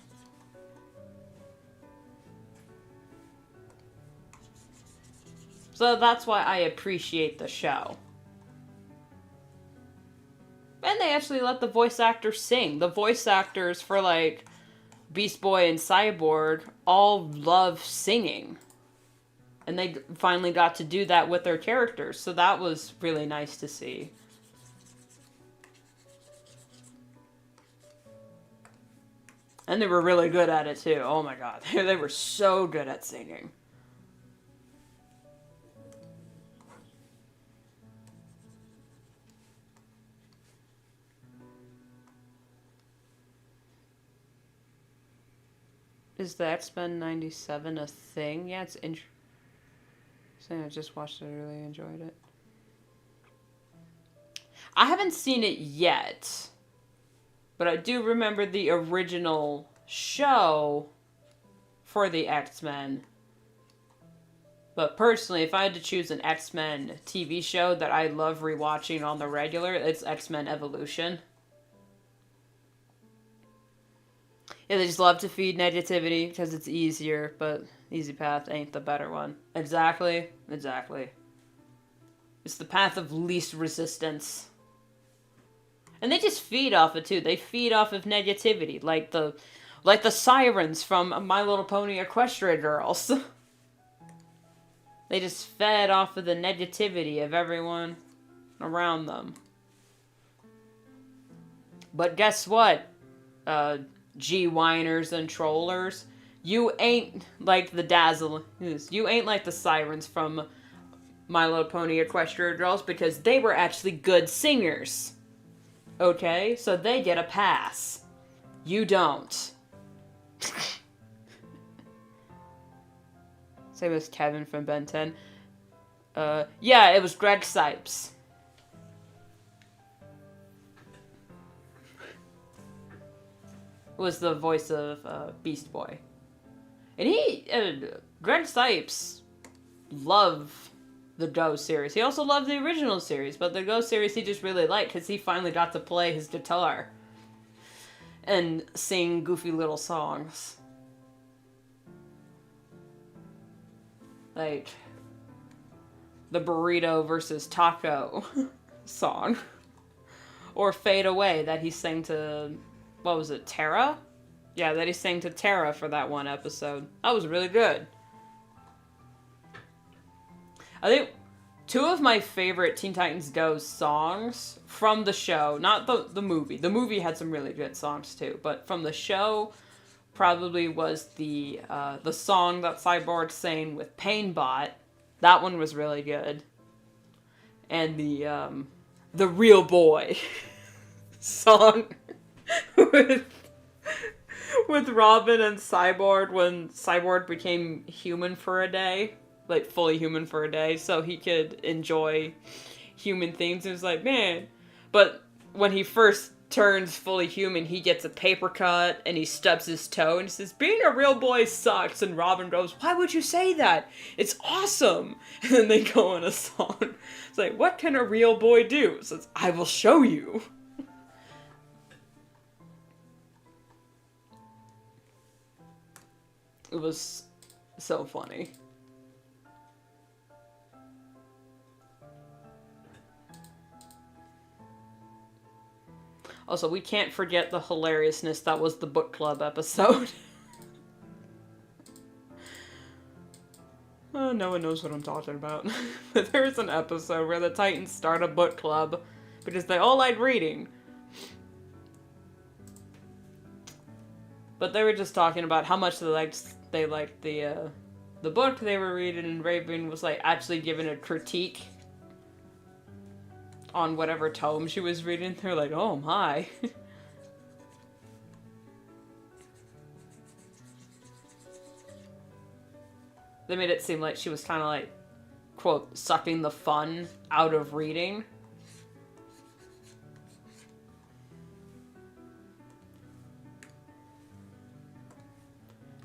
So that's why I appreciate the show. And they actually let the voice actors sing. The voice actors for, like, Beast Boy and Cyborg all love singing. And they finally got to do that with their characters. So that was really nice to see. And they were really good at it, too. Oh my god. They were so good at singing. Is the X-Men 97 a thing? Yeah, it's interesting. I just watched it, I really enjoyed it. I haven't seen it yet. But I do remember the original show for the X-Men. But personally, if I had to choose an X-Men TV show that I love rewatching on the regular, it's X-Men Evolution. Yeah, they just love to feed negativity because it's easier, but easy path ain't the better one. Exactly. It's the path of least resistance. And they just feed off it too. They feed off of negativity, like the sirens from My Little Pony Equestria Girls. They just fed off of the negativity of everyone around them. But guess what? G-whiners and trollers. You ain't like the You ain't like the sirens from My Little Pony Equestria Girls because they were actually good singers. Okay? So they get a pass. You don't. Same as Kevin from Ben 10. Yeah, it was Greg Sipes. Was the voice of Beast Boy. And Greg Sipes loved the Go series. He also loved the original series, but the Go series he just really liked because he finally got to play his guitar and sing goofy little songs. Like the Burrito versus Taco song. Or Fade Away that he sang to, what was it, Tara? Yeah, that he sang to Tara for that one episode. That was really good. I think two of my favorite Teen Titans Go songs from the show, not the movie. The movie had some really good songs too, but from the show probably was the song that Cyborg sang with Painbot. That one was really good. And the Real Boy song with Robin and Cyborg when Cyborg became human for a day. Like, fully human for a day, so he could enjoy human things. It was like, man. But when he first turns fully human, he gets a paper cut, and he stubs his toe, and he says, being a real boy sucks. And Robin goes, why would you say that? It's awesome. And then they go in a song. It's like, what can a real boy do? It says, I will show you. It was so funny. Also, we can't forget the hilariousness that was the book club episode. No one knows what I'm talking about. But there's an episode where the Titans start a book club because they all like reading. But they were just talking about how much they liked the book they were reading, and Raven was like actually giving a critique on whatever tome she was reading. They're like, oh my. They made it seem like she was kind of like, quote, sucking the fun out of reading.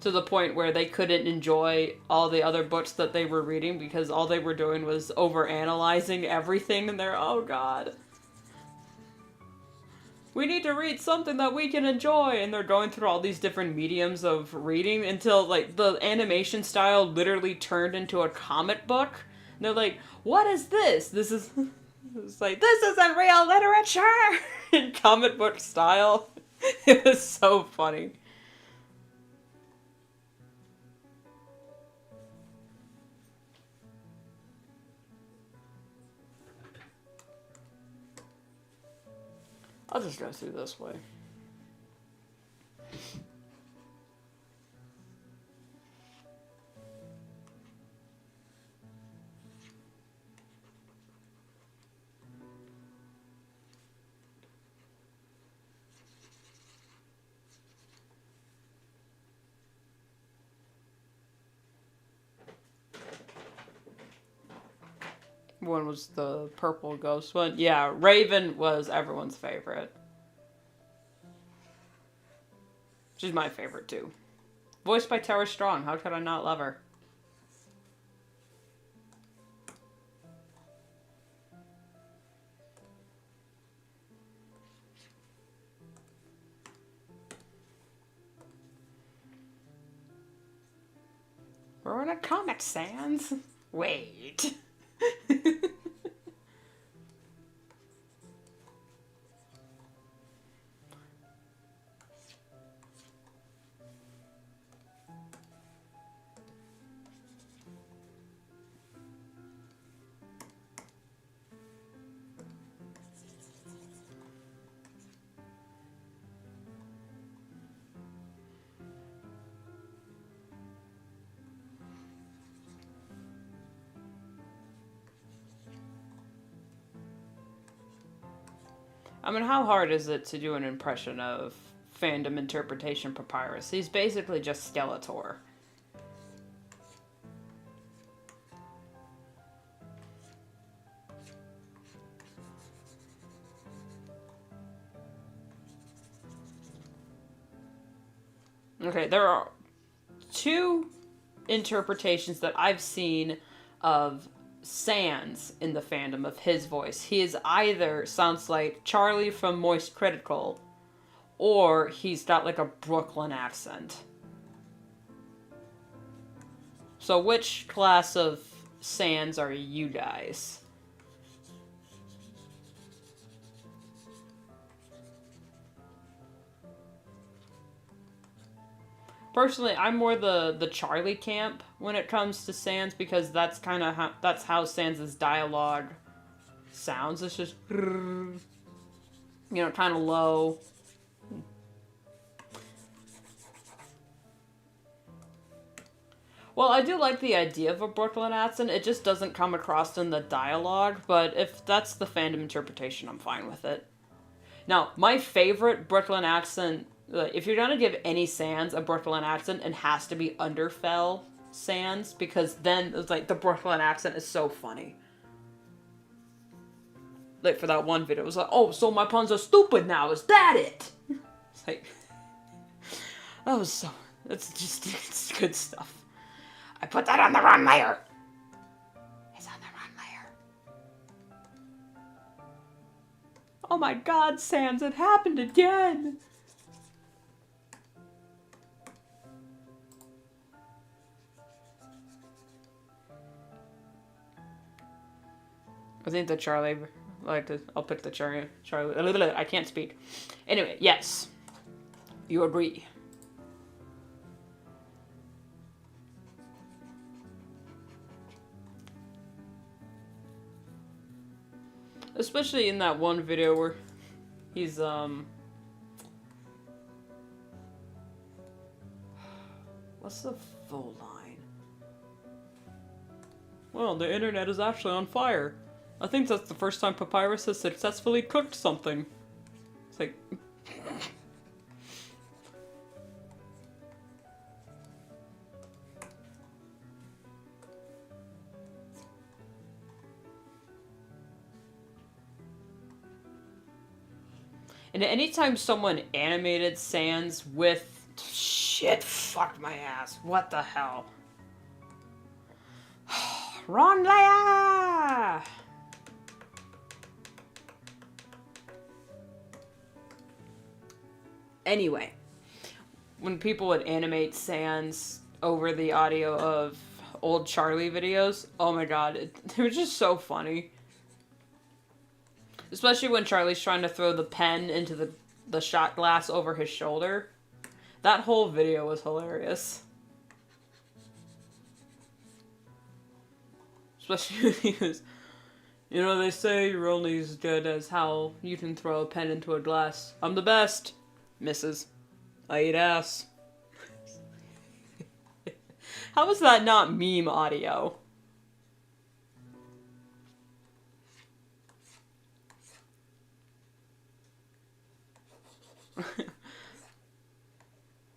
to the point where they couldn't enjoy all the other books that they were reading because all they were doing was overanalyzing everything, and they're, oh god. We need to read something that we can enjoy, and they're going through all these different mediums of reading until, like, the animation style literally turned into a comic book. And they're like, what is this? This is... It's like, this isn't real literature! In comic book style. It was so funny. I'll just go through this way. One was the purple ghost one. Yeah, Raven was everyone's favorite. She's my favorite too. Voiced by Tara Strong. How could I not love her? We're in a Comic Sans. Wait. I mean, how hard is it to do an impression of fandom interpretation Papyrus? He's basically just Skeletor. Okay, there are two interpretations that I've seen of Sans in the fandom of his voice. He is either sounds like Charlie from Moist Critical, or he's got like a Brooklyn accent. So which class of Sans are you guys? Personally, I'm more the Charlie camp when it comes to Sans, because that's kind of how Sans' dialogue sounds. It's just, you know, kind of low. Well, I do like the idea of a Brooklyn accent. It just doesn't come across in the dialogue, but if that's the fandom interpretation, I'm fine with it. Now, my favorite Brooklyn accent, if you're gonna give any Sans a Brooklyn accent, it has to be Underfell Sans, because then it's like the Brooklyn accent is so funny. Like for that one video, it was like, oh, so my puns are stupid now, is that it? It's like, that was so, it's good stuff. I put that on the wrong layer. It's on the wrong layer. Oh my god, Sans, it happened again! I think the Charlie, I'll pick the Charlie, I can't speak. Anyway, yes. You agree. Especially in that one video where he's, what's the full line? Well, the internet is actually on fire. I think that's the first time Papyrus has successfully cooked something. It's like... And anytime someone animated Sans with... Shit. shit fucked my ass. What the hell? Wrong layer! Anyway, when people would animate Sans over the audio of old Charlie videos, oh my god, it was just so funny. Especially when Charlie's trying to throw the pen into the shot glass over his shoulder. That whole video was hilarious. Especially when he was, you know, they say you're only as good as how you can throw a pen into a glass. I'm the best. Misses. I eat ass. How is that not meme audio?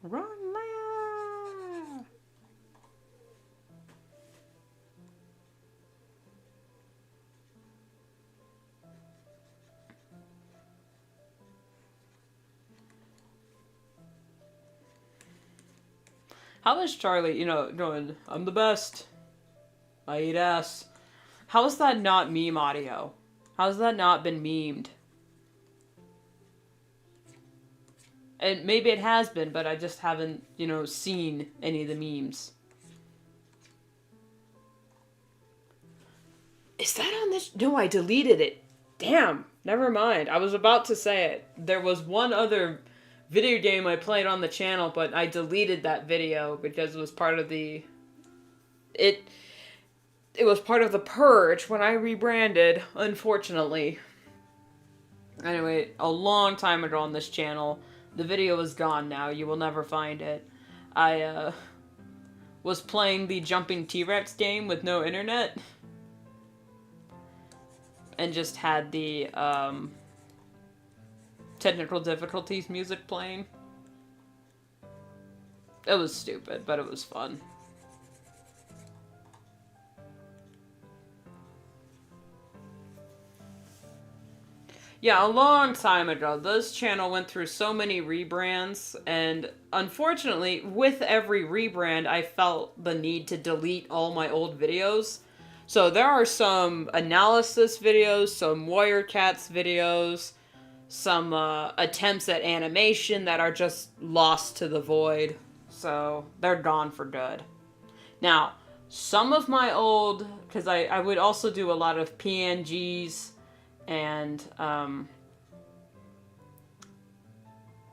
Run, Leia! How is Charlie, you know, going, I'm the best. I eat ass. How is that not meme audio? How's that not been memed? And maybe it has been, but I just haven't, you know, seen any of the memes. Is that on this? No, I deleted it. Damn. Never mind. I was about to say it. There was one other video game I played on the channel, but I deleted that video because it was part of the... It was part of the purge when I rebranded, unfortunately. Anyway, a long time ago on this channel... The video is gone now. You will never find it. I, was playing the Jumping T-Rex game with no internet. And just had the, technical difficulties music playing. It was stupid, but it was fun. Yeah, a long time ago, this channel went through so many rebrands, and unfortunately, with every rebrand, I felt the need to delete all my old videos. So there are some analysis videos, some Warrior Cats videos, some attempts at animation that are just lost to the void. So they're gone for good. Now, some of my old, because I would also do a lot of PNGs, and,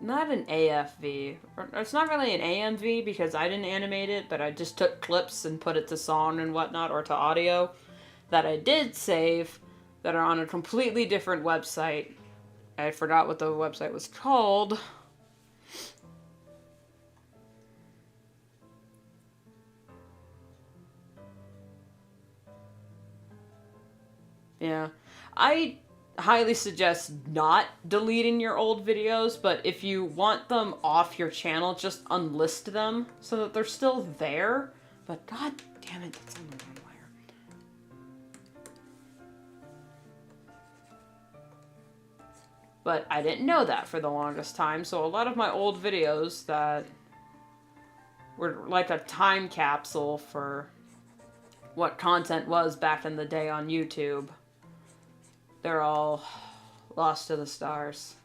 not an AFV. It's not really an AMV because I didn't animate it, but I just took clips and put it to song and whatnot, or to audio, that I did save, that are on a completely different website. I forgot what the website was called. Yeah. I highly suggest not deleting your old videos, but if you want them off your channel, just unlist them so that they're still there. But god damn it, that's on the wrong wire. But I didn't know that for the longest time, so a lot of my old videos that were like a time capsule for what content was back in the day on YouTube, they're all lost to the stars.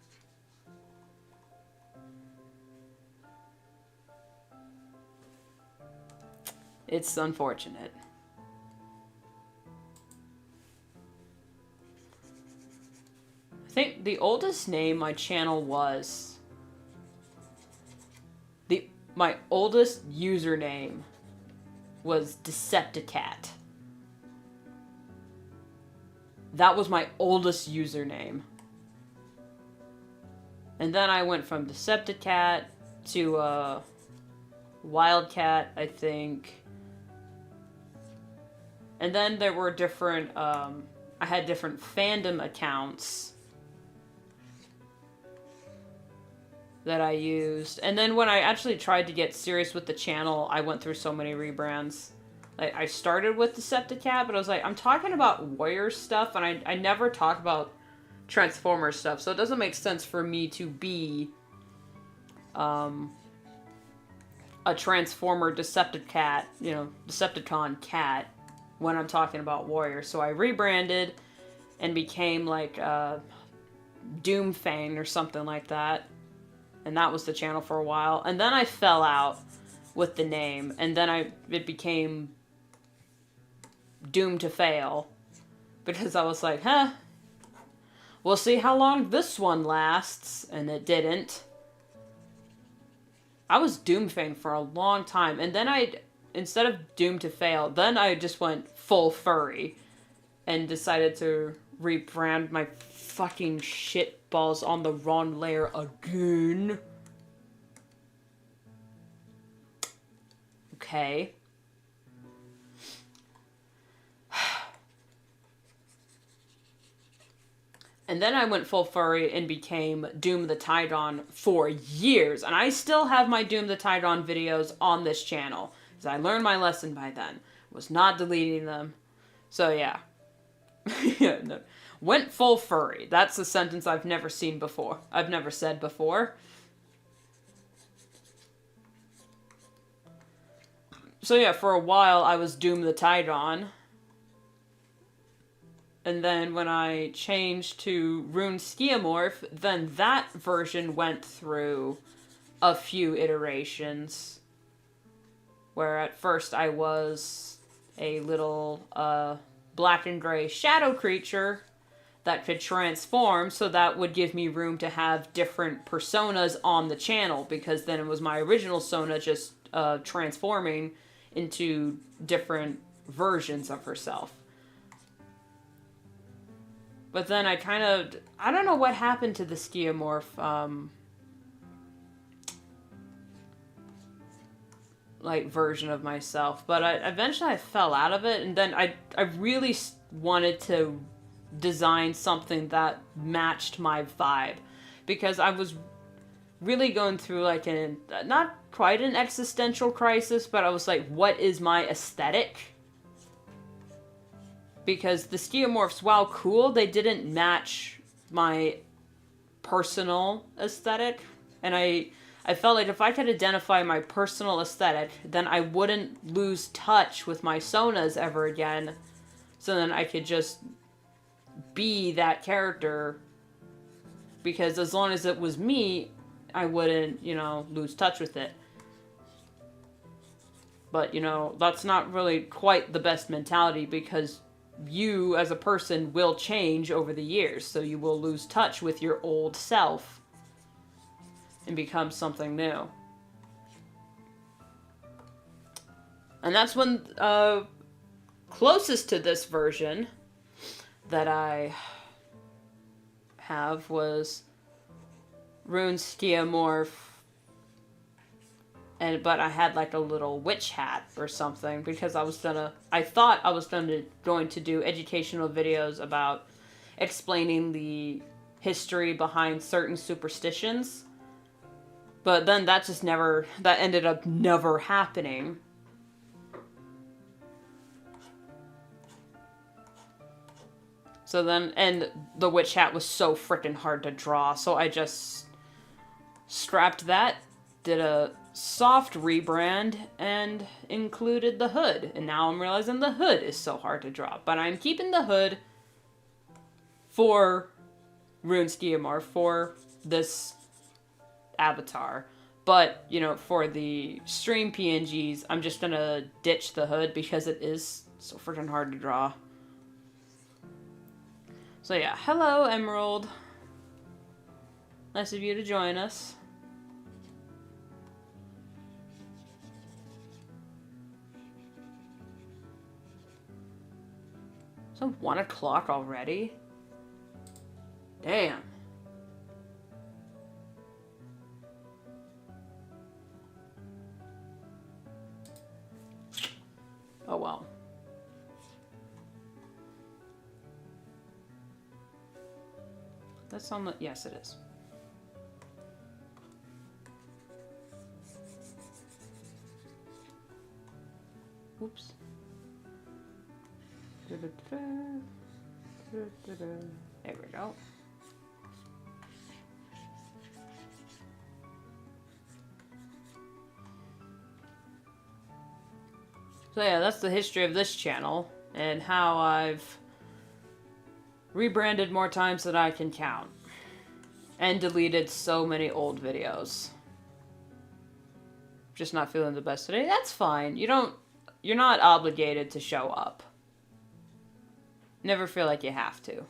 It's unfortunate. I think the oldest name my channel was... My oldest username was Decepticat. That was my oldest username. And then I went from Decepticat to Wildcat, I think. And then there were different, I had different fandom accounts that I used. And then when I actually tried to get serious with the channel, I went through so many rebrands. Like, I started with Decepticat, but I was like, I'm talking about Warrior stuff, and I never talk about Transformers stuff, so it doesn't make sense for me to be a Transformer Decepticon cat when I'm talking about Warrior. So I rebranded and became like Doomfang or something like that. And that was the channel for a while. And then I fell out with the name. And then it became Doomed to Fail. Because I was like, we'll see how long this one lasts. And it didn't. I was Doomfang for a long time. And then instead of Doomed to Fail, then I just went full furry. And decided to rebrand my fucking shitballs on the wrong layer again. Okay. And then I went full furry and became Doom the Tidon for years. And I still have my Doom the Tidon videos on this channel. Because I learned my lesson by then. Was not deleting them. So yeah. Yeah, no. Went full furry. That's a sentence I've never seen before. I've never said before. So yeah, for a while I was Doom the Tidon. And then when I changed to Rune Skiamorph, then that version went through a few iterations. Where at first I was a little black and gray shadow creature that could transform, so that would give me room to have different personas on the channel, because then it was my original Sona just transforming into different versions of herself. But then I don't know what happened to the Skiamorph, like, version of myself. But eventually I fell out of it, and then I really wanted to design something that matched my vibe. Because I was really going through, like, not quite an existential crisis, but I was like, what is my aesthetic? Because the Skiamorphs, while cool, they didn't match my personal aesthetic. And I felt like if I could identify my personal aesthetic, then I wouldn't lose touch with my Sonas ever again. So then I could just be that character. Because as long as it was me, I wouldn't, lose touch with it. But, that's not really quite the best mentality, because you as a person will change over the years, so you will lose touch with your old self and become something new. And that's when closest to this version that I have was Rune Skiamorph, but I had like a little witch hat or something, because I thought I was going to do educational videos about explaining the history behind certain superstitions. But then that ended up never happening. So then, and the witch hat was so freaking hard to draw, so I just scrapped that, did a soft rebrand, and included the hood. And now I'm realizing the hood is so hard to draw. But I'm keeping the hood for Rune Skiamorph, for this avatar. But, for the stream PNGs, I'm just gonna ditch the hood because it is so freaking hard to draw. So yeah, hello Emerald. Nice of you to join us. So 1 o'clock already? Damn. Oh well. That's on the... Yes, it is. Oops. There we go. So yeah, that's the history of this channel, and how I've rebranded more times than I can count. And deleted so many old videos. Just not feeling the best today. That's fine. You're not obligated to show up. Never feel like you have to.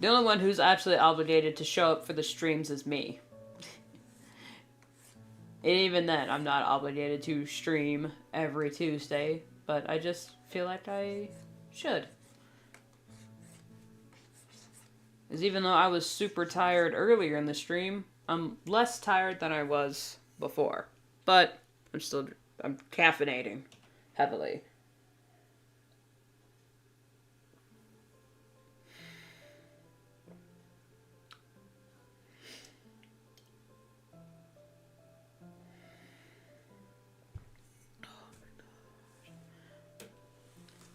The only one who's actually obligated to show up for the streams is me. And even then, I'm not obligated to stream every Tuesday, but I just feel like I should. Because even though I was super tired earlier in the stream, I'm less tired than I was before. But I'm caffeinating heavily.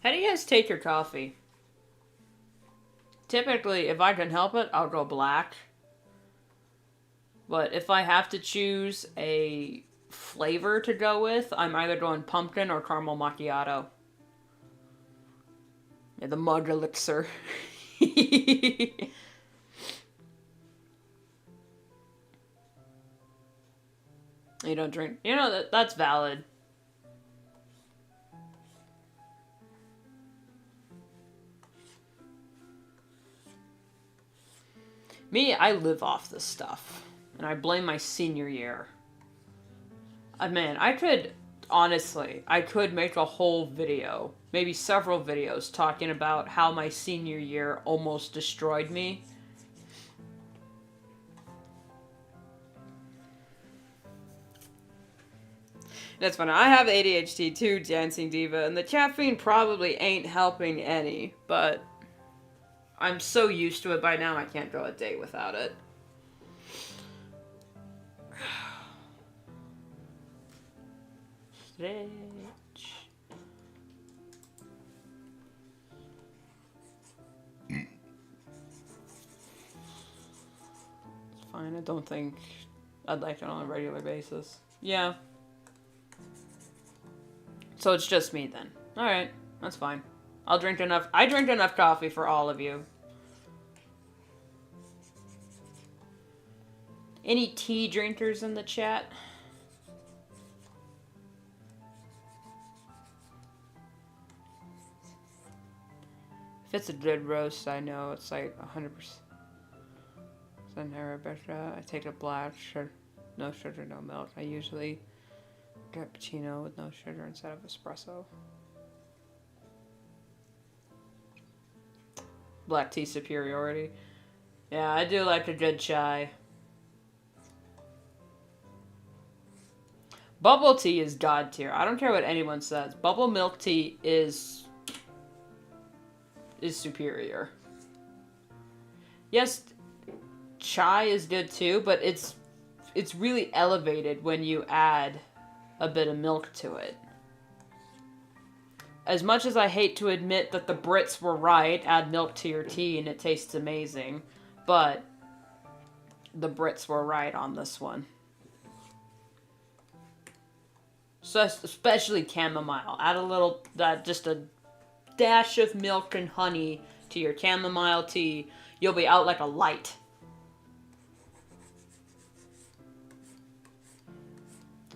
How do you guys take your coffee? Typically, if I can help it, I'll go black. But if I have to choose a flavor to go with, I'm either going pumpkin or caramel macchiato. Yeah, the mug elixir. You don't drink. You know, that's valid. Me, I live off this stuff. And I blame my senior year. Man, I could make a whole video, maybe several videos, talking about how my senior year almost destroyed me. That's funny. I have ADHD too, Dancing Diva, and the caffeine probably ain't helping any, but I'm so used to it by now I can't go a day without it. Stretch. It's fine, I don't think I'd like it on a regular basis. Yeah. So it's just me then. Alright, that's fine. I drink enough coffee for all of you. Any tea drinkers in the chat? If it's a good roast, I know it's like 100%. I take a black, no sugar, no milk. I usually cappuccino with no sugar instead of espresso. Black tea superiority. Yeah, I do like a good chai. Bubble tea is god tier. I don't care what anyone says. Bubble milk tea is superior. Yes, chai is good too, but it's really elevated when you add a bit of milk to it. As much as I hate to admit that the Brits were right, add milk to your tea and it tastes amazing, but the Brits were right on this one. So especially chamomile. Add a little, just a dash of milk and honey to your chamomile tea. You'll be out like a light.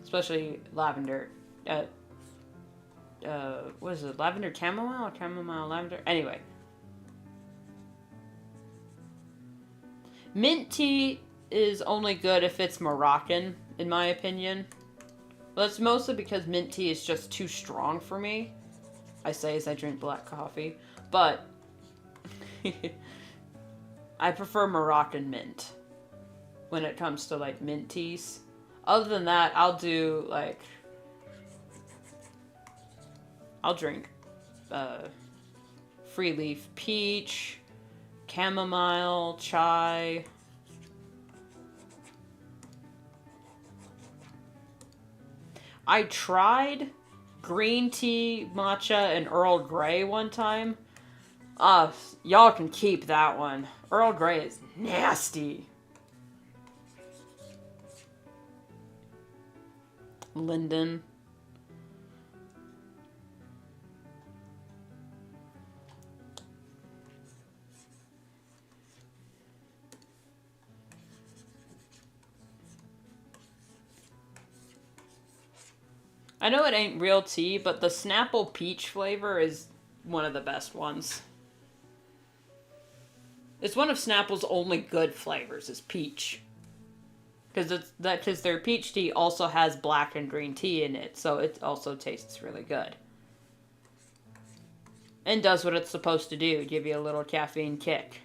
Especially lavender. What is it? Lavender chamomile or chamomile lavender? Anyway. Mint tea is only good if it's Moroccan, in my opinion. Well, that's mostly because mint tea is just too strong for me. I say as I drink black coffee. But I prefer Moroccan mint when it comes to like mint teas. Other than that, I'll drink free leaf peach, chamomile, chai. I tried green tea, matcha, and Earl Grey one time. Y'all can keep that one. Earl Grey is nasty. Linden. I know it ain't real tea, but the Snapple peach flavor is one of the best ones. It's one of Snapple's only good flavors, is peach. Because their peach tea also has black and green tea in it, so it also tastes really good. And does what it's supposed to do, give you a little caffeine kick.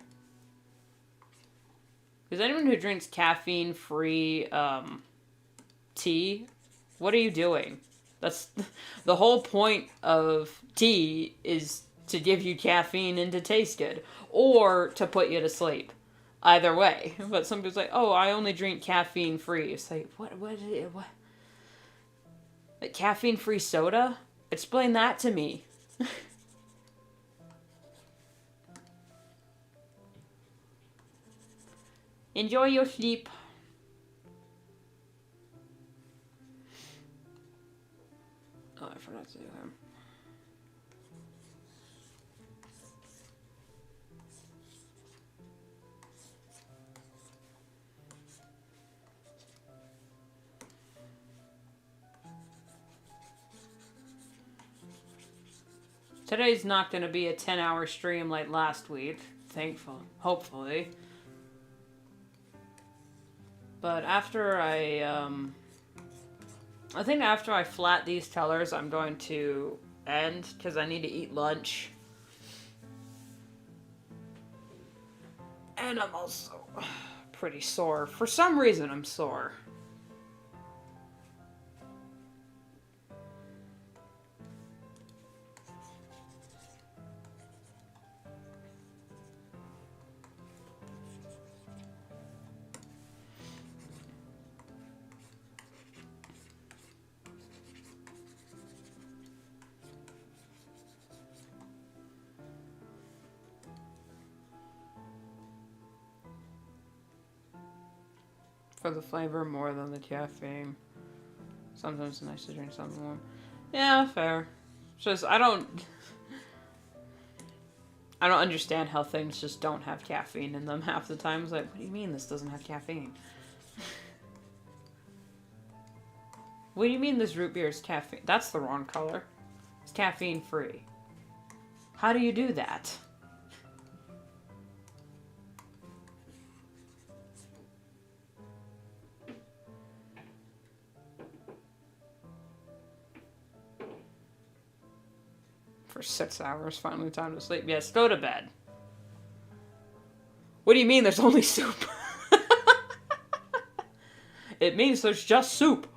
Because anyone who drinks caffeine-free tea, what are you doing? That's the whole point of tea, is to give you caffeine and to taste good, or to put you to sleep. Either way. But some people's like, oh, I only drink caffeine-free. It's like, what? Like, caffeine-free soda? Explain that to me. Enjoy your sleep. Oh, I forgot to do him. Today's not going to be a 10-hour stream like last week, hopefully. But after I think after I flat these tellers, I'm going to end, because I need to eat lunch. And I'm also pretty sore. For some reason, I'm sore. For the flavor more than the caffeine. Sometimes it's nice to drink something warm. Yeah, fair. Just, I don't understand how things just don't have caffeine in them half the time. It's like, what do you mean this doesn't have caffeine? What do you mean this root beer is caffeine? That's the wrong color. It's caffeine free. How do you do that? For 6 hours, finally time to sleep. Yes, go to bed. What do you mean there's only soup? It means there's just soup.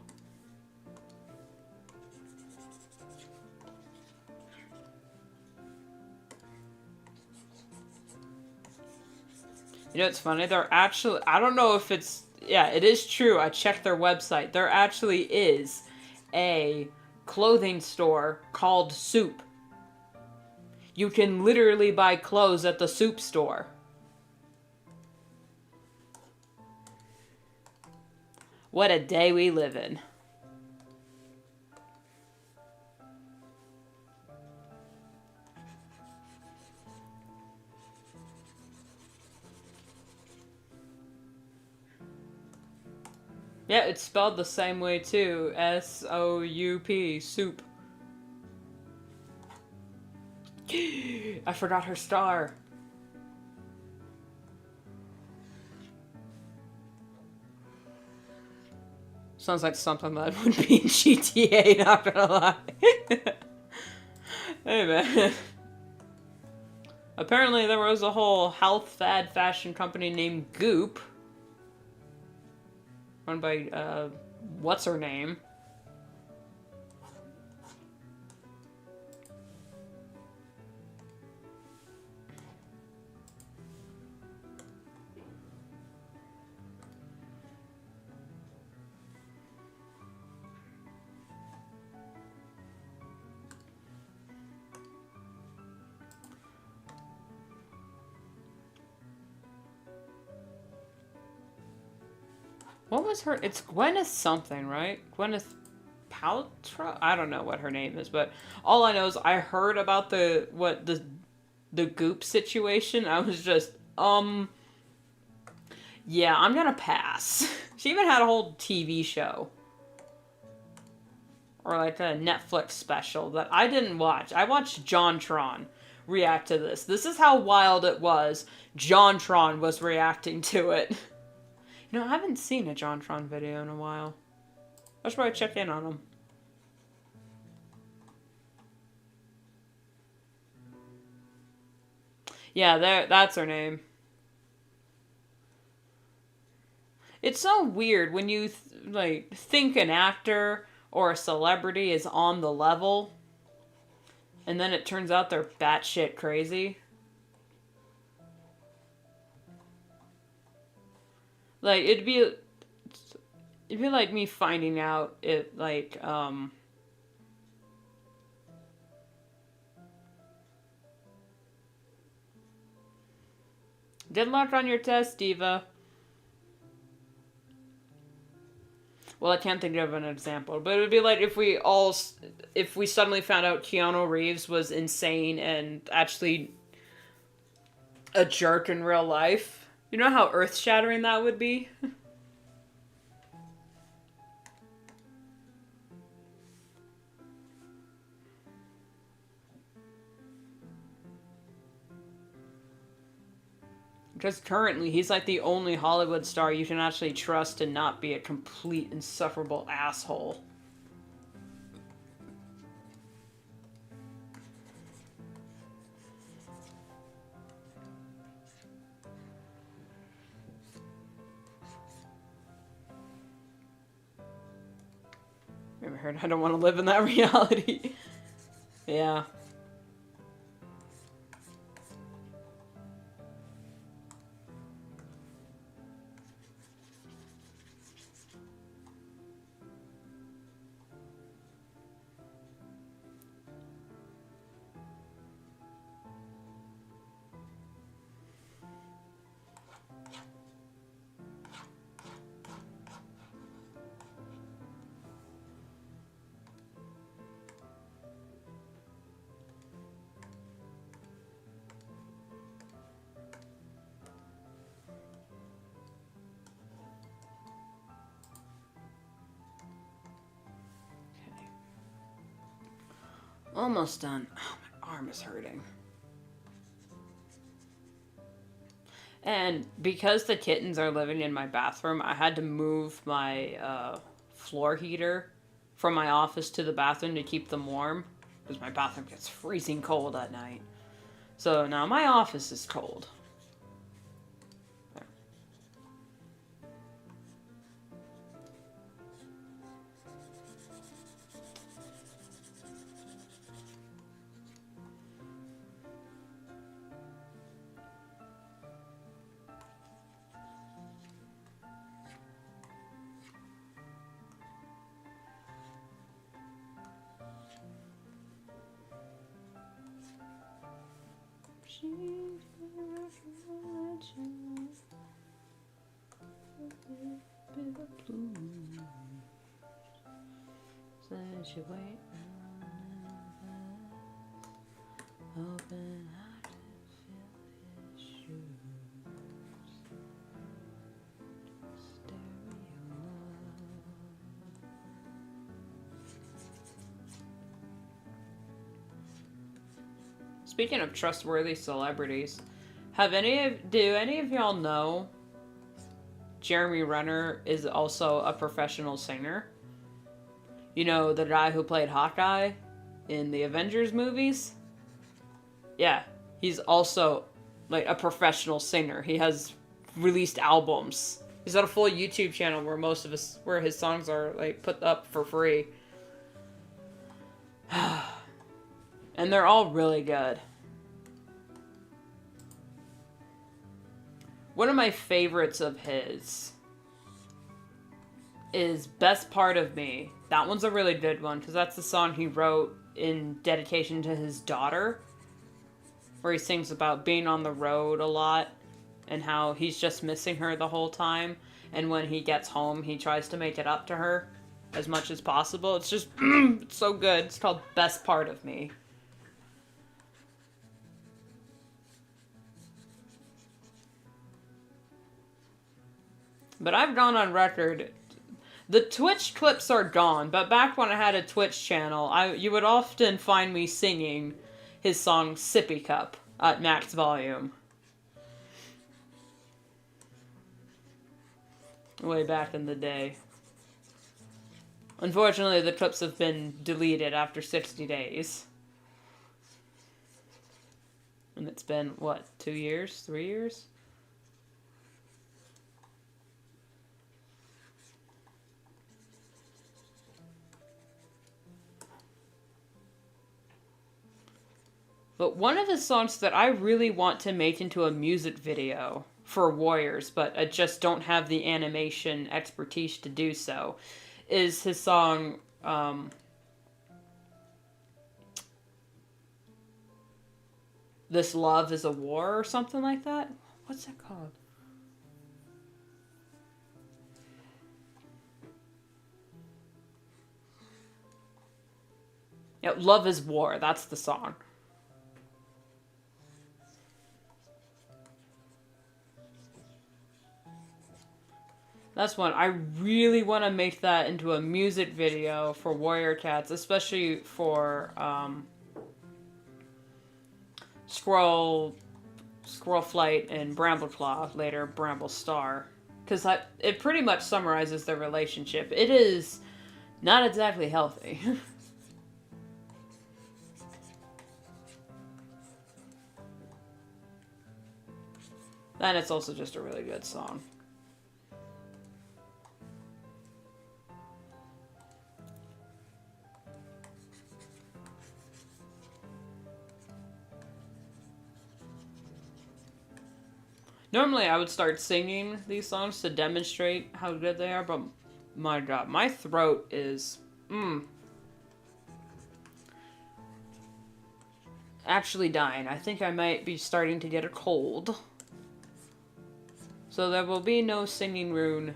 You know, it's funny. They're actually, I don't know if it's, yeah, it is true. I checked their website. There actually is a clothing store called Soup. You can literally buy clothes at the Soup store. What a day we live in. Yeah, it's spelled the same way too. S-O-U-P, soup. I forgot her star. Sounds like something that would be in GTA, not gonna lie. Hey man. Apparently there was a whole health fad fashion company named Goop. Run by, what's her name? What was her? It's Gwyneth something, right? Gwyneth I don't know what her name is, but all I know is I heard about the goop situation. I was just, yeah, I'm gonna pass. She even had a whole TV show. Or like a Netflix special that I didn't watch. I watched JonTron react to this. This is how wild it was. JonTron was reacting to it. You know, I haven't seen a JonTron video in a while. I should probably check in on them. Yeah, that's her name. It's so weird when you think an actor or a celebrity is on the level, and then it turns out they're batshit crazy. Like, it'd be like me finding out it, like, good luck on your test, Diva. Well, I can't think of an example, but it would be like if we suddenly found out Keanu Reeves was insane and actually a jerk in real life. You know how earth-shattering that would be? Because currently, he's like the only Hollywood star you can actually trust to not be a complete insufferable asshole. Never heard, I don't want to live in that reality. Yeah. Almost done. Oh, my arm is hurting. And because the kittens are living in my bathroom, I had to move my floor heater from my office to the bathroom to keep them warm. Because my bathroom gets freezing cold at night. So now my office is cold. Speaking of trustworthy celebrities, do any of y'all know Jeremy Renner is also a professional singer? You know, the guy who played Hawkeye in the Avengers movies? Yeah, he's also like a professional singer. He has released albums. He's got a full YouTube channel where his songs are like put up for free. And they're all really good. One of my favorites of his is Best Part of Me. That one's a really good one because that's the song he wrote in dedication to his daughter, where he sings about being on the road a lot and how he's just missing her the whole time, and when he gets home he tries to make it up to her. as much as possible. It's just, it's so good. It's called Best Part of Me. But I've gone on record. The Twitch clips are gone, but back when I had a Twitch channel, you would often find me singing his song Sippy Cup at max volume. Way back in the day. Unfortunately, the clips have been deleted after 60 days. And it's been, what, 2 years? 3 years? But one of the songs that I really want to make into a music video for Warriors, but I just don't have the animation expertise to do so, is his song, This Love is a War or something like that? What's that called? Yeah, Love is War, that's the song. That's one. I really want to make that into a music video for Warrior Cats, especially for Squirrel Flight and Brambleclaw, later Bramble Star. Because it pretty much summarizes their relationship. It is not exactly healthy. And it's also just a really good song. Normally, I would start singing these songs to demonstrate how good they are, but my god, my throat is, actually dying. I think I might be starting to get a cold. So there will be no singing rune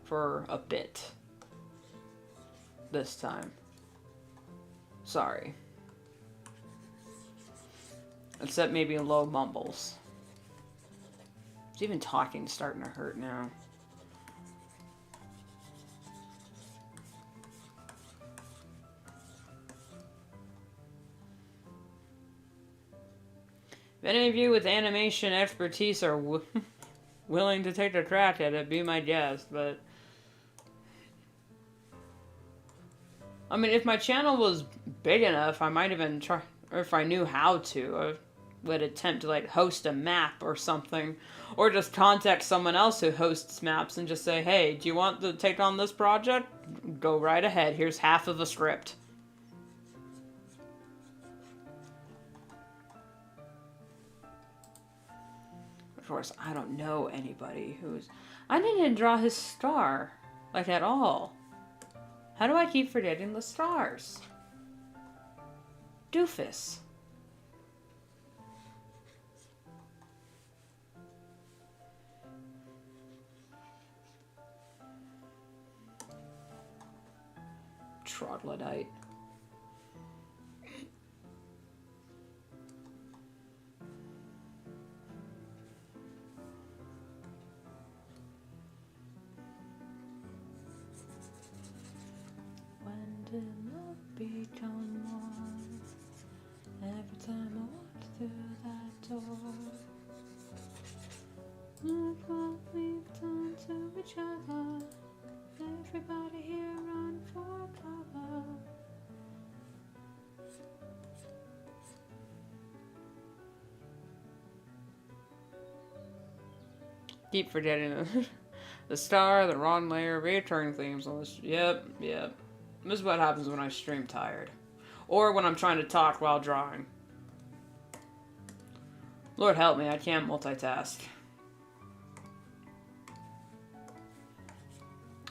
for a bit. This time. Sorry. Except maybe low mumbles. Even talking's starting to hurt now. If any of you with animation expertise are willing to take a crack at it, be my guest, but... I mean, if my channel was big enough, I might even try, or if I knew how to, I would attempt to, like, host a map or something. Or just contact someone else who hosts maps and just say, hey, do you want to take on this project? Go right ahead. Here's half of a script. Of course, I don't know anybody who's... I didn't draw his star. Like, at all. How do I keep forgetting the stars? Doofus. Troglodyte. When did love become one? Every time I walked through that door. Look what we've done to each other. Everybody here run for cover. Keep forgetting the star, the wrong layer, reoccurring themes on this. Yep. This is what happens when I stream tired. Or when I'm trying to talk while drawing. Lord help me, I can't multitask.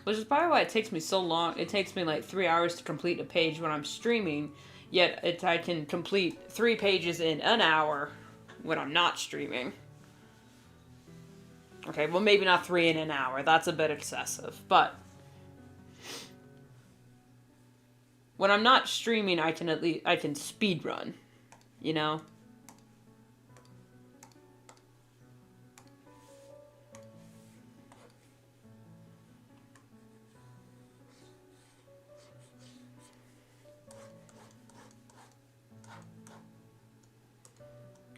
Which is probably why it takes me so long. It takes me like 3 hours to complete a page when I'm streaming. Yet I can complete 3 pages in an hour when I'm not streaming. Okay, well maybe not 3 in an hour. That's a bit excessive. But when I'm not streaming, I can speed run, you know?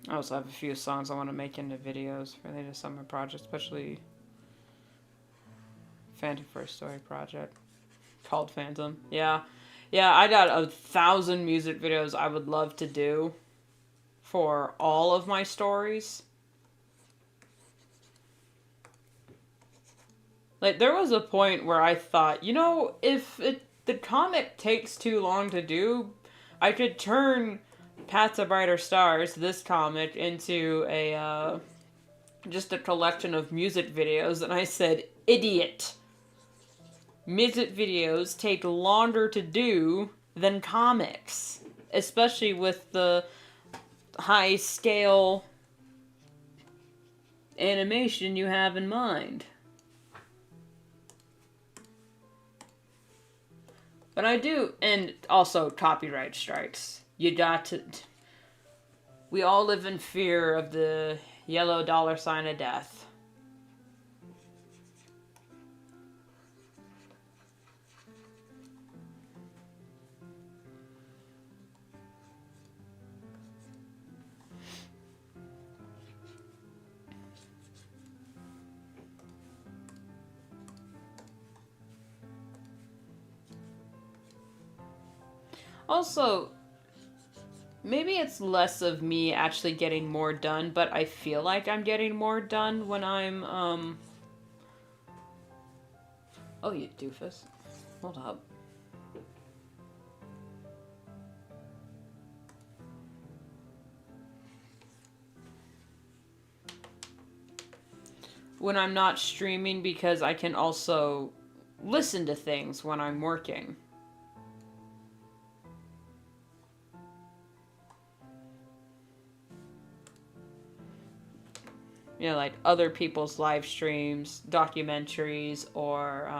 I also have a few songs I want to make into videos related to summer projects, especially Phantom First Story project called Phantom. Yeah. Yeah, I got 1,000 music videos I would love to do for all of my stories. Like, there was a point where I thought, you know, if the comic takes too long to do, I could turn Paths of Brighter Stars, this comic, into a, just a collection of music videos, and I said, idiot. Music videos take longer to do than comics, especially with the high scale animation you have in mind. But I do, and also copyright strikes. You got to. We all live in fear of the yellow dollar sign of death. Also, maybe it's less of me actually getting more done, but I feel like I'm getting more done when I'm, Oh, you doofus. Hold up. When I'm not streaming, because I can also listen to things when I'm working. You know, like other people's live streams, documentaries, or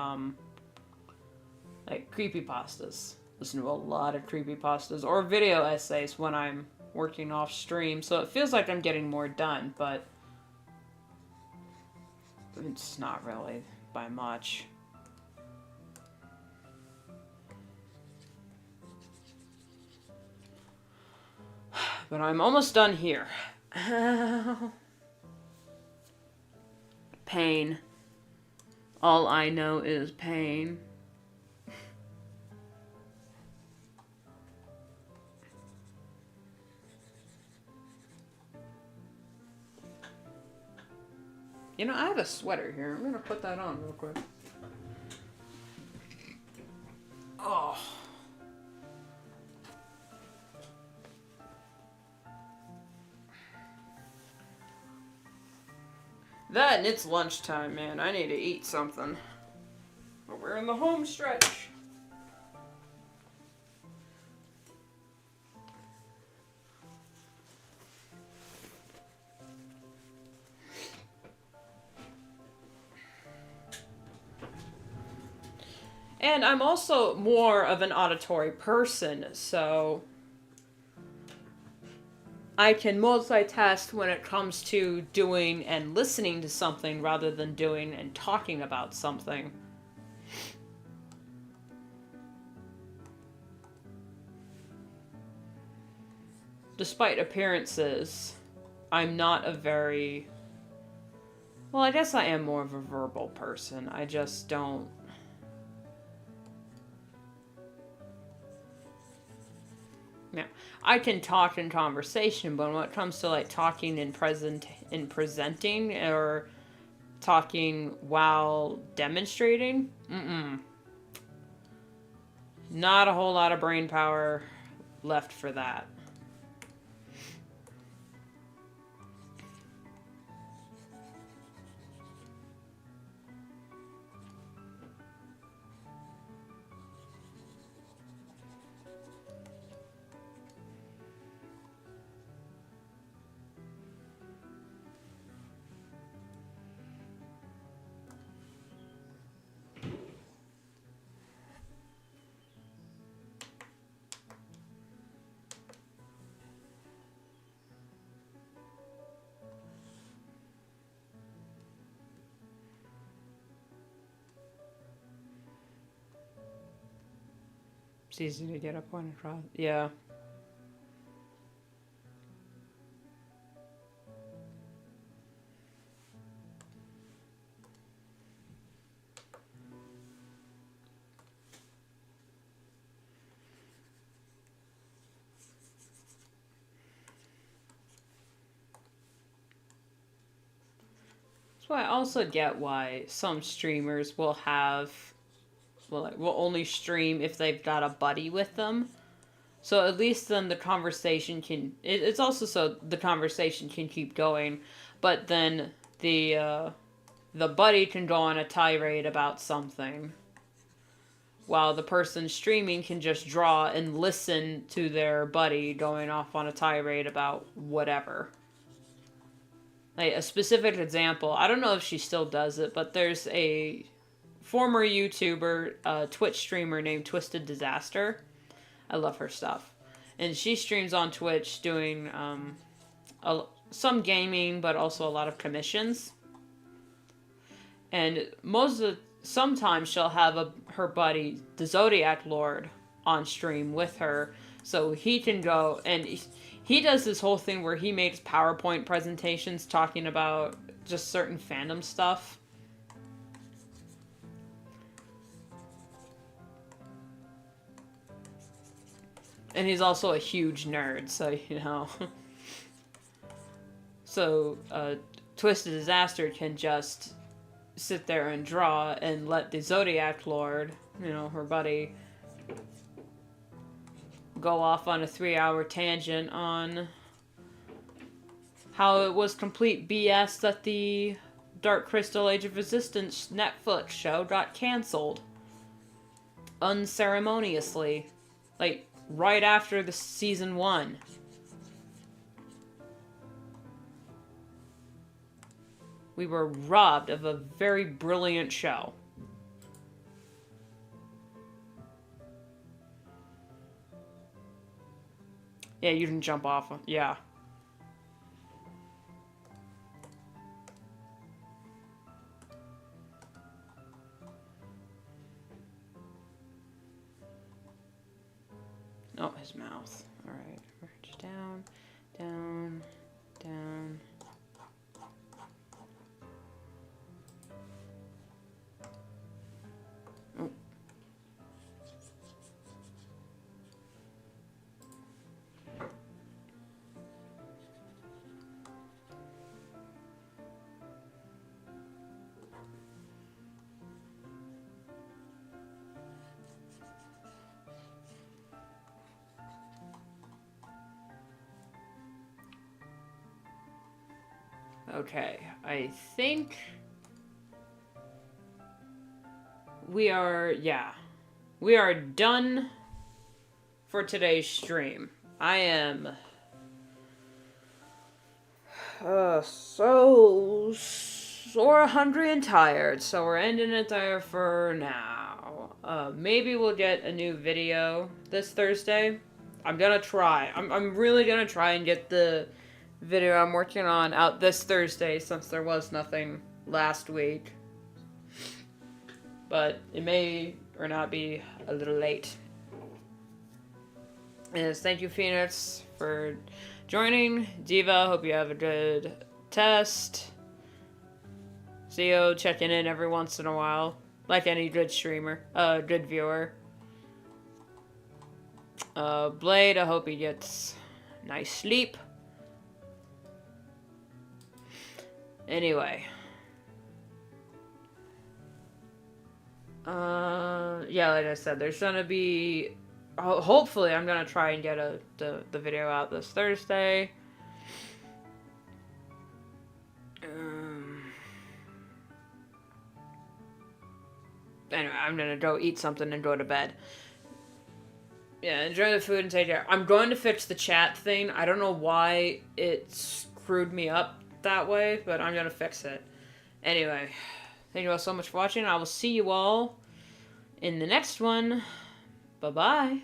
like creepypastas. Listen to a lot of creepypastas or video essays when I'm working off stream, so it feels like I'm getting more done, but it's not really by much. But I'm almost done here. Pain. All I know is pain. You know, I have a sweater here. I'm gonna put that on real quick. Oh. That and it's lunchtime, man. I need to eat something. But we're in the home stretch. And I'm also more of an auditory person, so I can multitask when it comes to doing and listening to something rather than doing and talking about something. Despite appearances, I'm not a very... Well, I guess I am more of a verbal person. I just don't... Yeah, I can talk in conversation, but when it comes to like talking in presenting or talking while demonstrating, not a whole lot of brain power left for that. It's easy to get a point across. Yeah. So I also get why some streamers will will only stream if they've got a buddy with them. So at least then the conversation can. It's also so the conversation can keep going, but then the buddy can go on a tirade about something, while the person streaming can just draw and listen to their buddy going off on a tirade about whatever. Like a specific example, I don't know if she still does it, but there's a former YouTuber, Twitch streamer named Twisted Disaster. I love her stuff. And she streams on Twitch doing some gaming, but also a lot of commissions. And sometimes she'll have her buddy, the Zodiac Lord, on stream with her. So he can go, and he does this whole thing where he makes PowerPoint presentations talking about just certain fandom stuff. And he's also a huge nerd, so, you know. So, Twisted Disaster can just sit there and draw and let the Zodiac Lord, you know, her buddy, go off on a 3-hour tangent on how it was complete BS that the Dark Crystal Age of Resistance Netflix show got canceled. Unceremoniously. Like, right after the season 1. We were robbed of a very brilliant show. Yeah, you can jump off. Yeah. Oh, his mouth. Alright. Just down, down, down. Oh. Okay, I think we are done for today's stream. I am so sore, hungry, and tired, so we're ending it there for now. Maybe we'll get a new video this Thursday. I'm gonna try. I'm really gonna try and get the video I'm working on out this Thursday, since there was nothing last week. But it may or not be a little late. And thank you, Phoenix, for joining. Diva, hope you have a good test. Zio, checking in every once in a while, like any good streamer, good viewer. Blade, I hope he gets nice sleep. Anyway. Yeah, like I said, there's gonna be... hopefully, I'm gonna try and get the video out this Thursday. Anyway, I'm gonna go eat something and go to bed. Yeah, enjoy the food and take care. I'm going to fix the chat thing. I don't know why it screwed me up that way, but I'm gonna fix it. Anyway, thank you all so much for watching. I will see you all in the next one. Bye-bye.